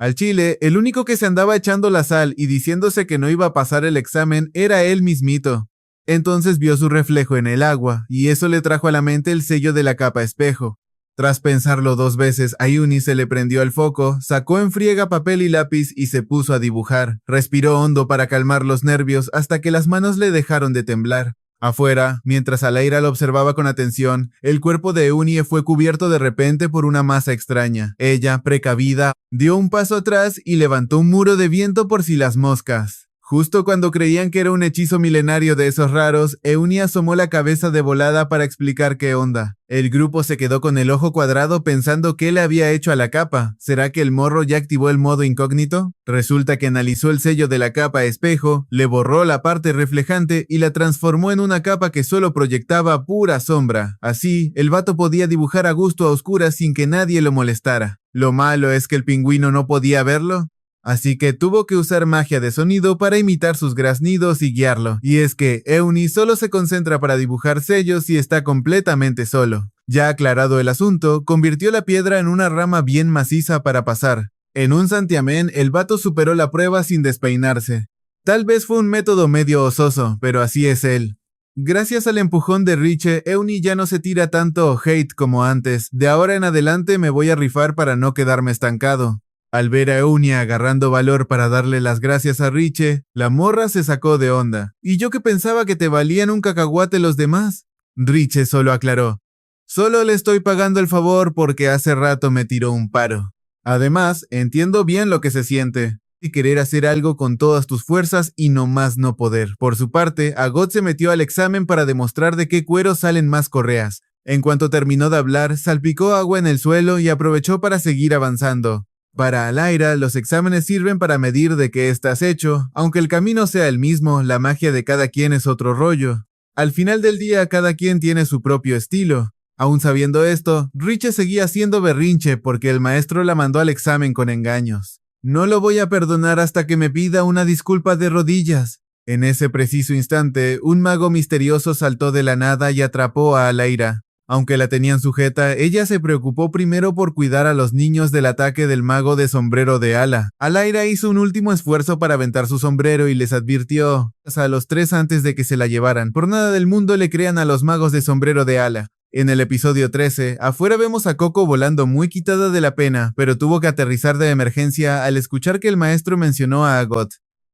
Al chile, el único que se andaba echando la sal y diciéndose que no iba a pasar el examen era él mismito. Entonces vio su reflejo en el agua, y eso le trajo a la mente el sello de la capa espejo. Tras pensarlo 2 veces, a Euni se le prendió el foco, sacó en friega papel y lápiz y se puso a dibujar. Respiró hondo para calmar los nervios hasta que las manos le dejaron de temblar. Afuera, mientras Alaira lo observaba con atención, el cuerpo de Euni fue cubierto de repente por una masa extraña. Ella, precavida, dio un paso atrás y levantó un muro de viento por si las moscas. Justo cuando creían que era un hechizo milenario de esos raros, Eunie asomó la cabeza de volada para explicar qué onda. El grupo se quedó con el ojo cuadrado pensando qué le había hecho a la capa. ¿Será que el morro ya activó el modo incógnito? Resulta que analizó el sello de la capa espejo, le borró la parte reflejante y la transformó en una capa que solo proyectaba pura sombra. Así, el vato podía dibujar a gusto a oscuras sin que nadie lo molestara. Lo malo es que el pingüino no podía verlo. Así que tuvo que usar magia de sonido para imitar sus graznidos y guiarlo. Y es que Eunie solo se concentra para dibujar sellos y está completamente solo. Ya aclarado el asunto, convirtió la piedra en una rama bien maciza para pasar. En un santiamén, el vato superó la prueba sin despeinarse. Tal vez fue un método medio ososo, pero así es él. Gracias al empujón de Riche, Eunie ya no se tira tanto hate como antes. De ahora en adelante me voy a rifar para no quedarme estancado. Al ver a Eunie agarrando valor para darle las gracias a Riche, la morra se sacó de onda. ¿Y yo que pensaba que te valían un cacahuate los demás? Riche solo aclaró. Solo le estoy pagando el favor porque hace rato me tiró un paro. Además, entiendo bien lo que se siente. Y querer hacer algo con todas tus fuerzas y no más no poder. Por su parte, Agot se metió al examen para demostrar de qué cuero salen más correas. En cuanto terminó de hablar, salpicó agua en el suelo y aprovechó para seguir avanzando. Para Alaira, los exámenes sirven para medir de qué estás hecho. Aunque el camino sea el mismo, la magia de cada quien es otro rollo. Al final del día, cada quien tiene su propio estilo. Aún sabiendo esto, Riche seguía haciendo berrinche porque el maestro la mandó al examen con engaños. No lo voy a perdonar hasta que me pida una disculpa de rodillas. En ese preciso instante, un mago misterioso saltó de la nada y atrapó a Alaira. Aunque la tenían sujeta, ella se preocupó primero por cuidar a los niños del ataque del mago de sombrero de ala. Alaira hizo un último esfuerzo para aventar su sombrero y les advirtió a los tres antes de que se la llevaran. Por nada del mundo le crean a los magos de sombrero de ala. En el episodio 13, afuera vemos a Coco volando muy quitada de la pena, pero tuvo que aterrizar de emergencia al escuchar que el maestro mencionó a Agot.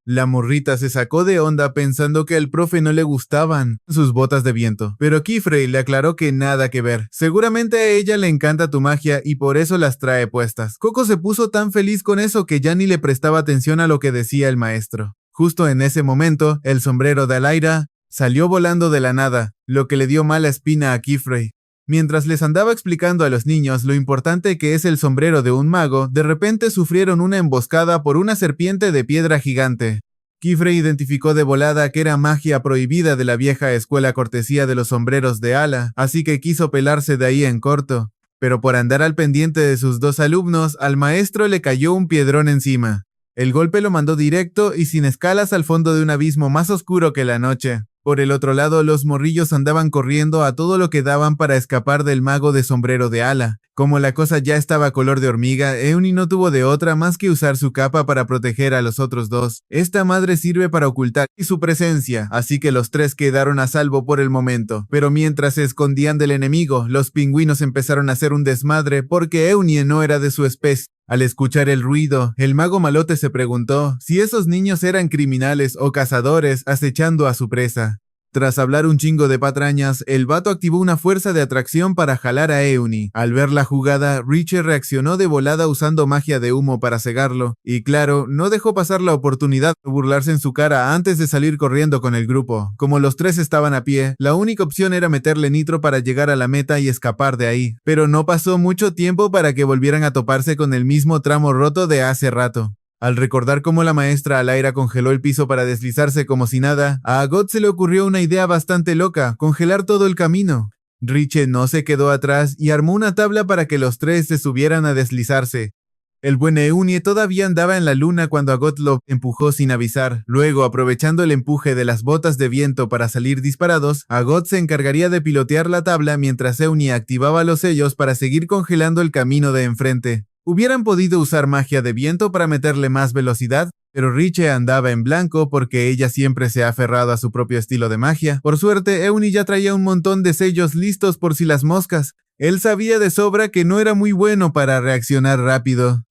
La morrita se sacó de onda pensando que al profe no le gustaban sus botas de viento, pero Kifrey le aclaró que nada que ver. Seguramente a ella le encanta tu magia y por eso las trae puestas. Coco se puso tan feliz con eso que ya ni le prestaba atención a lo que decía el maestro. Justo en ese momento, el sombrero de Alaira salió volando de la nada, lo que le dio mala espina a Kifrey. Mientras les andaba explicando a los niños lo importante que es el sombrero de un mago, de repente sufrieron una emboscada por una serpiente de piedra gigante. Kifrey identificó de volada que era magia prohibida de la vieja escuela cortesía de los sombreros de ala, así que quiso pelarse de ahí en corto. Pero por andar al pendiente de sus dos alumnos, al maestro le cayó un piedrón encima. El golpe lo mandó directo y sin escalas al fondo de un abismo más oscuro que la noche. Por el otro lado, los morrillos andaban corriendo a todo lo que daban para escapar del mago de sombrero de ala. Como la cosa ya estaba color de hormiga, Eunie no tuvo de otra más que usar su capa para proteger a los otros dos. Esta madre sirve para ocultar su presencia, así que los tres quedaron a salvo por el momento. Pero mientras se escondían del enemigo, los pingüinos empezaron a hacer un desmadre porque Eunie no era de su especie. Al escuchar el ruido, el mago malote se preguntó si esos niños eran criminales o cazadores acechando a su presa. Tras hablar un chingo de patrañas, el vato activó una fuerza de atracción para jalar a Eunie. Al ver la jugada, Riche reaccionó de volada usando magia de humo para cegarlo, y claro, no dejó pasar la oportunidad de burlarse en su cara antes de salir corriendo con el grupo. Como los tres estaban a pie, la única opción era meterle nitro para llegar a la meta y escapar de ahí. Pero no pasó mucho tiempo para que volvieran a toparse con el mismo tramo roto de hace rato. Al recordar cómo la maestra Alaira congeló el piso para deslizarse como si nada, a Agot se le ocurrió una idea bastante loca, congelar todo el camino. Riche no se quedó atrás y armó una tabla para que los tres se subieran a deslizarse. El buen Eunie todavía andaba en la luna cuando Agot lo empujó sin avisar. Luego, aprovechando el empuje de las botas de viento para salir disparados, Agot se encargaría de pilotear la tabla mientras Eunie activaba los sellos para seguir congelando el camino de enfrente. Hubieran podido usar magia de viento para meterle más velocidad, pero Riche andaba en blanco porque ella siempre se ha aferrado a su propio estilo de magia. Por suerte, Eunie ya traía un montón de sellos listos por si las moscas. Él sabía de sobra que no era muy bueno para reaccionar rápido.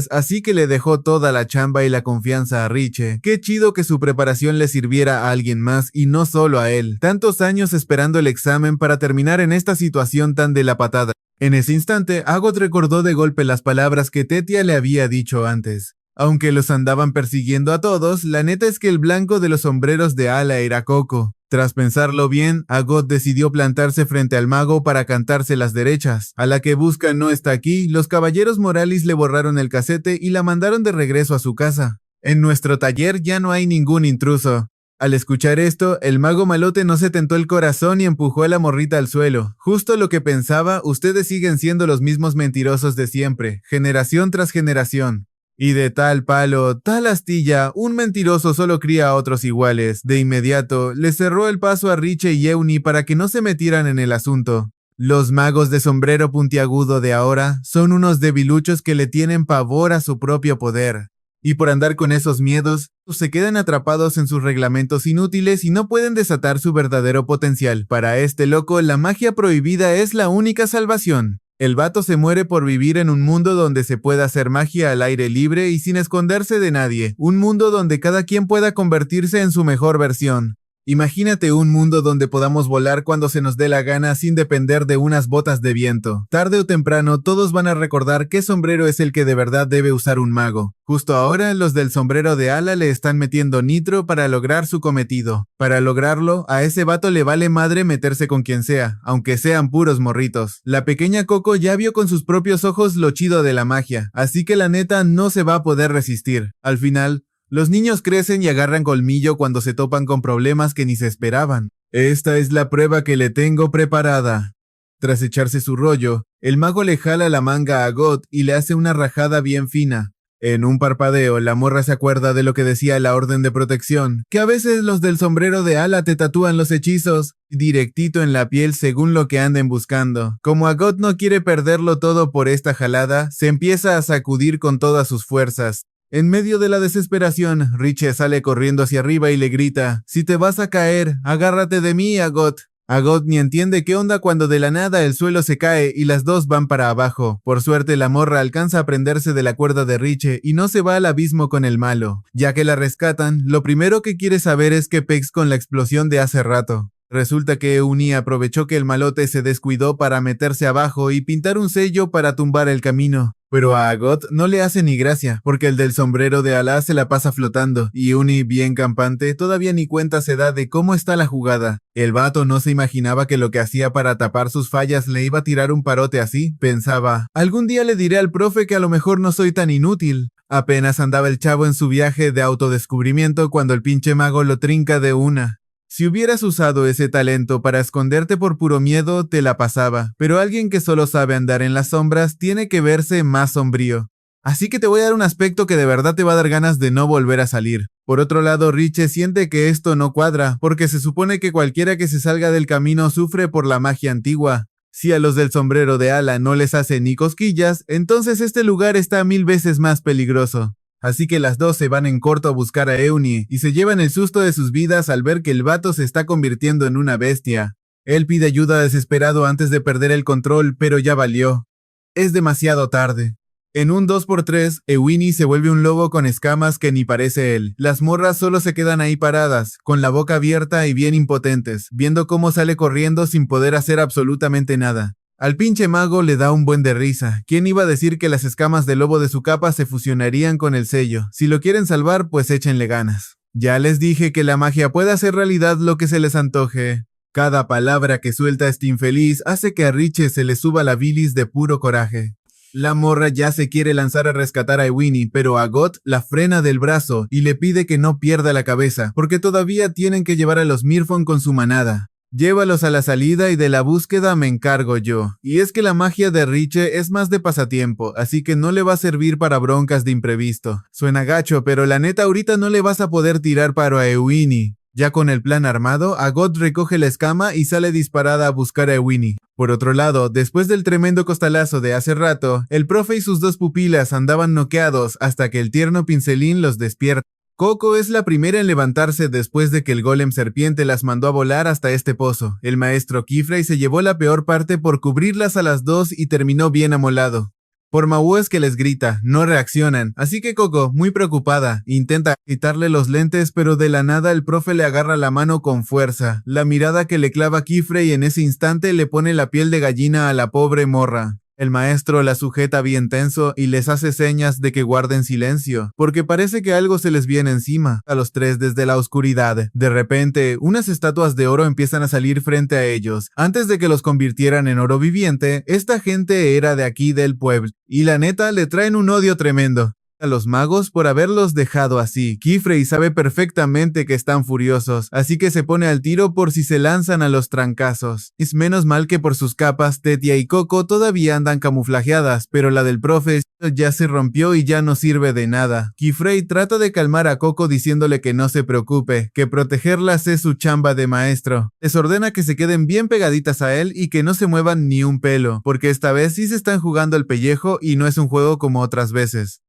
Así que le dejó toda la chamba y la confianza a Riche. Qué chido que su preparación le sirviera a alguien más y no solo a él. Tantos años esperando el examen para terminar en esta situación tan de la patada. En ese instante, Agot recordó de golpe las palabras que Tetia le había dicho antes. Aunque los andaban persiguiendo a todos, la neta es que el blanco de los sombreros de ala era Coco. Tras pensarlo bien, Agot decidió plantarse frente al mago para cantarse las derechas. A la que busca no está aquí, los caballeros Moralis le borraron el casete y la mandaron de regreso a su casa. En nuestro taller ya no hay ningún intruso. Al escuchar esto, el mago malote no se tentó el corazón y empujó a la morrita al suelo. Justo lo que pensaba, ustedes siguen siendo los mismos mentirosos de siempre, generación tras generación. Y de tal palo, tal astilla, un mentiroso solo cría a otros iguales. De inmediato, le cerró el paso a Riche y Euni para que no se metieran en el asunto. Los magos de sombrero puntiagudo de ahora son unos debiluchos que le tienen pavor a su propio poder. Y por andar con esos miedos, se quedan atrapados en sus reglamentos inútiles y no pueden desatar su verdadero potencial. Para este loco, la magia prohibida es la única salvación. El vato se muere por vivir en un mundo donde se pueda hacer magia al aire libre y sin esconderse de nadie. Un mundo donde cada quien pueda convertirse en su mejor versión. Imagínate un mundo donde podamos volar cuando se nos dé la gana sin depender de unas botas de viento. Tarde o temprano todos van a recordar qué sombrero es el que de verdad debe usar un mago. Justo ahora los del sombrero de ala le están metiendo nitro para lograr su cometido. Para lograrlo, a ese vato le vale madre meterse con quien sea, aunque sean puros morritos. La pequeña Coco ya vio con sus propios ojos lo chido de la magia, así que la neta no se va a poder resistir. Al final, los niños crecen y agarran colmillo cuando se topan con problemas que ni se esperaban. Esta es la prueba que le tengo preparada. Tras echarse su rollo, el mago le jala la manga a Agot y le hace una rajada bien fina. En un parpadeo, la morra se acuerda de lo que decía la orden de protección, que a veces los del sombrero de ala te tatúan los hechizos directito en la piel según lo que anden buscando. Como Agot no quiere perderlo todo por esta jalada, se empieza a sacudir con todas sus fuerzas. En medio de la desesperación, Riche sale corriendo hacia arriba y le grita: «Si te vas a caer, agárrate de mí, Agot». Agot ni entiende qué onda cuando de la nada el suelo se cae y las dos van para abajo. Por suerte la morra alcanza a prenderse de la cuerda de Riche y no se va al abismo con el malo. Ya que la rescatan, lo primero que quiere saber es qué pex con la explosión de hace rato. Resulta que Euni aprovechó que el malote se descuidó para meterse abajo y pintar un sello para tumbar el camino. Pero a Agot no le hace ni gracia, porque el del sombrero de ala se la pasa flotando, y Euni, bien campante, todavía ni cuenta se da de cómo está la jugada. El vato no se imaginaba que lo que hacía para tapar sus fallas le iba a tirar un parote así. Pensaba: algún día le diré al profe que a lo mejor no soy tan inútil. Apenas andaba el chavo en su viaje de autodescubrimiento cuando el pinche mago lo trinca de una. Si hubieras usado ese talento para esconderte por puro miedo, te la pasaba, pero alguien que solo sabe andar en las sombras tiene que verse más sombrío. Así que te voy a dar un aspecto que de verdad te va a dar ganas de no volver a salir. Por otro lado, Riche siente que esto no cuadra, porque se supone que cualquiera que se salga del camino sufre por la magia antigua. Si a los del sombrero de ala no les hace ni cosquillas, entonces este lugar está 1000 veces más peligroso. Así que las dos se van en corto a buscar a Euni y se llevan el susto de sus vidas al ver que el vato se está convirtiendo en una bestia. Él pide ayuda desesperado antes de perder el control, pero ya valió. Es demasiado tarde. En un 2x3, Euni se vuelve un lobo con escamas que ni parece él. Las morras solo se quedan ahí paradas, con la boca abierta y bien impotentes, viendo cómo sale corriendo sin poder hacer absolutamente nada. Al pinche mago le da un buen de risa. ¿Quién iba a decir que las escamas del lobo de su capa se fusionarían con el sello? Si lo quieren salvar, pues échenle ganas. Ya les dije que la magia puede hacer realidad lo que se les antoje. Cada palabra que suelta este infeliz hace que a Riche se le suba la bilis de puro coraje. La morra ya se quiere lanzar a rescatar a Euni, pero Agot la frena del brazo y le pide que no pierda la cabeza, porque todavía tienen que llevar a los Mirfon con su manada. Llévalos a la salida y de la búsqueda me encargo yo. Y es que la magia de Riche es más de pasatiempo, así que no le va a servir para broncas de imprevisto. Suena gacho, pero la neta ahorita no le vas a poder tirar paro a Euni. Ya con el plan armado, Agot recoge la escama y sale disparada a buscar a Euni. Por otro lado, después del tremendo costalazo de hace rato, el profe y sus dos pupilas andaban noqueados hasta que el tierno pincelín los despierta. Coco es la primera en levantarse después de que el golem serpiente las mandó a volar hasta este pozo. El maestro Kifrey se llevó la peor parte por cubrirlas a las dos y terminó bien amolado. Por Mau es que les grita, no reaccionan, así que Coco, muy preocupada, intenta quitarle los lentes, pero de la nada el profe le agarra la mano con fuerza. La mirada que le clava Kifrey en ese instante le pone la piel de gallina a la pobre morra. El maestro la sujeta bien tenso y les hace señas de que guarden silencio, porque parece que algo se les viene encima, a los tres desde la oscuridad. De repente, unas estatuas de oro empiezan a salir frente a ellos. Antes de que los convirtieran en oro viviente, esta gente era de aquí del pueblo, y la neta le traen un odio tremendo a los magos por haberlos dejado así. Keyfrey sabe perfectamente que están furiosos, así que se pone al tiro por si se lanzan a los trancazos. Es menos mal que por sus capas, Tetia y Coco todavía andan camuflajeadas, pero la del profe ya se rompió y ya no sirve de nada. Keyfrey trata de calmar a Coco diciéndole que no se preocupe, que protegerlas es su chamba de maestro. Les ordena que se queden bien pegaditas a él y que no se muevan ni un pelo, porque esta vez sí se están jugando el pellejo y no es un juego como otras veces.